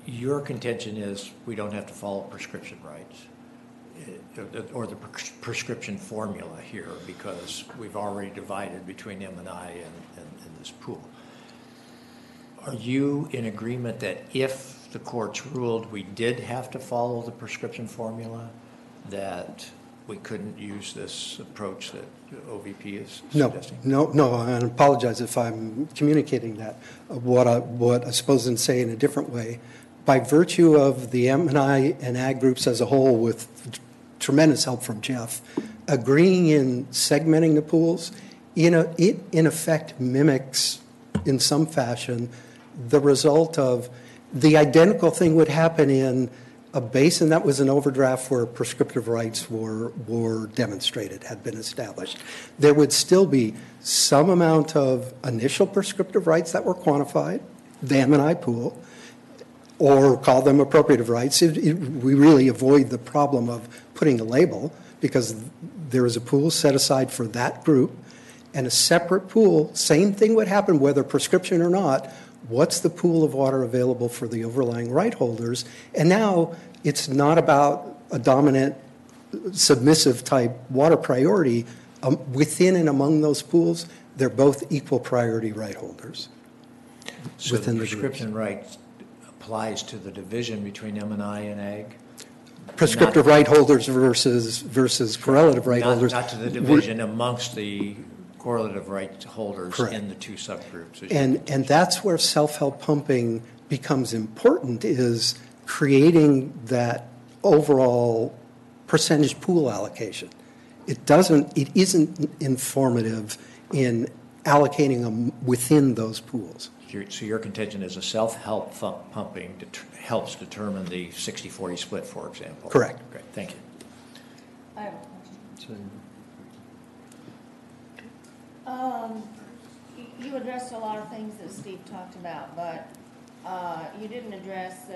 your contention is we don't have to follow prescription rights or the prescription formula here because we've already divided between M&I and this pool. Are you in agreement that if the courts ruled we did have to follow the prescription formula, that we couldn't use this approach that OVP is suggesting? No, I apologize if I'm communicating that. What I suppose in say in a different way, by virtue of the M&I and ag groups as a whole, with tremendous help from Jeff, agreeing in segmenting the pools, it in effect mimics in some fashion the result of the identical thing would happen in a basin that was an overdraft where prescriptive rights were demonstrated, had been established, there would still be some amount of initial prescriptive rights that were quantified, the M&I pool, or call them appropriative rights. We really avoid the problem of putting a label because there is a pool set aside for that group and a separate pool. Same thing would happen whether prescription or not. What's the pool of water available for the overlying right holders? And now it's not about a dominant submissive type water priority. Within and among those pools, they're both equal priority right holders. So the prescription right applies to the division between M&I and Ag? Prescriptive right holders versus correlative right holders. Not to the division amongst the correlative right holders in the two subgroups. And that's where self-help pumping becomes important, is creating that overall percentage pool allocation. It isn't informative in allocating them within those pools. So your contention is a self-help pumping helps determine the 60-40 split, for example? Correct. Great, thank you. I have a question. You addressed a lot of things that Steve talked about, but you didn't address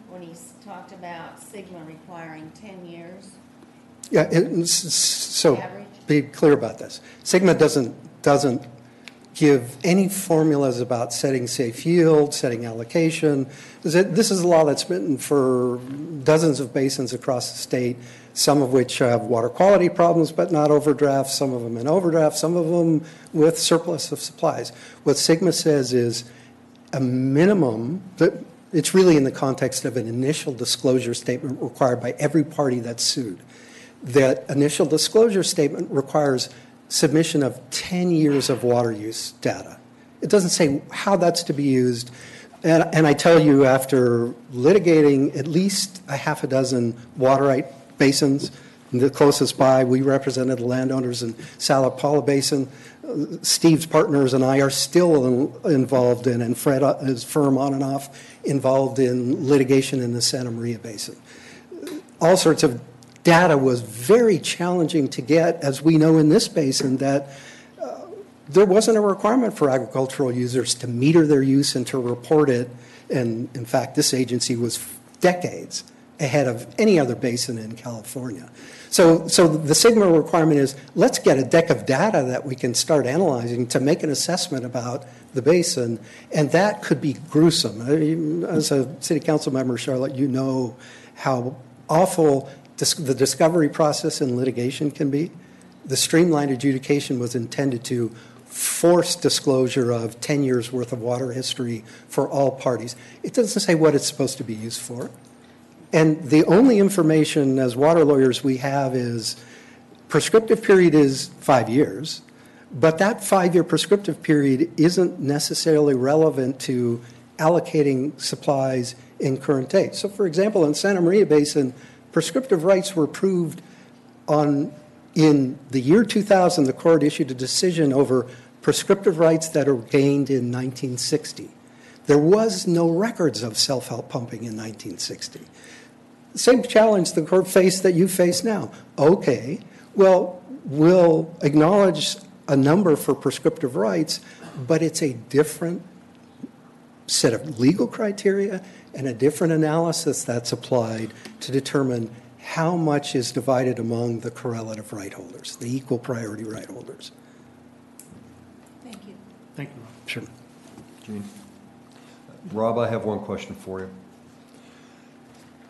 when he talked about Sigma requiring 10 years. Yeah, so be clear about this. Sigma doesn't give any formulas about setting safe yield, setting allocation. This is a law that's been for dozens of basins across the state, some of which have water quality problems but not overdraft, some of them in overdraft, some of them with surplus of supplies. What Sigma says is a minimum, it's really in the context of an initial disclosure statement required by every party that's sued. That initial disclosure statement requires submission of 10 years of water use data. It doesn't say how that's to be used. And I tell you, after litigating at least a half a dozen water right basins, the closest by, we represented the landowners in Sala Paula Basin. Steve's partners and I are still involved in, and Fred is firm on and off, involved in litigation in the Santa Maria Basin. All sorts of data was very challenging to get, as we know in this basin, that there wasn't a requirement for agricultural users to meter their use and to report it. And in fact, this agency was decades ahead of any other basin in California. So the Sigma requirement is, let's get a deck of data that we can start analyzing to make an assessment about the basin, and that could be gruesome. As a city council member, Charlotte, you know how awful the discovery process in litigation can be. The streamlined adjudication was intended to force disclosure of 10 years worth of water history for all parties. It doesn't say what it's supposed to be used for. And the only information as water lawyers we have is prescriptive period is 5 years, but that 5-year prescriptive period isn't necessarily relevant to allocating supplies in current date. So for example, in Santa Maria Basin, prescriptive rights were approved in the year 2000. The court issued a decision over prescriptive rights that are gained in 1960. There was no records of self-help pumping in 1960. Same challenge the court faced that you face now. Okay, well, we'll acknowledge a number for prescriptive rights, but it's a different set of legal criteria and a different analysis that's applied to determine how much is divided among the correlative right holders, the equal priority right holders. Thank you. Thank you. Sure. Gene. Rob, I have one question for you.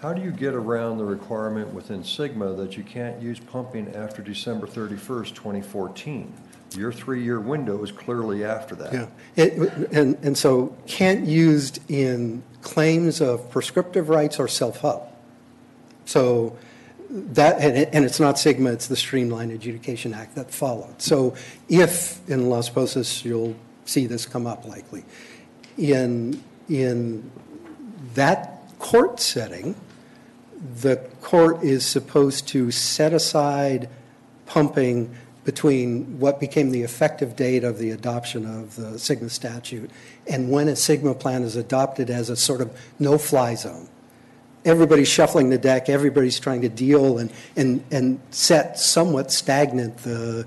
How do you get around the requirement within Sigma that you can't use pumping after December 31st, 2014? Your 3-year window is clearly after that. Yeah, and so can't used in claims of prescriptive rights or self-help. So that, and it's not Sigma, it's the Streamlined Adjudication Act that followed. So if in Las Posas, you'll see this come up likely, in that court setting, the court is supposed to set aside pumping between what became the effective date of the adoption of the Sigma statute and when a Sigma plan is adopted as a sort of no-fly zone. everybody's shuffling the deck, everybody's trying to deal and set somewhat stagnant the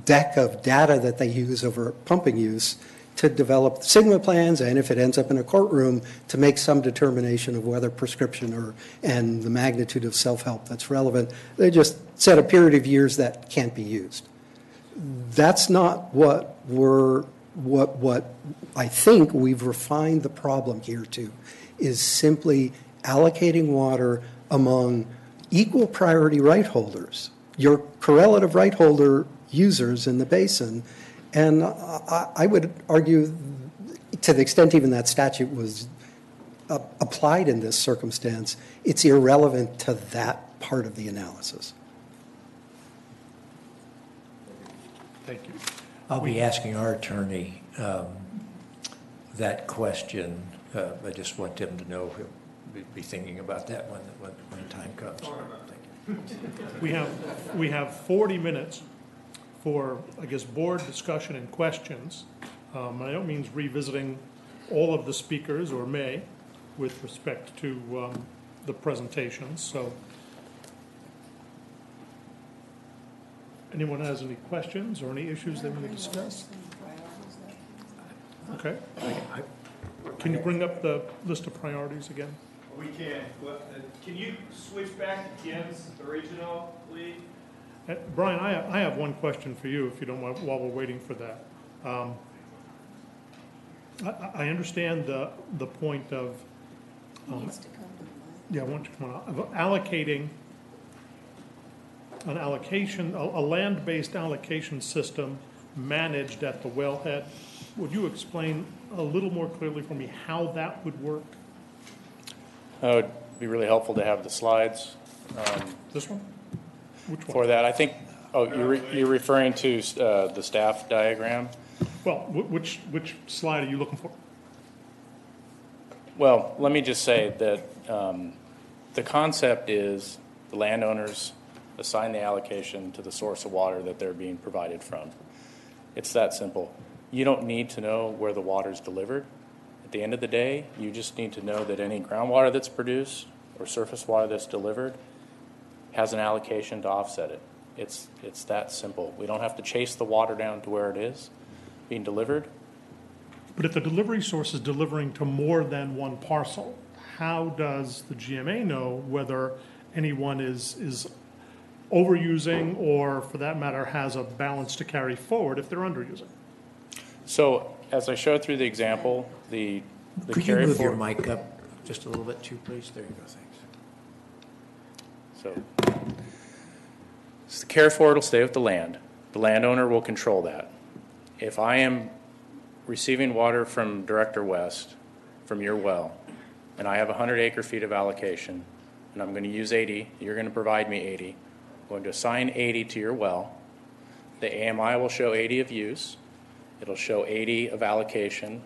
deck of data that they use over pumping use to develop Sigma plans, and if it ends up in a courtroom, to make some determination of whether prescription and the magnitude of self-help that's relevant. They just set a period of years that can't be used. That's not what I think we've refined the problem here to, is simply allocating water among equal priority right holders, your correlative right holder users in the basin. And I would argue, to the extent even that statute was applied in this circumstance, it's irrelevant to that part of the analysis. Thank you. I'll be asking our attorney that question. I just want him to know he'll be thinking about that when the time comes. We have 40 minutes for, I guess, board discussion and questions. I don't mean revisiting all of the speakers, or may, with respect to the presentations. So anyone has any questions or any issues they want to discuss? Okay. Can you bring up the list of priorities again? We can. Can you switch back to Ken's original, please? Brian, I have one question for you, if you don't mind, while we're waiting for that. I understand the point of yeah, I want you to come on, of allocating an allocation, a land-based allocation system managed at the wellhead. Would you explain a little more clearly for me how that would work? It would be really helpful to have the slides. This one? Which one? For that, I think, you're referring to the staff diagram? Well, which slide are you looking for? Well, let me just say that the concept is the landowners assign the allocation to the source of water that they're being provided from. It's that simple. You don't need to know where the water is delivered. At the end of the day, you just need to know that any groundwater that's produced or surface water that's delivered has an allocation to offset it. It's that simple. We don't have to chase the water down to where it is being delivered. But if the delivery source is delivering to more than one parcel, how does the GMA know whether anyone is overusing or, for that matter, has a balance to carry forward if they're underusing? So, as I showed through the example, the Could you move your mic up just a little bit too, please? There you go, thanks. So the carry forward will stay with the land. The landowner will control that. If I am receiving water from Director West, from your well, and I have 100 acre feet of allocation, and I'm going to use 80, you're going to provide me 80. I'm going to assign 80 to your well. The AMI will show 80 of use. It'll show 80 of allocation.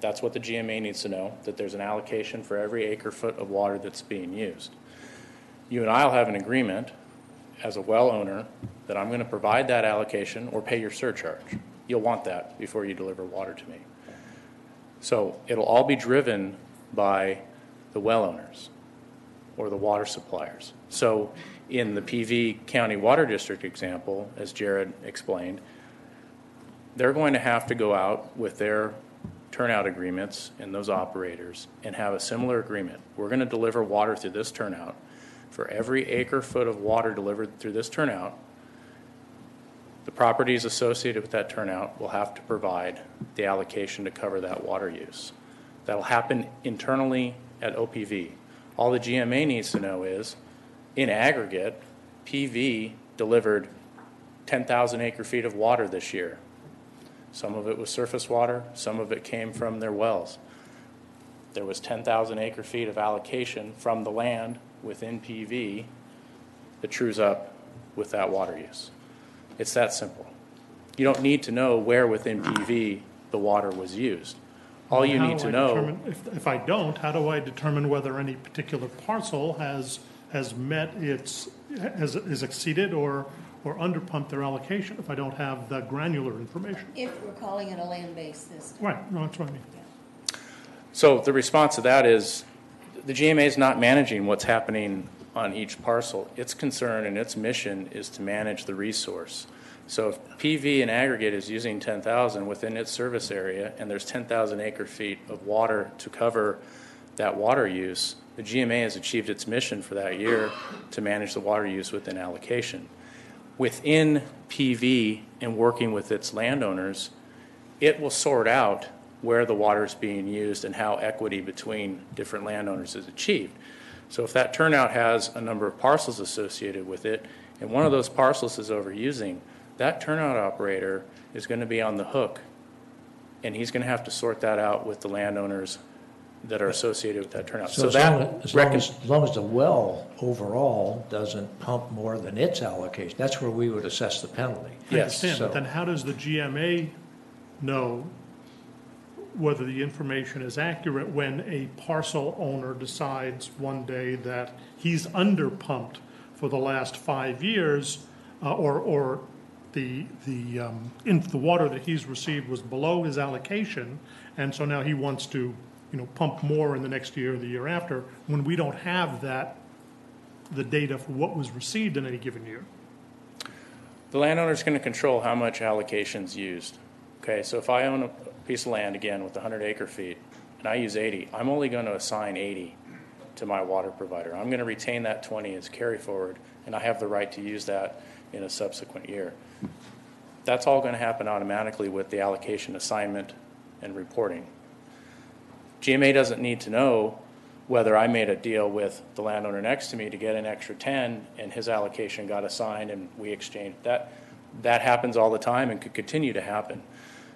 That's what the GMA needs to know, that there's an allocation for every acre foot of water that's being used. You and I will have an agreement as a well owner that I'm going to provide that allocation or pay your surcharge. You'll want that before you deliver water to me. So it'll all be driven by the well owners or the water suppliers. So in the PV County Water District example, as Jared explained, they're going to have to go out with their turnout agreements and those operators and have a similar agreement. We're going to deliver water through this turnout. For every acre foot of water delivered through this turnout, the properties associated with that turnout will have to provide the allocation to cover that water use. That'll happen internally at OPV. All the GMA needs to know is, in aggregate, PV delivered 10,000 acre feet of water this year. Some of it was surface water, some of it came from their wells. There was 10,000 acre feet of allocation from the land within PV that trues up with that water use. It's that simple. You don't need to know where within PV the water was used. All you need to know... If I don't, how do I determine whether any particular parcel has met its, is exceeded or underpumped their allocation if I don't have the granular information? If we're calling it a land-based system. Right, no, that's what I mean. So the response to that is the GMA is not managing what's happening on each parcel. Its concern and its mission is to manage the resource. So if PV in aggregate is using 10,000 within its service area, and there's 10,000 acre feet of water to cover that water use, the GMA has achieved its mission for that year to manage the water use within allocation. Within PV and working with its landowners, it will sort out where the water is being used and how equity between different landowners is achieved. So if that turnout has a number of parcels associated with it, and one of those parcels is overusing, that turnout operator is going to be on the hook, and he's going to have to sort that out with the landowners that are associated with that turnout. So as long as the well overall doesn't pump more than its allocation, that's where we would assess the penalty. I understand, but then how does the GMA know whether the information is accurate when a parcel owner decides one day that he's underpumped for the last 5 years, or the water that he's received was below his allocation, and so now he wants to pump more in the next year or the year after, when we don't have the data for what was received in any given year? The landowner is going to control how much allocation is used. Okay, so if I own a piece of land, again, with 100 acre feet, and I use 80, I'm only going to assign 80 to my water provider. I'm going to retain that 20 as carry forward, and I have the right to use that in a subsequent year. That's all going to happen automatically with the allocation assignment and reporting. GMA doesn't need to know whether I made a deal with the landowner next to me to get an extra 10 and his allocation got assigned and we exchanged. That happens all the time and could continue to happen.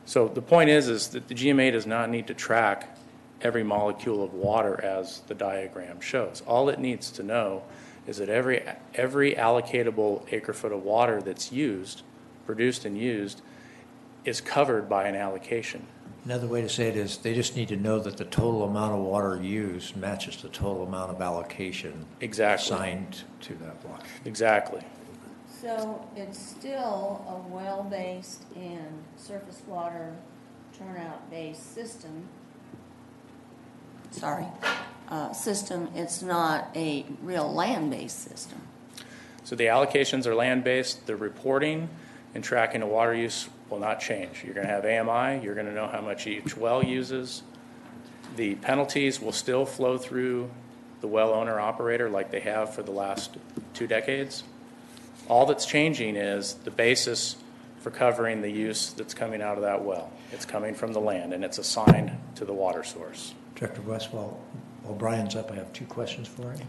So the point is that the GMA does not need to track every molecule of water as the diagram shows. All it needs to know is that every allocatable acre foot of water that's used, produced and used, is covered by an allocation. Another way to say it is they just need to know that the total amount of water used matches the total amount of allocation assigned to that water. Exactly. So it's still a well-based and surface water turnout-based system. System. It's not a real land-based system. So the allocations are land-based. The reporting and tracking of water use will not change. You're going to have AMI. You're going to know how much each well uses. The penalties will still flow through the well owner operator like they have for the last 2 decades. All that's changing is the basis for covering the use that's coming out of that well. It's coming from the land, and it's assigned to the water source. Director West, while Brian's up, I have 2 questions for him.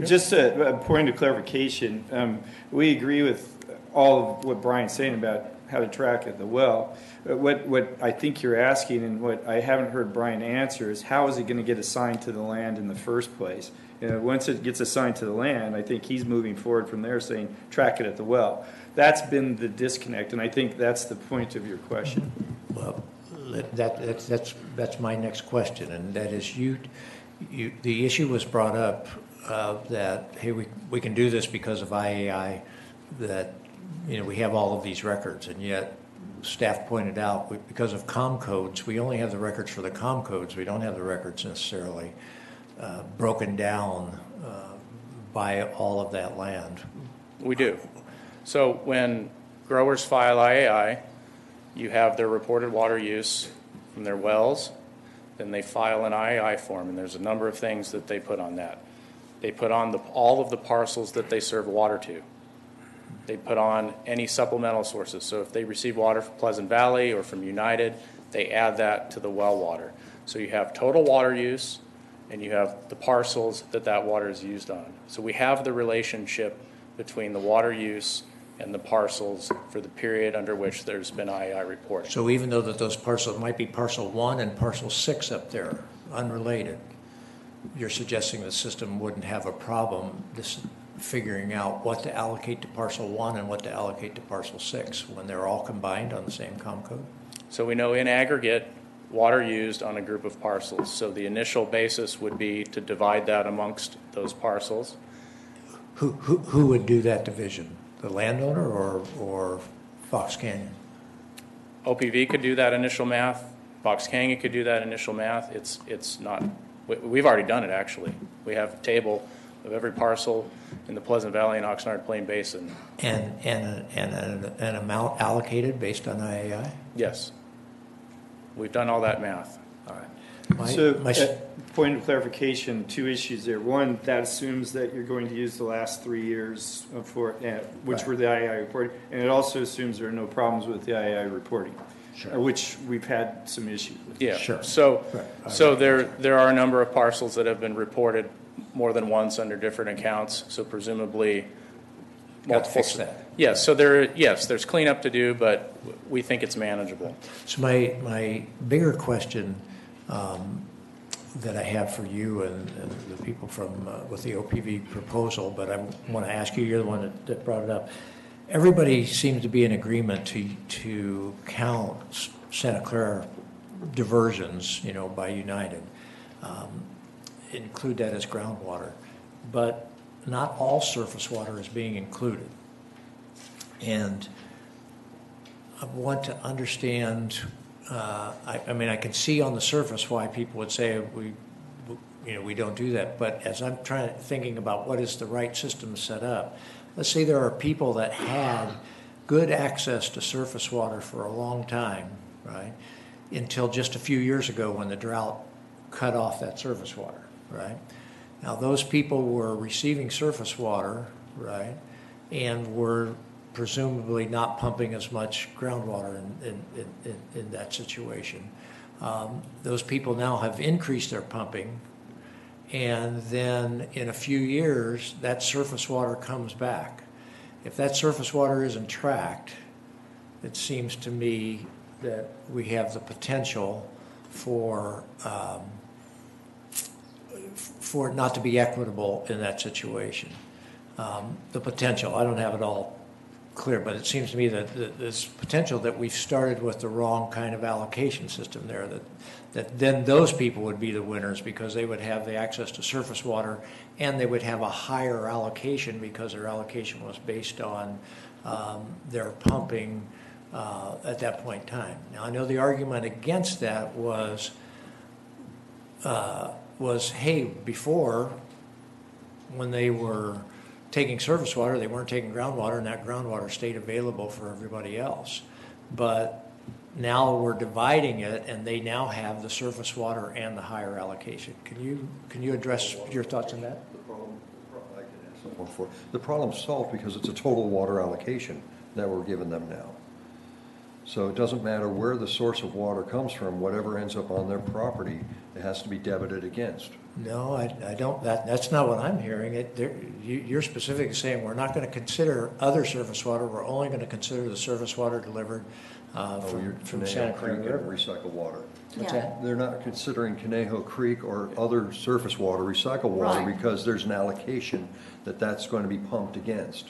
Just a point of clarification. We agree with all of what Brian's saying about how to track at the well. What I think you're asking, and what I haven't heard Brian answer, is how is it going to get assigned to the land in the first place? Once it gets assigned to the land, I think he's moving forward from there saying track it at the well. That's been the disconnect, and I think that's the point of your question. Well, that's my next question, and that is the issue was brought up that, hey, we can do this because of IAI, that we have all of these records, and yet staff pointed out because of COM codes, we only have the records for the COM codes. We don't have the records necessarily broken down by all of that land. We do. So when growers file IAI, you have their reported water use from their wells, then they file an IAI form, and there's a number of things that they put on that. They put on all of the parcels that they serve water to. They put on any supplemental sources. So if they receive water from Pleasant Valley or from United, they add that to the well water. So you have total water use, and you have the parcels that water is used on. So we have the relationship between the water use and the parcels for the period under which there's been IAI reporting. So even though that those parcels might be parcel 1 and parcel 6 up there, unrelated, you're suggesting the system wouldn't have a problem figuring out what to allocate to parcel 1 and what to allocate to parcel 6 when they're all combined on the same COM code? So we know in aggregate water used on a group of parcels. So the initial basis would be to divide that amongst those parcels. Who would do that division? The landowner or Fox Canyon? OPV could do that initial math. Fox Canyon could do that initial math. It's not We've already done it, actually. We have a table of every parcel in the Pleasant Valley and Oxnard Plain Basin. And an amount allocated based on IAI? Yes. We've done all that math. All right. Point of clarification, two issues there. One, that assumes that you're going to use the last 3 years which were the IAI reporting, and it also assumes there are no problems with the IAI reporting, which we've had some issues with. Yeah. Sure. So there are a number of parcels that have been reported more than once under different accounts. So presumably multiple. Fix that. Yes. So there's cleanup to do, but we think it's manageable. So my bigger question that I have for you and the people from with the OPV proposal, but I want to ask you, you're the one that brought it up. Everybody seems to be in agreement to count Santa Clara diversions, by United, include that as groundwater, but not all surface water is being included. And I want to understand. I can see on the surface why people would say we don't do that. But as I'm thinking about what is the right system to set up, let's say there are people that had good access to surface water for a long time, right, until just a few years ago when the drought cut off that surface water, right? Now those people were receiving surface water, right, and were presumably not pumping as much groundwater in that situation. Those people now have increased their pumping, and then in a few years, that surface water comes back. If that surface water isn't tracked, it seems to me that we have the potential for it not to be equitable in that situation. The potential, I don't have it all clear, but it seems to me that there's potential that we've started with the wrong kind of allocation system there, that then those people would be the winners because they would have the access to surface water and they would have a higher allocation because their allocation was based on their pumping at that point in time. Now I know the argument against that was hey, before when they were taking surface water, they weren't taking groundwater, and that groundwater stayed available for everybody else. But now we're dividing it, and they now have the surface water and the higher allocation. Can you address your thoughts on that? The problem's solved because it's a total water allocation that we're giving them now. So it doesn't matter where the source of water comes from, whatever ends up on their property, it has to be debited against. No, I don't. That's not what I'm hearing. You're specifically saying we're not going to consider other surface water. We're only going to consider the surface water delivered from Santa Clara Creek River. and recycled water. What's that? They're not considering Conejo Creek or other surface water, recycled water, Right. because there's an allocation that's going to be pumped against.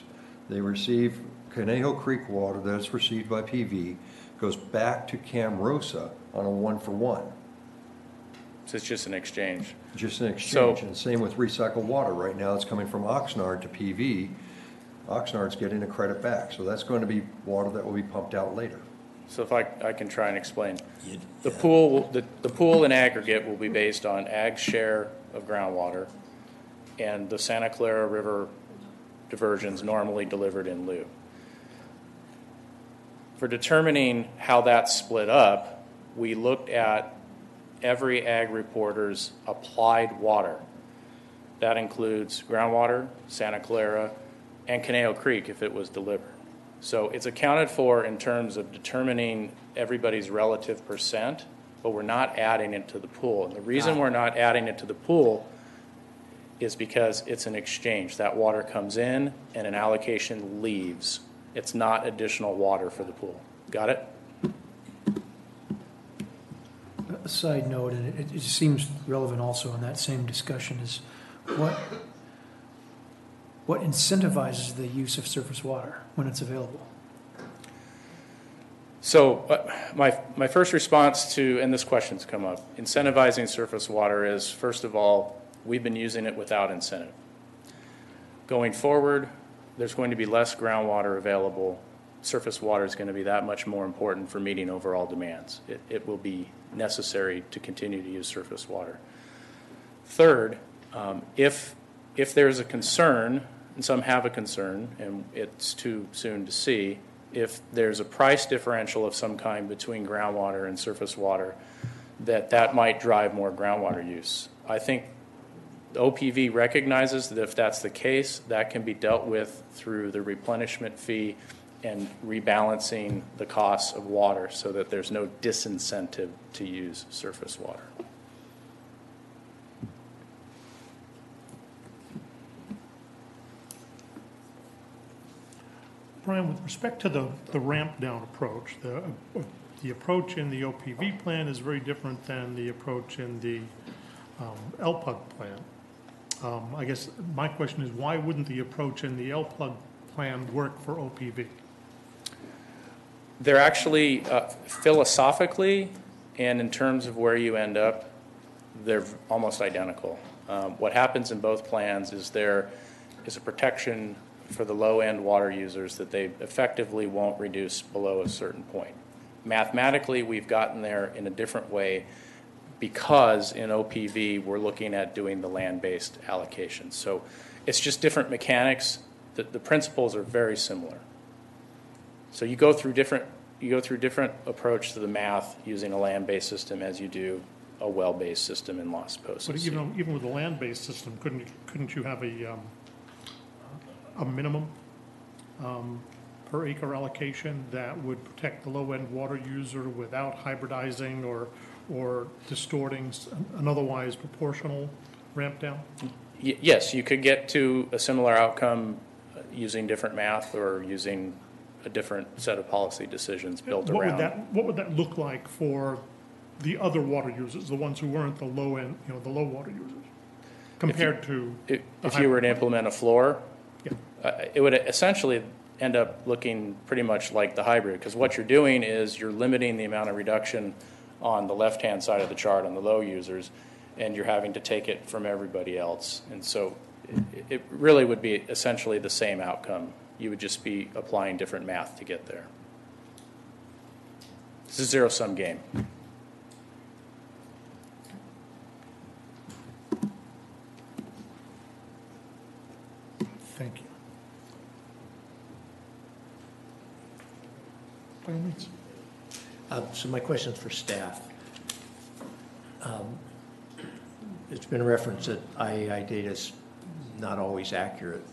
They receive Conejo Creek water that's received by PV, goes back to Camarosa on a 1-for-1. So it's just an exchange. Just an exchange. So- And same with recycled water. Right now, it's coming from Oxnard to PV. Oxnard's getting a credit back, so that's going to be water that will be pumped out later. So if I can try and explain. The pool in aggregate will be based on ag's share of groundwater and the Santa Clara River diversions normally delivered in lieu. For determining how that's split up, we looked at every ag reporter's applied water. That includes groundwater, Santa Clara, and Conejo Creek if it was delivered. So it's accounted for in terms of determining everybody's relative percent, but we're not adding it to the pool. And the reason we're not adding it to the pool is because it's an exchange. That water comes in and an allocation leaves. It's not additional water for the pool. Got it? A side note, and it seems relevant also in that same discussion, is what incentivizes the use of surface water when it's available? So my first response to, and this question's come up, incentivizing surface water is, first of all, we've been using it without incentive. Going forward, there's going to be less groundwater available. Surface water is going to be that much more important for meeting overall demands. It will be necessary to continue to use surface water. Third, if there's a concern, and some have a concern, and it's too soon to see, if there's a price differential of some kind between groundwater and surface water, that might drive more groundwater use. I think the OPV recognizes that if that's the case, that can be dealt with through the replenishment fee and rebalancing the costs of water so that there's no disincentive to use surface water. Brian, with respect to the ramp down approach, the approach in the OPV plan is very different than the approach in the LPUG plan. I guess my question is, why wouldn't the approach in the LPUG plan work for OPV? They're actually philosophically and in terms of where you end up, they're almost identical. What happens in both plans is there is a protection for the low-end water users that they effectively won't reduce below a certain point. Mathematically, we've gotten there in a different way because in OPV, we're looking at doing the land-based allocation. So it's just different mechanics. The principles are very similar. So you go through different approach to the math using a land-based system as you do a well-based system in Los Posas. But even with a land-based system, couldn't you have a minimum per acre allocation that would protect the low-end water user without hybridizing or distorting an otherwise proportional ramp down? Yes, you could get to a similar outcome using different math or using a different set of policy decisions built around. What would that look like for the other water users, the ones who weren't the low end, the low water users, compared to if you were to implement a floor? It would essentially end up looking pretty much like the hybrid, because what you're doing is you're limiting the amount of reduction on the left-hand side of the chart on the low users, and you're having to take it from everybody else. And so it really would be essentially the same outcome. You would just be applying different math to get there. It's a zero-sum game. Thank you. By all means. So my question is for staff. It's been referenced that IAI data is not always accurate.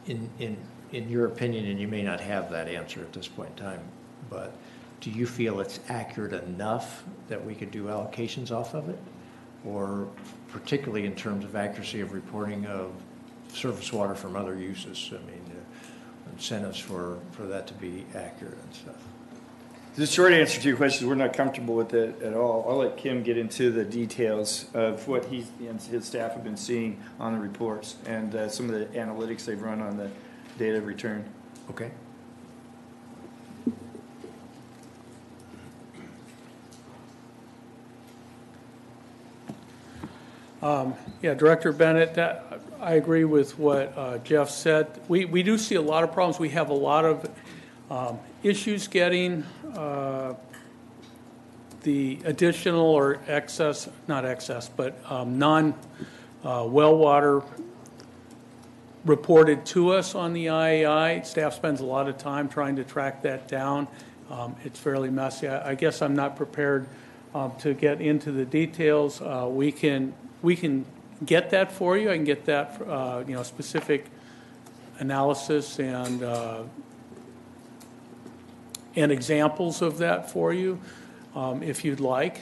In your opinion, and you may not have that answer at this point in time, but do you feel it's accurate enough that we could do allocations off of it? Or particularly in terms of accuracy of reporting of surface water from other uses? I mean, incentives for that to be accurate and stuff. The short answer to your question is we're not comfortable with it at all. I'll let Kim get into the details of what he and his staff have been seeing on the reports and some of the analytics they've run on the data return. Okay. Yeah, Director Bennett, I agree with what Jeff said. We do see a lot of problems. We have a lot of issues getting the additional or excess, not excess, but non-well water reported to us on the IAI. Staff spends a lot of time trying to track that down. It's fairly messy. I guess I'm not prepared to get into the details. We can get that for you. I can get that, specific analysis and examples of that for you, if you'd like.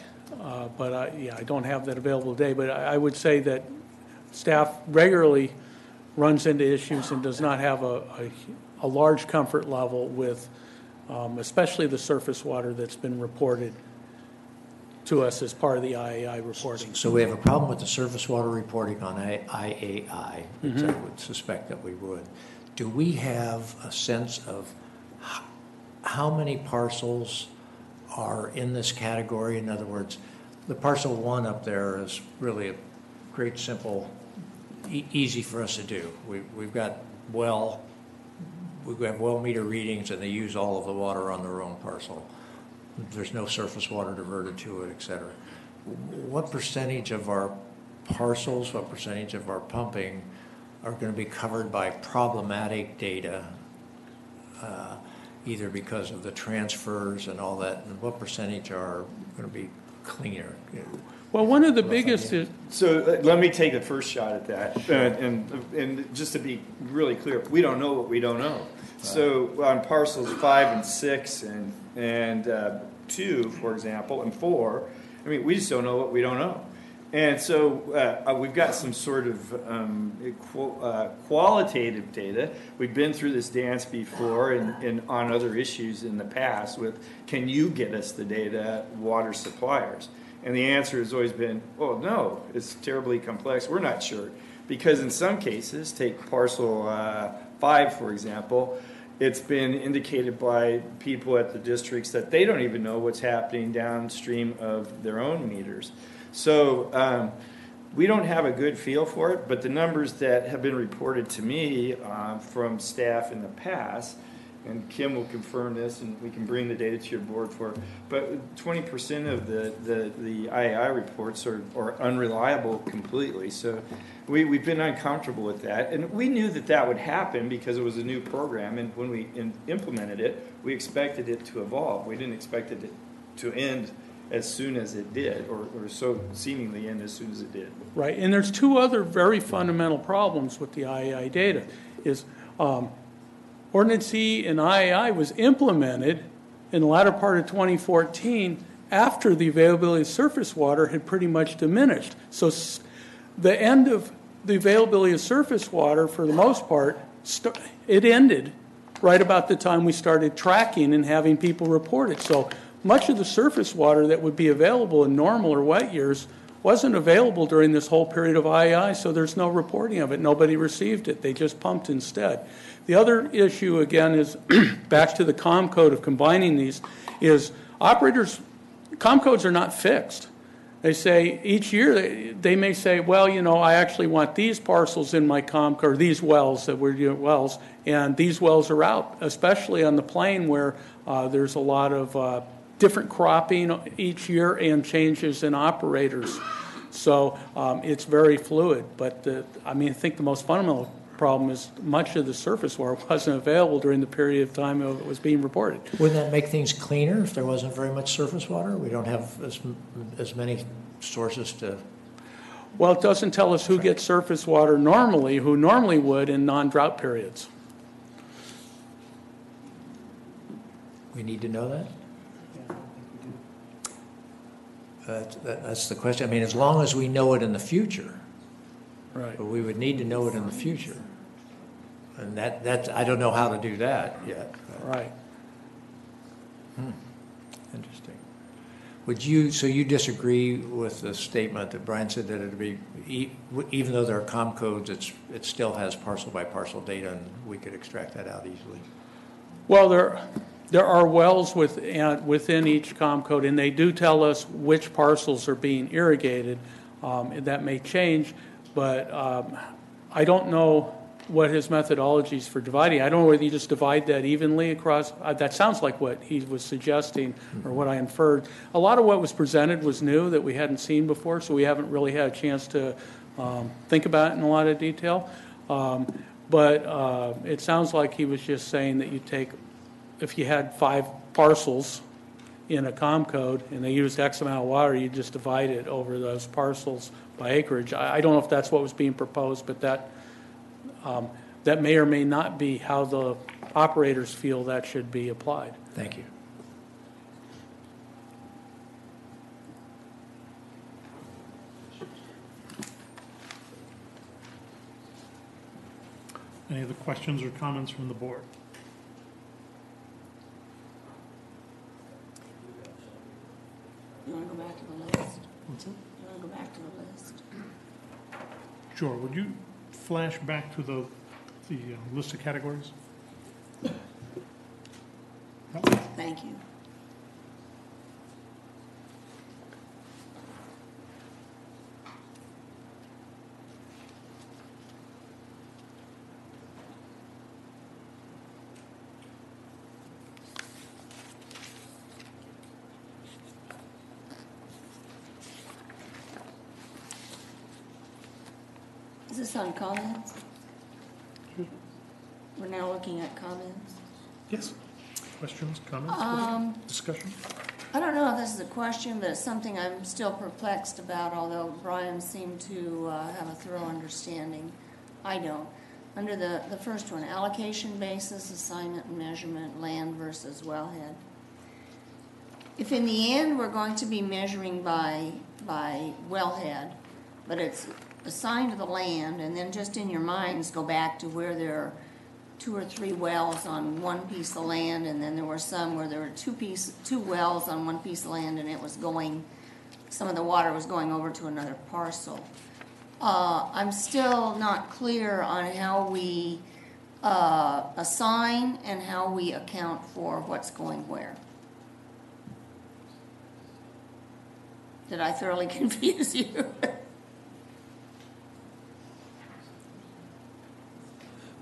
But I don't have that available today. But I would say that staff regularly runs into issues and does not have a large comfort level with, especially the surface water that's been reported to us as part of the IAI reporting. So we have a problem with the surface water reporting on IAI, which I would suspect that we would. Do we have a sense of how many parcels are in this category? In other words, the parcel 1 up there is really a great, simple, easy for us to do. We've got well meter readings, and they use all of the water on their own parcel. There's no surface water diverted to it, et cetera. What percentage of our parcels, what percentage of our pumping are going to be covered by problematic data, either because of the transfers and all that, and what percentage are going to be cleaner? Well, one of the biggest is, So let me take the first shot at that. And just to be really clear, we don't know what we don't know. So on parcels 5 and 6 and 2, for example, and 4, I mean, we just don't know what we don't know. And so we've got some sort of qualitative data. We've been through this dance before and on other issues in the past with, can you get us the data, water suppliers? And the answer has always been, oh, no, it's terribly complex. We're not sure. Because in some cases, take parcel 5, for example, it's been indicated by people at the districts that they don't even know what's happening downstream of their own meters. So we don't have a good feel for it, but the numbers that have been reported to me from staff in the past, and Kim will confirm this, and we can bring the data to your board for it, but 20% of the IAI reports are unreliable completely. So we've been uncomfortable with that. And we knew that that would happen because it was a new program, and when we implemented it, we expected it to evolve. We didn't expect it to end as soon as it did, or so seemingly end as soon as it did. right, and there's two other very fundamental problems with the IAI data. Is Ordinance E and IAI was implemented in the latter part of 2014 after the availability of surface water had pretty much diminished. So the end of the availability of surface water, for the most part, it ended right about the time we started tracking and having people report it. So much of the surface water that would be available in normal or wet years wasn't available during this whole period of IAI, so there's no reporting of it. Nobody received it. They just pumped instead. The other issue, again, is back to the COM code of combining these, is operators, COM codes are not fixed. They say each year, they may say, well, you know, I actually want these parcels in my COM code, or these wells that we're doing wells, and these wells are out, especially on the plain where there's a lot of different cropping each year and changes in operators. So it's very fluid. But I think the most fundamental problem is much of the surface water wasn't available during the period of time it was being reported. Wouldn't that make things cleaner if there wasn't very much surface water? We don't have as many sources to... Well, it doesn't tell us who gets surface water normally, who normally would in non-drought periods. We need to know that? That's the question. I mean, as long as we know it in the future. Right. But we would need to know it in the future. And that's I don't know how to do that yet. Right. Interesting. So you disagree with the statement that Brian said that it'd be, even though there are COM codes, it still has parcel by parcel data and we could extract that out easily? Well, there are wells within each COM code, and they do tell us which parcels are being irrigated. That may change, but I don't know what his methodology is for dividing. I don't know whether you just divide that evenly across. That sounds like what he was suggesting, or what I inferred. A lot of what was presented was new that we hadn't seen before, so we haven't really had a chance to think about it in a lot of detail. But it sounds like he was just saying that you take, if you had 5 parcels in a COM code and they used X amount of water, you just divide it over those parcels by acreage. I don't know if that's what was being proposed, but that may or may not be how the operators feel that should be applied. Thank you. Any other questions or comments from the board? You want to go back to the list? What's that? You want to go back to the list? Sure. Would you flash back to the list of categories? Thank you. Is this on comments? We're now looking at comments. Yes. Questions, comments, discussion? I don't know if this is a question, but it's something I'm still perplexed about, although Brian seemed to have a thorough understanding. I don't. Under the first one, allocation basis, assignment and measurement, land versus wellhead. If in the end we're going to be measuring by wellhead, but it's assigned to the land, and then just in your minds go back to where there are 2 or 3 wells on one piece of land, and then there were some where there were 2 wells on one piece of land, and it was going, some of the water was going over to another parcel. I'm still not clear on how we assign and how we account for what's going where. Did I thoroughly confuse you?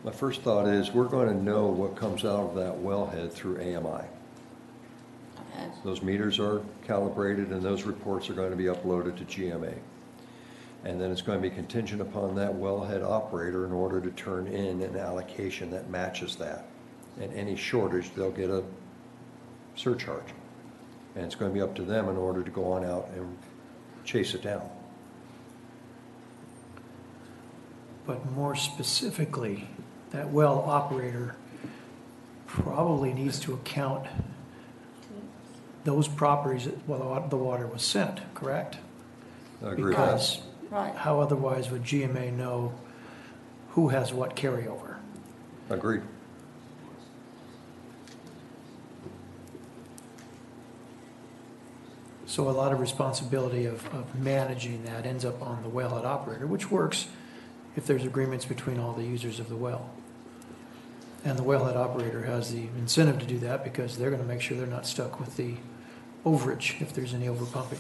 My first thought is we're going to know what comes out of that wellhead through AMI. Okay. Those meters are calibrated and those reports are going to be uploaded to GMA. And then it's going to be contingent upon that wellhead operator in order to turn in an allocation that matches that. And any shortage, they'll get a surcharge. And it's going to be up to them in order to go on out and chase it down. But more specifically, that well operator probably needs to account those properties that the water was sent, correct? I agree. Because right. How otherwise would GMA know who has what carryover? Agreed. So a lot of responsibility of managing that ends up on the wellhead operator, which works if there's agreements between all the users of the well. And the wellhead operator has the incentive to do that because they're going to make sure they're not stuck with the overage if there's any overpumping.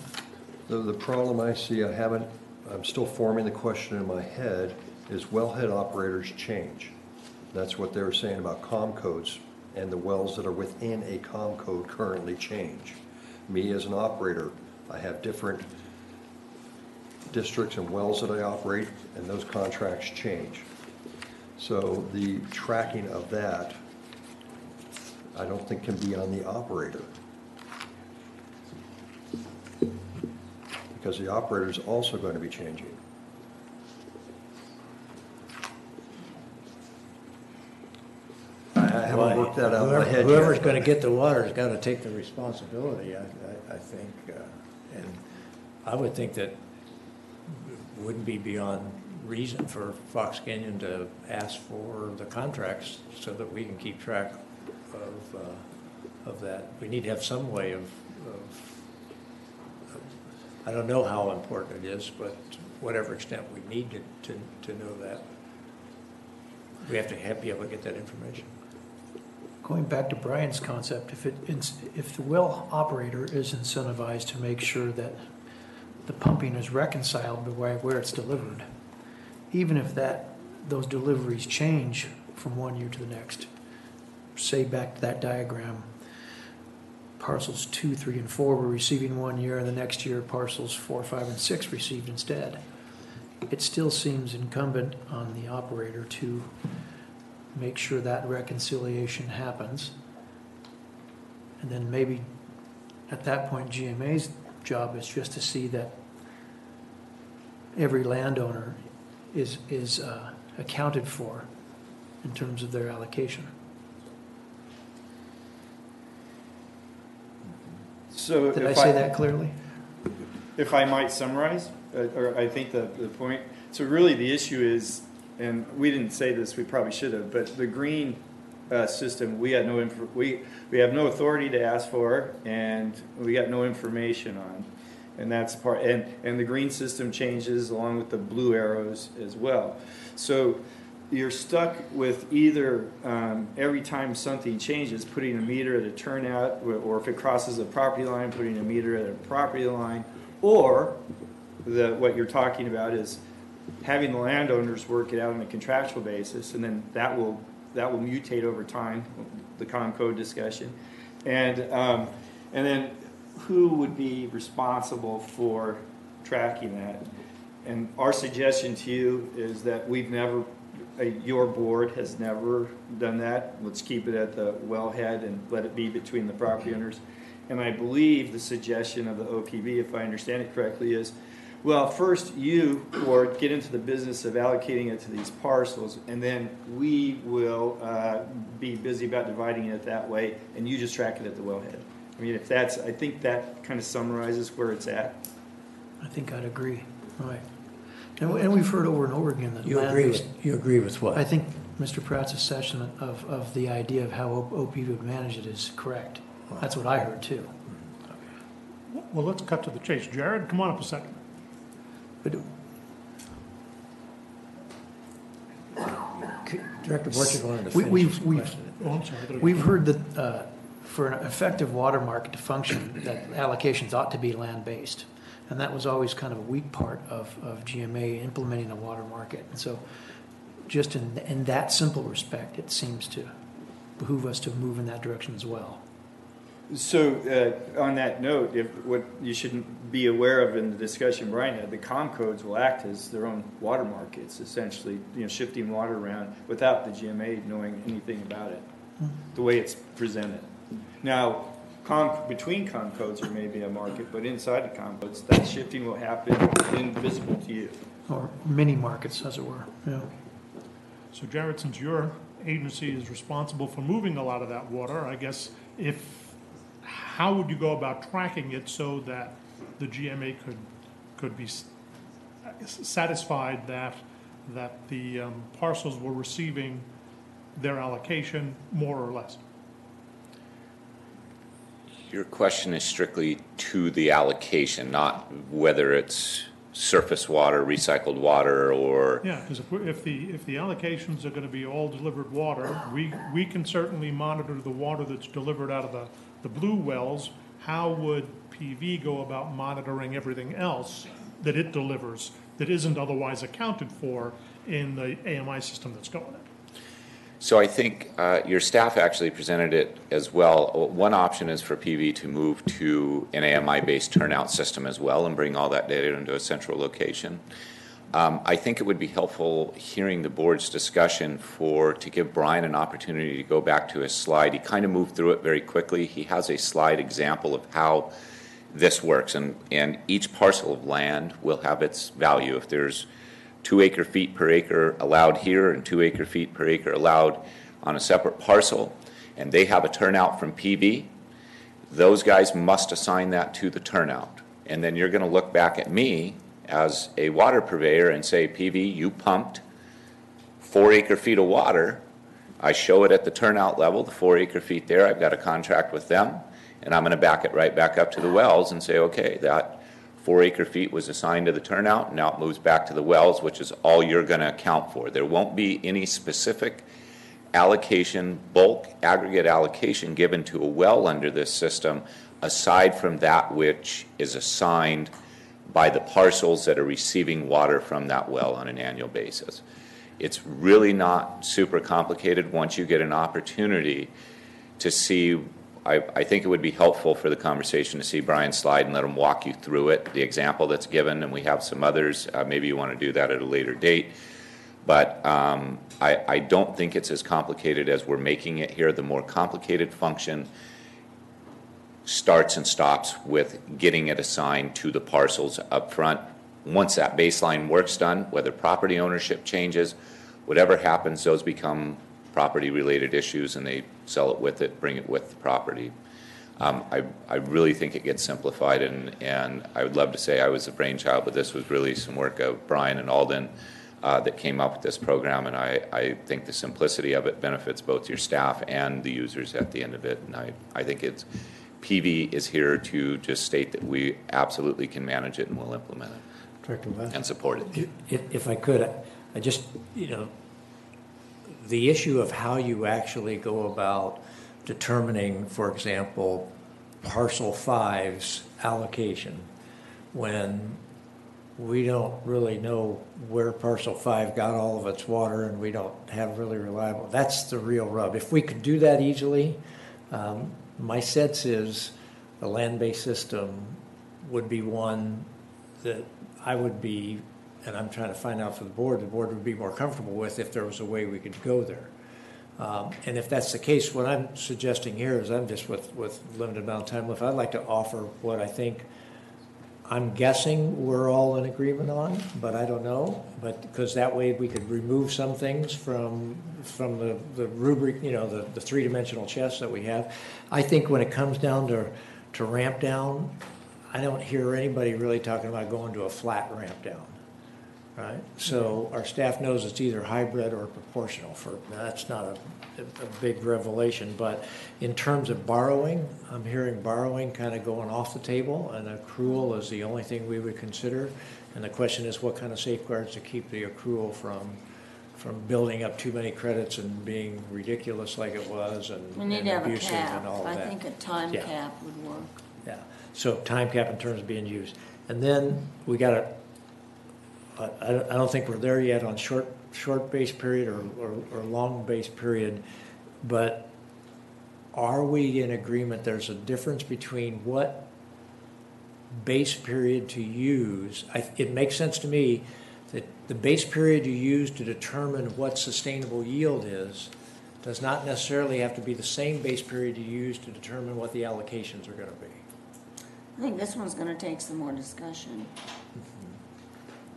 The problem I see, I'm still forming the question in my head, is wellhead operators change. That's what they were saying about COM codes, and the wells that are within a COM code currently change. Me as an operator, I have different districts and wells that I operate, and those contracts change. So the tracking of that, I don't think can be on the operator. Because the operator is also going to be changing. I haven't worked that out in my head Whoever's yet, going to get the water has got to take the responsibility, I think. And I would think that it wouldn't be beyond reason for Fox Canyon to ask for the contracts so that we can keep track of that. We need to have some way of I don't know how important it is, but whatever extent we need to know that, we have to be able to get that information. Going back to Brian's concept, if the well operator is incentivized to make sure that the pumping is reconciled by where it's delivered, even if those deliveries change from one year to the next, say back to that diagram, parcels 2, 3, and 4 were receiving one year, and the next year parcels 4, 5, and 6 received instead. It still seems incumbent on the operator to make sure that reconciliation happens. And then maybe at that point GMA's job is just to see that every landowner is accounted for in terms of their allocation. So Did I say that clearly? If I might summarize, or I think the point, so really the issue is, and we didn't say this, we probably should have, but the green system, we have no authority to ask for, and we got no information on, and that's part. And the green system changes along with the blue arrows as well. So you're stuck with either every time something changes, putting a meter at a turnout, or if it crosses a property line, putting a meter at a property line, or what you're talking about is having the landowners work it out on a contractual basis, and then that will mutate over time, the COM code discussion, and then who would be responsible for tracking that? And our suggestion to you is that we've never, your board has never done that. Let's keep it at the wellhead and let it be between the property owners. And I believe the suggestion of the OPV, if I understand it correctly, is, well, first you, board, get into the business of allocating it to these parcels, and then we will be busy about dividing it that way, and you just track it at the wellhead. I mean, if that's, I think that kind of summarizes where it's at. I think I'd agree. Right. And we've heard over and over again that You agree with what? I think Mr. Pratt's assessment of the idea of how OP would manage it is correct. That's what I heard too. Well, let's cut to the chase. Jared, come on up a second. But Director Borchert wanted to finish his question. We've heard that for an effective water market to function, that allocations ought to be land-based. And that was always kind of a weak part of GMA implementing a water market. And so just in that simple respect, it seems to behoove us to move in that direction as well. So on that note, what you should be aware of in the discussion Brian had, the COM codes will act as their own water markets, essentially, shifting water around without the GMA knowing anything about it, the way it's presented. Now, between COM codes there may be a market, but inside the COM codes, that shifting will happen invisible to you. Or mini markets, as it were. Yeah. So Jared, since your agency is responsible for moving a lot of that water, I guess how would you go about tracking it so that the GMA could be satisfied that the parcels were receiving their allocation more or less? Your question is strictly to the allocation, not whether it's surface water, recycled water, or... Yeah, because if the allocations are going to be all delivered water, we can certainly monitor the water that's delivered out of the blue wells. How would PV go about monitoring everything else that it delivers that isn't otherwise accounted for in the AMI system that's going in? So I think your staff actually presented it as well. One option is for PV to move to an AMI-based turnout system as well and bring all that data into a central location. I think it would be helpful hearing the board's discussion to give Brian an opportunity to go back to his slide. He kind of moved through it very quickly. He has a slide example of how this works, and each parcel of land will have its value. If there's 2 acre-feet per acre allowed here and 2 acre-feet per acre allowed on a separate parcel, and they have a turnout from PV, those guys must assign that to the turnout. And then you're going to look back at me as a water purveyor and say, PV, you pumped 4 acre-feet of water. I show it at the turnout level, the 4 acre-feet there. I've got a contract with them, and I'm going to back it right back up to the wells and say, okay, that 4 acre-feet was assigned to the turnout, now it moves back to the wells, which is all you're going to account for. There won't be any specific allocation, bulk aggregate allocation given to a well under this system, aside from that which is assigned by the parcels that are receiving water from that well on an annual basis. It's really not super complicated once you get an opportunity to see. I think it would be helpful for the conversation to see Brian's slide and let him walk you through it, the example that's given, and we have some others. Maybe you want to do that at a later date. But I don't think it's as complicated as we're making it here. The more complicated function starts and stops with getting it assigned to the parcels up front. Once that baseline work's done, whether property ownership changes, whatever happens, those become property-related issues, and they sell it with it, bring it with the property. I really think it gets simplified, and I would love to say I was the brainchild, but this was really some work of Brian and Alden that came up with this program, and I think the simplicity of it benefits both your staff and the users at the end of it, and I think PV is here to just state that we absolutely can manage it and will implement it. Director West? And support it. If I could, I just, the issue of how you actually go about determining, for example, parcel 5's allocation when we don't really know where parcel 5 got all of its water and we don't have really reliable, that's the real rub. If we could do that easily, my sense is the land-based system would be one that I would be and I'm trying to find out for the board would be more comfortable with if there was a way we could go there. And if that's the case, what I'm suggesting here is I'm just with limited amount of time left, I'd like to offer what I think I'm guessing we're all in agreement on, but I don't know. But because that way we could remove some things from the rubric, the three-dimensional chess that we have. I think when it comes down to ramp down, I don't hear anybody really talking about going to a flat ramp down, right? So our staff knows it's either hybrid or proportional. That's not a big revelation, but in terms of borrowing, I'm hearing borrowing kind of going off the table, and accrual is the only thing we would consider. And the question is, what kind of safeguards to keep the accrual from building up too many credits and being ridiculous like it was, and We need to have a abusive cap. and all I that. think a time Yeah. cap would work. Yeah, so time cap in terms of being used. And then we got to, I don't think we're there yet on short base period or long base period, but are we in agreement there's a difference between what base period to use? It makes sense to me that the base period you use to determine what sustainable yield is does not necessarily have to be the same base period you use to determine what the allocations are going to be. I think this one's gonna take some more discussion.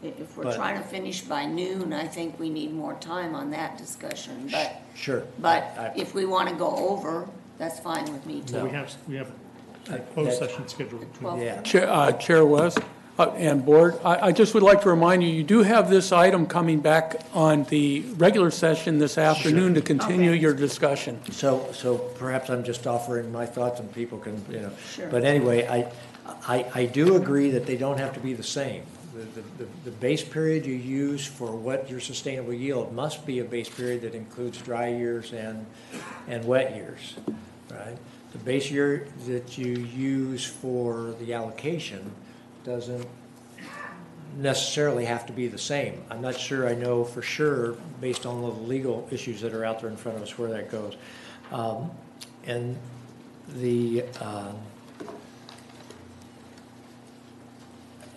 If we're But- trying to finish by noon, I think we need more time on that discussion, but. Sure. But if we wanna go over, that's fine with me So too. we have a closed session scheduled. Yeah. Chair West and Board, I just would like to remind you, you do have this item coming back on the regular session this afternoon to continue your discussion. So perhaps I'm just offering my thoughts and people can, Sure. But anyway, I do agree that they don't have to be the same. The base period you use for what your sustainable yield must be a base period that includes dry years and wet years, right? The base year that you use for the allocation doesn't necessarily have to be the same. I'm not sure I know for sure, based on the legal issues that are out there in front of us, where that goes. And the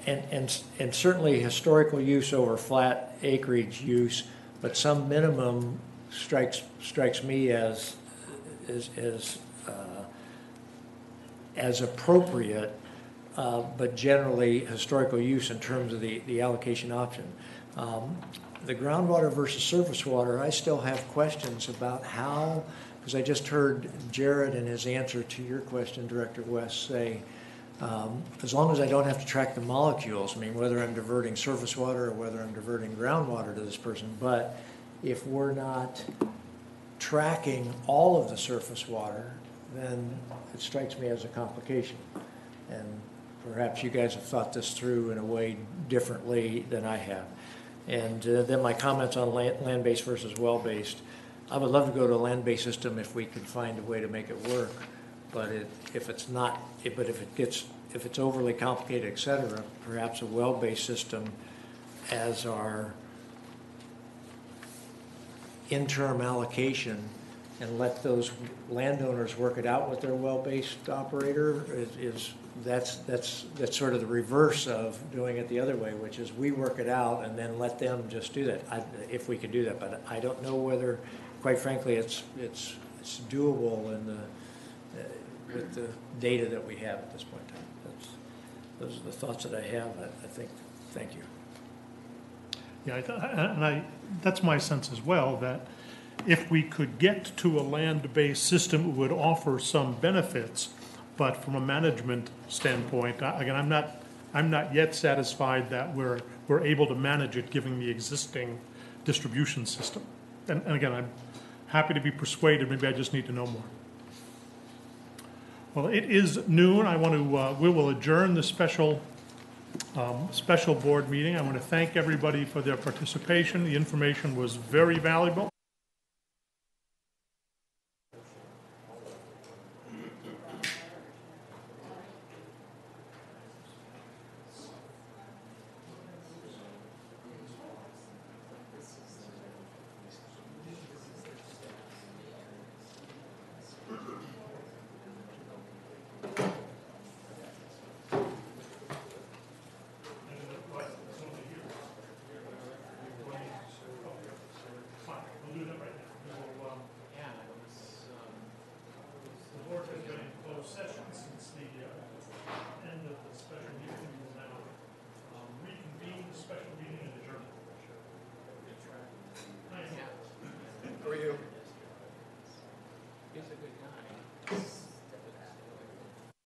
and certainly historical use over flat acreage use, but some minimum strikes me as appropriate, but generally historical use in terms of the allocation option. The groundwater versus surface water, I still have questions about how, because I just heard Jared in his answer to your question, Director West, say, as long as I don't have to track the molecules, I mean, whether I'm diverting surface water or whether I'm diverting groundwater to this person, but if we're not tracking all of the surface water, then it strikes me as a complication. And perhaps you guys have thought this through in a way differently than I have. And then my comments on land-based versus well-based. I would love to go to a land-based system if we could find a way to make it work. But if it's not, but if it's overly complicated, et cetera, perhaps a well-based system as our interim allocation, and let those landowners work it out with their well-based operator that's sort of the reverse of doing it the other way, which is we work it out and then let them just do that, if we could do that. But I don't know whether, quite frankly, it's doable in with the data that we have at this point in time. Those are the thoughts that I have, I think. Thank you. Yeah, that's my sense as well, that if we could get to a land-based system, it would offer some benefits, but from a management standpoint, again, I'm not yet satisfied that we're able to manage it given the existing distribution system. And again, I'm happy to be persuaded, maybe I just need to know more. Well, it is noon. We will adjourn the special board meeting. I want to thank everybody for their participation. The information was very valuable.